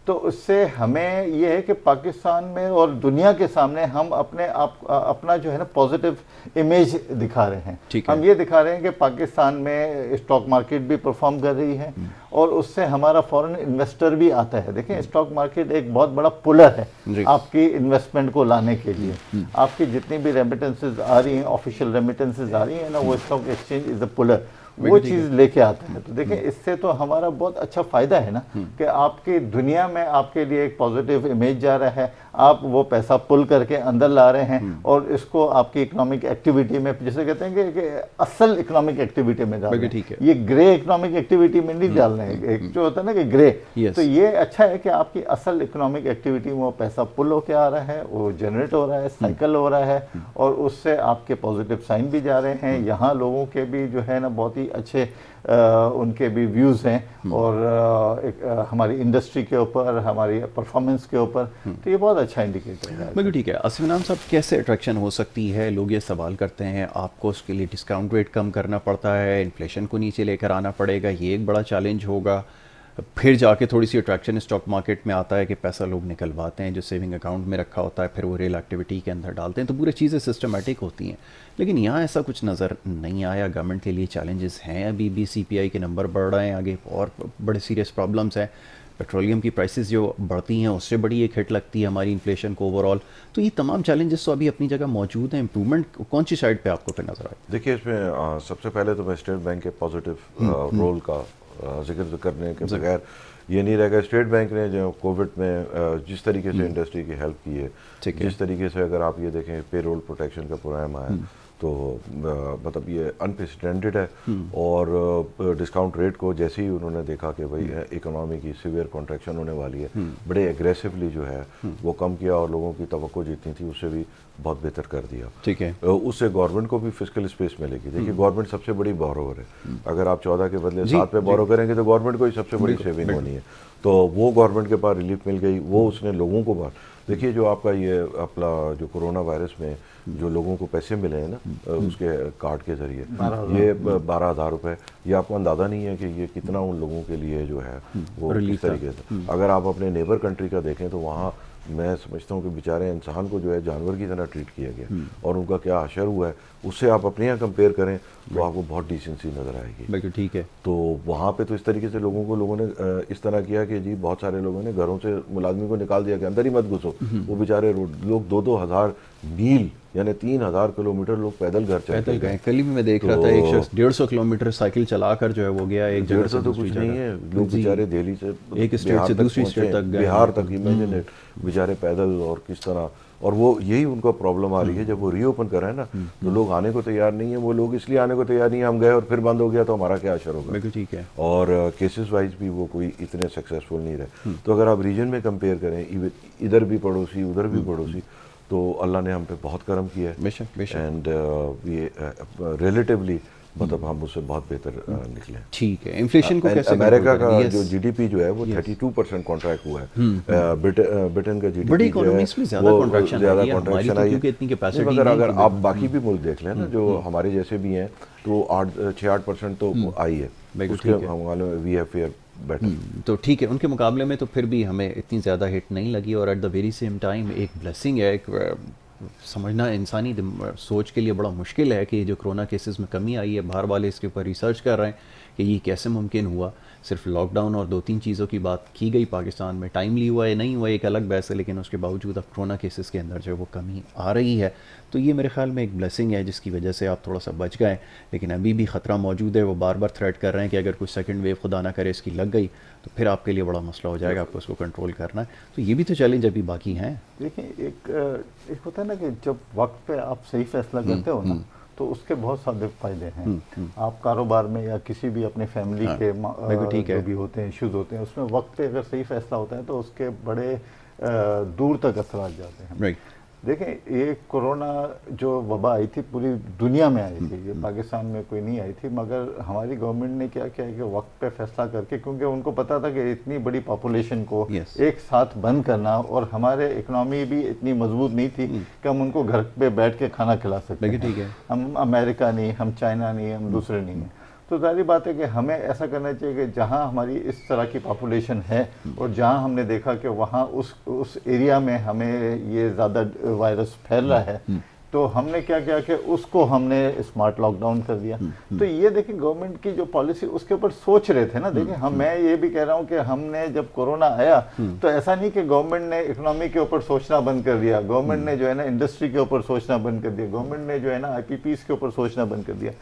तो उससे हमें ये है कि पाकिस्तान में और दुनिया के सामने हम अपना जो है ना पॉजिटिव इमेज दिखा रहे हैं। हम ये दिखा रहे हैं कि पाकिस्तान में स्टॉक मार्केट भी परफॉर्म कर रही है और उससे हमारा फॉरेन इन्वेस्टर भी आता है। देखें स्टॉक मार्केट एक बहुत बड़ा पुलर है आपकी इन्वेस्टमेंट को लाने के लिए। आपकी जितनी भी रेमिटेंसेज आ रही हैं, ऑफिशियल रेमिटेंसेज आ रही हैं ना, वो stock exchange is a puller, वो चीज़ लेके आता है। तो देखें इससे तो हमारा बहुत अच्छा फ़ायदा है ना कि आपकी दुनिया में आपके लिए एक पॉजिटिव इमेज जा रहा है, आप वो पैसा पुल करके अंदर ला रहे हैं और इसको आपकी इकोनॉमिक एक्टिविटी में, जैसे कहते हैं कि असल इकोनॉमिक एक्टिविटी में डाल रहे हैं, ये ग्रे इकोनॉमिक एक्टिविटी में नहीं डाल रहे हैं। एक जो होता है ना कि ग्रे, तो ये अच्छा है कि आपकी असल इकोनॉमिक एक्टिविटी में वो पैसा पुल होके आ रहा है, वो जनरेट हो रहा है, साइकिल हो रहा है और उससे आपके पॉजिटिव साइन भी जा रहे हैं। यहाँ लोगों के भी जो है ना बहुत ही अच्छे उनके भी व्यूज़ हैं और हमारी इंडस्ट्री के ऊपर, हमारी परफॉर्मेंस के ऊपर, तो ये बहुत अच्छा इंडिकेटर है। बिल्कुल ठीक है। आसिफ नाम साहब, कैसे अट्रैक्शन हो सकती है? लोग ये सवाल करते हैं, आपको उसके लिए डिस्काउंट रेट कम करना पड़ता है, इन्फ्लेशन को नीचे लेकर आना पड़ेगा, ये एक बड़ा चैलेंज होगा, फिर जाके थोड़ी सी अट्रैक्शन स्टॉक मार्केट में आता है कि पैसा लोग निकलवाते हैं जो सेविंग अकाउंट में रखा होता है, फिर वो रियल एक्टिविटी के अंदर डालते हैं, तो पूरी चीज़ें सिस्टमेटिक होती हैं। लेकिन यहाँ ऐसा कुछ नज़र नहीं आया। गवर्नमेंट के लिए चैलेंजेस हैं, अभी भी CPI के नंबर बढ़ रहे हैं, आगे और बड़े सीरियस प्रॉब्लम्स हैं। पेट्रोलियम की प्राइसेस जो बढ़ती हैं उससे बड़ी एक हिट लगती है हमारी इन्फ्लेशन को ओवरऑल। तो ये तमाम चैलेंजेस तो अभी अपनी जगह मौजूद हैं। इम्प्रूवमेंट कौन सी साइड पे आपको फिर नज़र आए? देखिए, इसमें सबसे पहले तो मैं स्टेट बैंक के पॉजिटिव रोल का जिक्र करने के बगैर ये नहीं रहेगा। स्टेट बैंक ने जो कोविड में जिस तरीके से इंडस्ट्री की हेल्प की है, जिस तरीके से अगर आप ये देखें पेरोल प्रोटेक्शन का प्रोग्राम आया, तो मतलब ये अनप्रेसिडेंटेड है। और डिस्काउंट रेट को जैसे ही उन्होंने देखा कि भाई इकोनॉमी की सीवियर कॉन्ट्रैक्शन होने वाली है, बड़े एग्रेसिवली जो है वो कम किया और लोगों की तवक्को जितनी थी उससे भी बहुत बेहतर कर दिया। ठीक है, उससे गवर्नमेंट को भी फिस्कल स्पेस मिलेगी। देखिए गवर्नमेंट सबसे बड़ी बोरोवर है, अगर आप 14 के बदले 7 पे बोरो करेंगे तो गवर्नमेंट को ही सबसे बड़ी सेविंग होनी है। तो वो गवर्नमेंट के पास रिलीफ मिल गई, वो उसने लोगों को बाहर देखिए जो आपका ये अपना जो कोरोना वायरस में जो लोगों को पैसे मिले हैं ना उसके कार्ड के जरिए, ये 12,000 रुपये, ये आपको अंदाज़ा नहीं है कि ये कितना उन लोगों के लिए जो है वो किस तरीके से। अगर आप अपने नेबर कंट्री का देखें तो वहाँ मैं समझता हूँ कि बेचारे इंसान को जो है जानवर की तरह ट्रीट किया गया और उनका क्या हशर हुआ है, उससे आप अपने यहाँ कंपेयर करें तो आपको बहुत डिसेंसी नज़र आएगी। बिल्कुल ठीक है। तो वहाँ पे तो इस तरीके से लोगों ने इस तरह किया कि जी बहुत सारे लोगों ने घरों से मुलाजमी को निकाल दिया कि अंदर ही मत घुसो। वो बेचारे लोग 2-2 हज़ार मील यानी 3,000 किलोमीटर लोग पैदल घर चलते गए। कल ही मैं देख रहा था एक शख्स 150 किलोमीटर साइकिल चलाकर जो है वो गया एक जगह से तो कुछ नहीं है, लोग बेचारे दिल्ली से एक स्टेट से दूसरी स्टेट तक गए, बिहार तक, इमेजिन बेचारे पैदल, और किस तरह। और वो यही उनका प्रॉब्लम आ रही है, जब वो रीओपन कर रहे हैं ना तो लोग आने को तैयार नहीं है। वो लोग इसलिए आने को तैयार नहीं है, हम गए और फिर बंद हो गया तो हमारा क्या असर होगा। बिल्कुल ठीक है। और केसेस वाइज भी वो कोई इतने सक्सेसफुल नहीं रहे। तो अगर आप रीजन में कंपेयर करें, इधर भी पड़ोसी उधर भी पड़ोसी, तो अल्लाह ने हम पे बहुत करम किया है। बेशक बेशक। एंड ये रिलेटिवली मतलब हम उससे बहुत बेहतर निकले। ठीक है। इन्फ्लेशन को कैसे अमेरिका का जो जीडीपी जो है वो 32% कॉन्ट्रैक्ट हुआ है। ब्रिटेन का जीडीपी बड़ी इकोनॉमीज में ज़्यादा कॉन्ट्रैक्शन आई है, हमारी तो क्योंकि इतनी कैपेसिटी नहीं है। अगर आप बाकी भी मुल्क देख लें ना जो हमारे जैसे भी हैं तो 6-8% तो आई है, उसके हमारे वी हैव फेयर बेटर। तो ठीक है, उनके मुकाबले में तो फिर भी हमें इतनी ज़्यादा हिट नहीं लगी। और at the very same time एक ब्लेसिंग है, एक समझना इंसानी सोच के लिए बड़ा मुश्किल है कि जो कोरोना केसेस में कमी आई है, बाहर वाले इसके ऊपर रिसर्च कर रहे हैं कि ये कैसे मुमकिन हुआ। सिर्फ लॉकडाउन और 2-3 चीज़ों की बात की गई पाकिस्तान में, टाइमली हुआ है नहीं हुआ एक अलग बहस है, लेकिन उसके बावजूद अब कोरोना केसेस के अंदर जो है वो कमी आ रही है। तो ये मेरे ख्याल में एक ब्लेसिंग है जिसकी वजह से आप थोड़ा सा बच गए। लेकिन अभी भी ख़तरा मौजूद है। वो बार बार थ्रेट कर रहे हैं कि अगर कोई सेकंड वेव खुदा ना करे इसकी लग गई तो फिर आपके लिए बड़ा मसला हो जाएगा, आपको उसको कंट्रोल करना है। तो ये भी तो चैलेंज अभी बाकी हैं। देखिए एक होता है ना कि जब वक्त पे आप सही फैसला करते हो ना तो उसके बहुत सारे फायदे हैं। आप कारोबार में या किसी भी अपने फैमिली के जो भी होते हैं इश्यूज होते हैं, उसमें वक्त पे अगर सही फैसला होता है तो उसके बड़े दूर तक असर जाते हैं। देखें, ये कोरोना जो वबा आई थी पूरी दुनिया में आई थी, ये पाकिस्तान में कोई नहीं आई थी। मगर हमारी गवर्नमेंट ने क्या किया कि वक्त पे फैसला करके, क्योंकि उनको पता था कि इतनी बड़ी पॉपुलेशन को एक साथ बंद करना, और हमारे इकनॉमी भी इतनी मजबूत नहीं थी कि हम उनको घर पे बैठ के खाना खिला सकते हैं। हम अमेरिका नहीं, हम चाइना नहीं, हम दूसरे नहीं हैं। तो जाहिर बात है कि हमें ऐसा करना चाहिए कि जहाँ हमारी इस तरह की पॉपुलेशन है और जहाँ हमने देखा कि वहाँ उस एरिया में हमें ये ज़्यादा वायरस फैल रहा है, तो हमने क्या किया कि उसको हमने स्मार्ट लॉकडाउन कर दिया। तो ये देखिए गवर्नमेंट की जो पॉलिसी उसके ऊपर सोच रहे थे ना। देखिए मैं ये भी कह रहा हूँ कि हमने जब कोरोना आया तो ऐसा नहीं कि गवर्नमेंट ने इकोनॉमी के ऊपर सोचना बंद कर दिया, गवर्नमेंट ने जो है ना इंडस्ट्री के ऊपर सोचना बंद कर दिया, गवर्नमेंट ने जो है ना IPPs के ऊपर सोचना बंद कर दिया।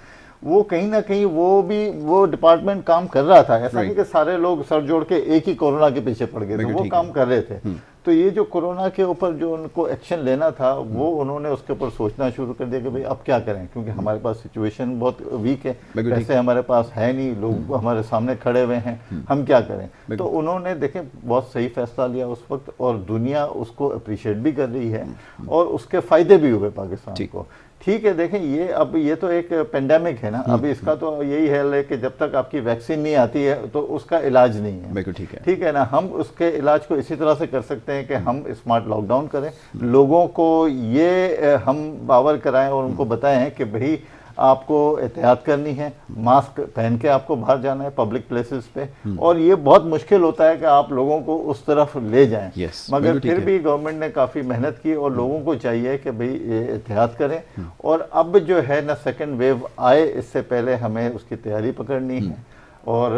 वो कहीं ना कहीं वो डिपार्टमेंट काम कर रहा था। ऐसा नहीं कि सारे लोग सर जोड़ के एक ही कोरोना के पीछे पड़ गए थे, वो काम कर रहे थे। तो ये जो कोरोना के ऊपर जो उनको एक्शन लेना था वो उन्होंने उसके ऊपर सोचना शुरू कर दिया कि भाई अब क्या करें, क्योंकि हमारे पास सिचुएशन बहुत वीक है, पैसे हमारे पास है नहीं, लोग हमारे सामने खड़े हुए हैं, हम क्या करें। तो उन्होंने देखें बहुत सही फैसला लिया उस वक्त, और दुनिया उसको अप्रिशिएट भी कर रही है और उसके फायदे भी हुए पाकिस्तान को। ठीक है, देखें ये तो एक पेंडेमिक है ना, अभी इसका तो यही हाल है कि जब तक आपकी वैक्सीन नहीं आती है तो उसका इलाज नहीं है। बिल्कुल ठीक है ना। हम उसके इलाज को इसी तरह से कर सकते हैं कि हम स्मार्ट लॉकडाउन करें, लोगों को ये हम बावर कराएं और उनको बताएं कि भाई आपको एहतियात करनी है, मास्क पहन के आपको बाहर जाना है पब्लिक प्लेसेस पे। और ये बहुत मुश्किल होता है कि आप लोगों को उस तरफ ले जाएं। मगर फिर भी गवर्नमेंट ने काफ़ी मेहनत की और लोगों को चाहिए कि भाई ये एहतियात करें। और अब जो है ना सेकंड वेव आए इससे पहले हमें उसकी तैयारी पकड़नी है। और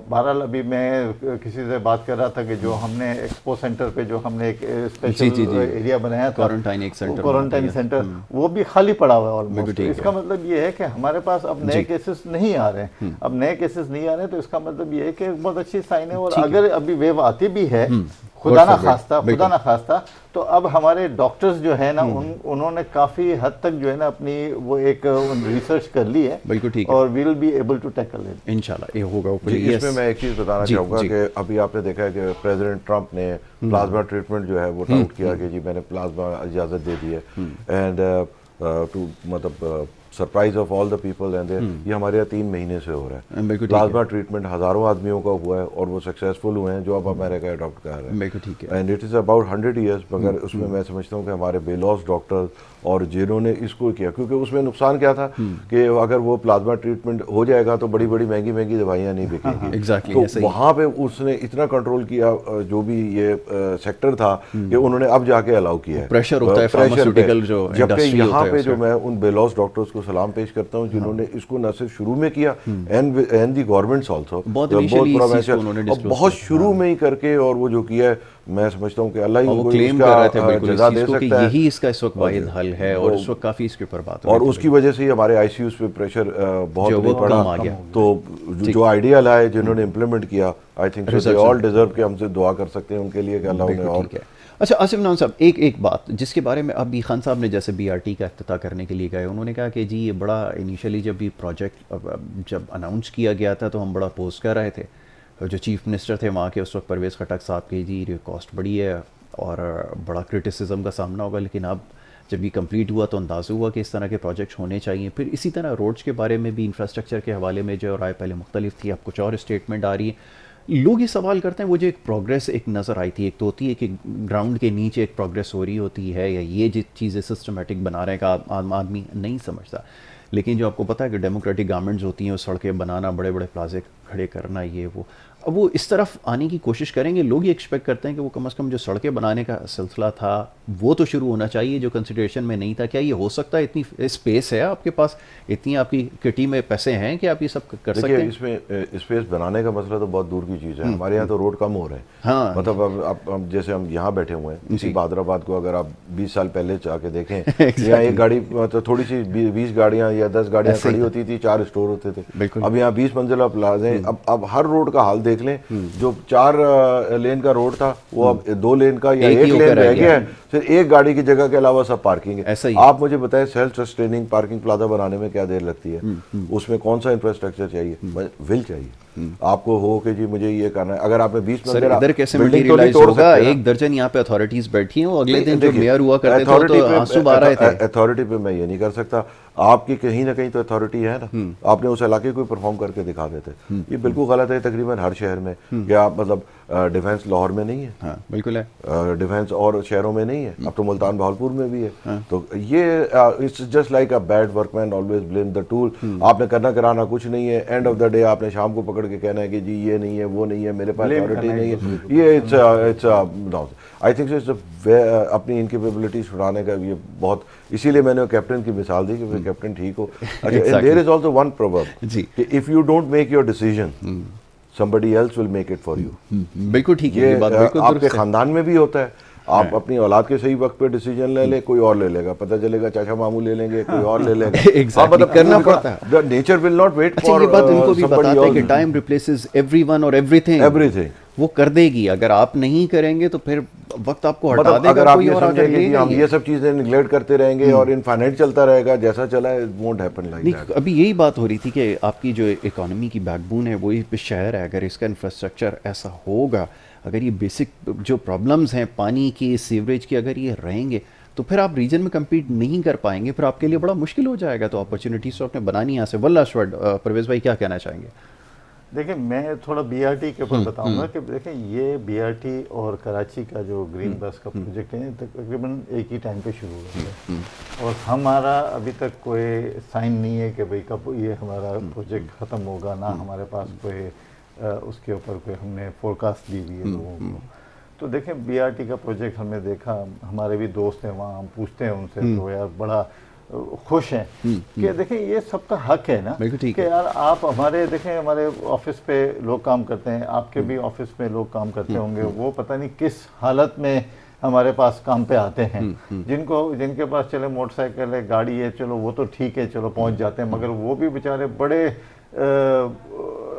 बहरहाल अभी मैं किसी से बात कर रहा था कि जो हमने एक्सपो सेंटर पे जो हमने एक स्पेशल एरिया बनाया था, क्वारंटाइन सेंटर, वो भी खाली पड़ा हुआ है ऑलमोस्ट। इसका मतलब ये है कि हमारे पास अब नए केसेस नहीं आ रहे हैं। अब नए केसेस नहीं आ रहे हैं तो इसका मतलब ये है कि बहुत अच्छी साइन है। और अगर अभी वेव आती भी है, खुदा ना खास्ता, तो अब हमारे डॉक्टर्स जो है ना उन्होंने काफी हद तक जो है ना अपनी वो एक रिसर्च कर ली है। बिल्कुल ठीक है। और we will be able to tackle it इंशाल्लाह। ये होगा। इसमें मैं एक चीज बताना चाहूँगा कि अभी आपने देखा है कि प्रेसिडेंट ट्रंप ने प्लाज्मा ट्रीटमेंट जो है वो टाउट किया कि जी मैंने प्लाज्मा इजाज़त दे दी है, एंड टू मतलब surprise of all the people and ये हमारे यहाँ 3 महीने से हो रहा है। बिल्कुल ठीक है। प्लाज्मा ट्रीटमेंट हज़ारों आदमियों का हुआ है और वो सक्सेसफुल हुए हैं जो अब अमेरिका अडॉप्ट कर रहे हैं। बिल्कुल ठीक है। And it is about 100 years, मगर उसमें मैं समझता हूँ कि हमारे बेलॉस डॉक्टर्स और जिन्होंने इसको किया, क्योंकि उसमें नुकसान क्या था कि अगर वो प्लाज्मा ट्रीटमेंट हो जाएगा तो बड़ी बड़ी महंगी महंगी दवाइयाँ नहीं बिकेंगी। एग्जैक्टली, तो ऐसा ही। वहाँ पे उसने इतना कंट्रोल किया, जो भी ये सेक्टर था, कि उन्होंने अब जाके अलाउ किया है। प्रेशर होता है प्रेशर फार्मास्यूटिकल पे। जो जबकि इंडस्ट्री यहाँ होता है पे उसमें। जो मैं उन बेलॉस डॉक्टर्स को सलाम पेश करता हूँ जिन्होंने इसको न सिर्फ शुरू में किया एंड दी गवर्नमेंट्स आल्सो बहुत initially इस चीज़ को उन्होंने और disclose बहुत किया। शुरू में ही करके, और वो जो किया है मैं समझता हूँ कि अल्लाह ही और वो उनको क्लेम इसका कर रहे थे बिल्कुल इस जज़ा चीज़ दे को कि सकता है। यही इसका इस वक्त वाहिद हल है, और इस वक्त काफ़ी इसके ऊपर बात हो और रही थी। उसकी वजह से ही हमारे आईसीयूज पे प्रेशर बहुत जो नहीं वो पड़ा। कम आ गया। तो जो आइडिया लाए, जिन्होंने इम्प्लीमेंट किया, I think they Results all deserve कि हमसे दुआ कर सकते हैं उनके लिए कि अल्लाह उन्हें बिल्कुल और ठीक है। अच्छा आसिफ नवाज साहब, एक बात जिसके बारे में अभी खान साहब ने जैसे बीआरटी का इफ्तिताह करने के लिए गए, उन्होंने कहा कि जी ये बड़ा इनिशियली जब ये प्रोजेक्ट जब अनाउंस किया गया था तो हम बड़ा अपोज कर रहे थे। जो चीफ मिनिस्टर थे वहाँ के उस वक्त परवेज़ खटक साहब के, जी ये कॉस्ट बड़ी है और बड़ा क्रिटिसिज्म का सामना होगा, लेकिन अब जब ये कंप्लीट हुआ तो अंदाज़ा हुआ कि इस तरह के प्रोजेक्ट्स होने चाहिए। फिर इसी तरह रोड्स के बारे में भी, इंफ्रास्ट्रक्चर के हवाले में जो राय पहले मुख्तलिफ थी, अब कुछ और स्टेटमेंट आ रही है। लोग ये सवाल करते हैं वो जो एक प्रोग्रेस एक नज़र आई थी, एक तो होती है कि ग्राउंड के नीचे एक प्रोग्रेस हो रही होती है, या ये जो चीज़ें सिस्टमेटिक बना रहे हैं का आम आदमी नहीं समझता। लेकिन जो आपको पता है कि डेमोक्रेटिक गवर्नमेंट्स होती हैं, सड़कें बनाना, बड़े बड़े प्लाजे खड़े करना, ये वो, अब वो इस तरफ आने की कोशिश करेंगे। लोग ये एक्सपेक्ट करते हैं कि वो कम से कम जो सड़कें बनाने का सिलसिला था वो तो शुरू होना चाहिए, जो कंसिडरेशन में नहीं था। क्या ये हो सकता है? इतनी स्पेस है आपके पास, इतनी आपकी किटी में पैसे हैं कि आप ये सब कर सकते हैं? इसमें स्पेस बनाने का मसला तो बहुत दूर की चीज़ है। हमारे यहाँ तो रोड कम हो रहे हैं। हाँ, मतलब अब जैसे हम यहाँ बैठे हुए हैं, इसी बहादुराबाद को अगर आप 20 साल पहले जाके देखें, यहाँ एक गाड़ी मतलब थोड़ी सी 20 गाड़ियाँ या 10 गाड़ियाँ खड़ी होती थी, 4 स्टोर होते थे। अब यहाँ 20 मंजिला प्लाजे। अब हर रोड का हाल देख लें, जो 4 लेन का रोड था वो अब 2 लेन का या 1 लेन रह गया है। सिर्फ एक गाड़ी की जगह के अलावा सब पार्किंग है। आप मुझे बताएं, सेल्फ सस्टेनिंग पार्किंग प्लाजा बनाने में क्या देर लगती है? उसमें कौन सा इंफ्रास्ट्रक्चर चाहिए? विल चाहिए आपको हो कि जी मुझे ये करना है। अगर आपने 20 इधर कैसे मटेरियलाइज होगा? 1 दर्जन यहाँ पे अथॉरिटीज बैठी हैं, अगले दिन जो मेयर हुआ करते थे तो आंसू आ रहे थे। अथॉरिटी पे मैं ये नहीं कर सकता। आपकी कहीं ना कहीं तो अथॉरिटी है ना, आपने उस इलाके को परफॉर्म करके दिखा देते। ये बिल्कुल गलत है तकरीबन हर शहर में। क्या आप मतलब डिफेंस लाहौर में नहीं है? हाँ, बिल्कुल है। डिफेंस और शहरों में नहीं है, अब तो मुल्तान बहावलपुर में भी है। तो ये it's just like a bad workman always blame the tool. आपने करना कराना कुछ नहीं है, एंड ऑफ द डे आपने शाम को पकड़ के कहना है कि जी ये नहीं है, वो नहीं है, मेरे पास अथॉरिटी नहीं है। ये इट्स आई थिंक अपनी इनकेपेबिलिटी छुड़ाने का ये बहुत, इसीलिए मैंने कैप्टन की मिसाल दी कि कैप्टन ठीक हो। अच्छा, there is also one proverb कि if you don't make your decision somebody else will make it for you। बिल्कुल ठीक है, ये बात बिल्कुल आपके खानदान में भी होता है। आप अपनी औलाद के सही वक्त पे डिसीजन ले ले, कोई और ले लेगा, पता चलेगा चाचा मामू ले लेंगे, कोई और ले लेगा। Exactly, मतलब करना पड़ता है। The nature will not wait for ये बात उनको भी somebody बताते हैं कि else। टाइम रिप्लेसेस एवरीवन और एवरीथिंग। वो कर देगी, अगर आप नहीं करेंगे तो फिर वक्त आपको हटा मतलब देगा अगर आप कोई ये और समझें आकर कि लेगा हम ही। ये सब चीजें निगलेक्ट करते रहेंगे और इनफाइनाइट चलता रहेगा, जैसा चला है वोंट हैपन लाइक दैट। अभी यही बात हो रही थी कि आपकी जो इकोनॉमी की बैकबोन है वही शहर है। अगर इसका इंफ्रास्ट्रक्चर ऐसा होगा, अगर ये बेसिक जो प्रॉब्लम्स हैं पानी की, सीवरेज की, अगर ये रहेंगे तो फिर आप रीजन में कम्पीट नहीं कर पाएंगे, फिर आपके लिए बड़ा मुश्किल हो जाएगा। तो अपॉर्चुनिटीज तो आपने बनानी यहाँ से। वल्ला शवर्ड, परवेज़ भाई क्या कहना चाहेंगे? देखिए, मैं थोड़ा बीआरटी के ऊपर बताऊंगा कि देखिए ये बीआरटी और कराची का जो ग्रीन बस का प्रोजेक्ट है तकरीबन एक ही टाइम पे शुरू हुआ है, और हमारा अभी तक कोई साइन नहीं है कि भाई कब ये हमारा प्रोजेक्ट ख़त्म होगा, ना हमारे पास कोई उसके ऊपर कोई हमने फोरकास्ट दी हुई है लोगों को। तो देखें, बीआरटी का प्रोजेक्ट हमने देखा, हमारे भी दोस्त हैं वहाँ, हम पूछते हैं उनसे तो यार बड़ा खुश हैं कि देखें ये सबका हक है ना कि यार आप हमारे देखें, हमारे ऑफिस पे लोग काम करते हैं, आपके भी ऑफिस में लोग काम करते होंगे, वो पता नहीं किस हालत में हमारे पास काम पे आते हैं। जिनके पास चले मोटरसाइकिल है, गाड़ी है, चलो वो तो ठीक है, चलो पहुंच जाते हैं, मगर वो भी बेचारे बड़े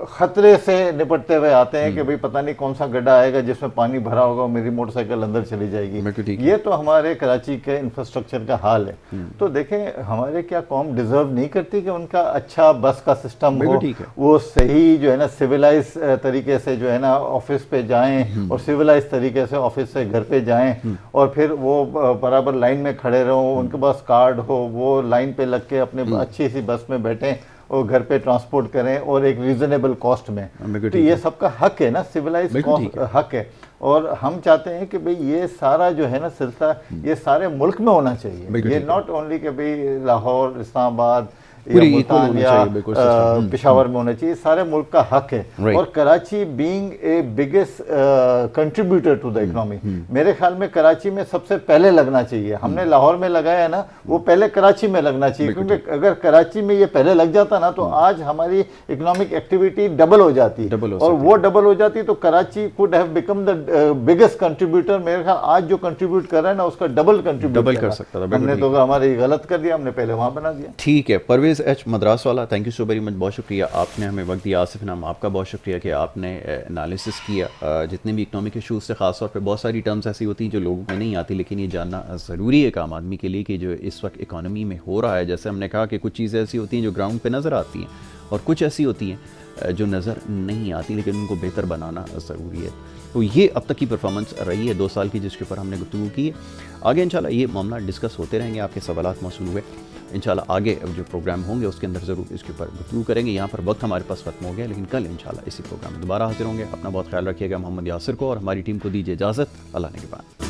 खतरे से निपटते हुए आते हैं कि भाई पता नहीं कौन सा गड्ढा आएगा जिसमें पानी भरा होगा और मेरी मोटरसाइकिल अंदर चली जाएगी। ये तो हमारे कराची के इंफ्रास्ट्रक्चर का हाल है। तो देखें, हमारे क्या कौम डिजर्व नहीं करती कि उनका अच्छा बस का सिस्टम हो, वो सही जो है ना सिविलाइज तरीके से जो है ना ऑफिस पे जाएं और सिविलाइज तरीके से ऑफिस से घर पे जाएं और फिर वो बराबर लाइन में खड़े रहो, उनके पास कार्ड हो, वो लाइन पे लग के अपने अच्छी सी बस में बैठें और घर पे ट्रांसपोर्ट करें और एक रीजनेबल कॉस्ट में। तो ये सबका हक है ना, सिविलाइज हक है। और हम चाहते हैं कि भाई ये सारा जो है ना सिलसिला ये सारे मुल्क में होना चाहिए। ये नॉट ओनली कि भाई लाहौर, इस्लामाबाद या पेशावर में होना चाहिए, सारे मुल्क का हक है। और Karachi being a biggest contributor to the economy, मेरे ख्याल में कराची में सबसे पहले लगना चाहिए। हमने लाहौर में लगाया ना, वो पहले कराची में लगना चाहिए, क्योंकि अगर कराची में ये पहले लग जाता ना तो आज हमारी इकोनॉमिक एक्टिविटी डबल हो जाती, और वो डबल हो जाती तो Karachi could have become the biggest contributor. मेरे ख्याल आज जो कंट्रीब्यूट कर रहा है ना उसका डबल कंट्रीब्यूट कर सकता था। हमने तो हमारी गलत कर दिया, हमने पहले वहां बना दिया। ठीक है, परवेज एच मद्रास वाला, thank you so very much, बहुत शुक्रिया, आपने हमें वक्त दिया। आसिफ नाम, आपका बहुत शुक्रिया कि आपने एनालिसिस किया जितने भी इकोनॉमिक इशूज़ से, ख़ासतौर पे बहुत सारी टर्म्स ऐसी होती हैं जो लोगों में नहीं आती, लेकिन ये जानना ज़रूरी है एक आम आदमी के लिए कि जो इस वक्त इकोनॉमी में हो रहा है। जैसे हमने कहा कि कुछ चीज़ें ऐसी होती हैं जो ग्राउंड पर नज़र आती हैं और कुछ ऐसी होती हैं जो नज़र नहीं आती, लेकिन उनको बेहतर बनाना ज़रूरी है। तो ये अब तक की परफॉर्मेंस रही है 2 साल की, जिसके ऊपर हमने गुफ्तगू की है। आगे इंशाल्लाह ये मामला डिस्कस होते रहेंगे, आपके सवालात मौसूल हुए, इंशाल्लाह आगे जो प्रोग्राम होंगे उसके अंदर ज़रूर इसके ऊपर गुफ्तगू करेंगे। यहाँ पर वक्त हमारे पास ख़त्म हो गया, लेकिन कल इंशाल्लाह इसी प्रोग्राम में दोबारा हाजिर होंगे। अपना बहुत ख्याल रखिएगा। मोहम्मद यासिर को और हमारी टीम को दीजिए इजाज़त। अल्लाह ने के बाद।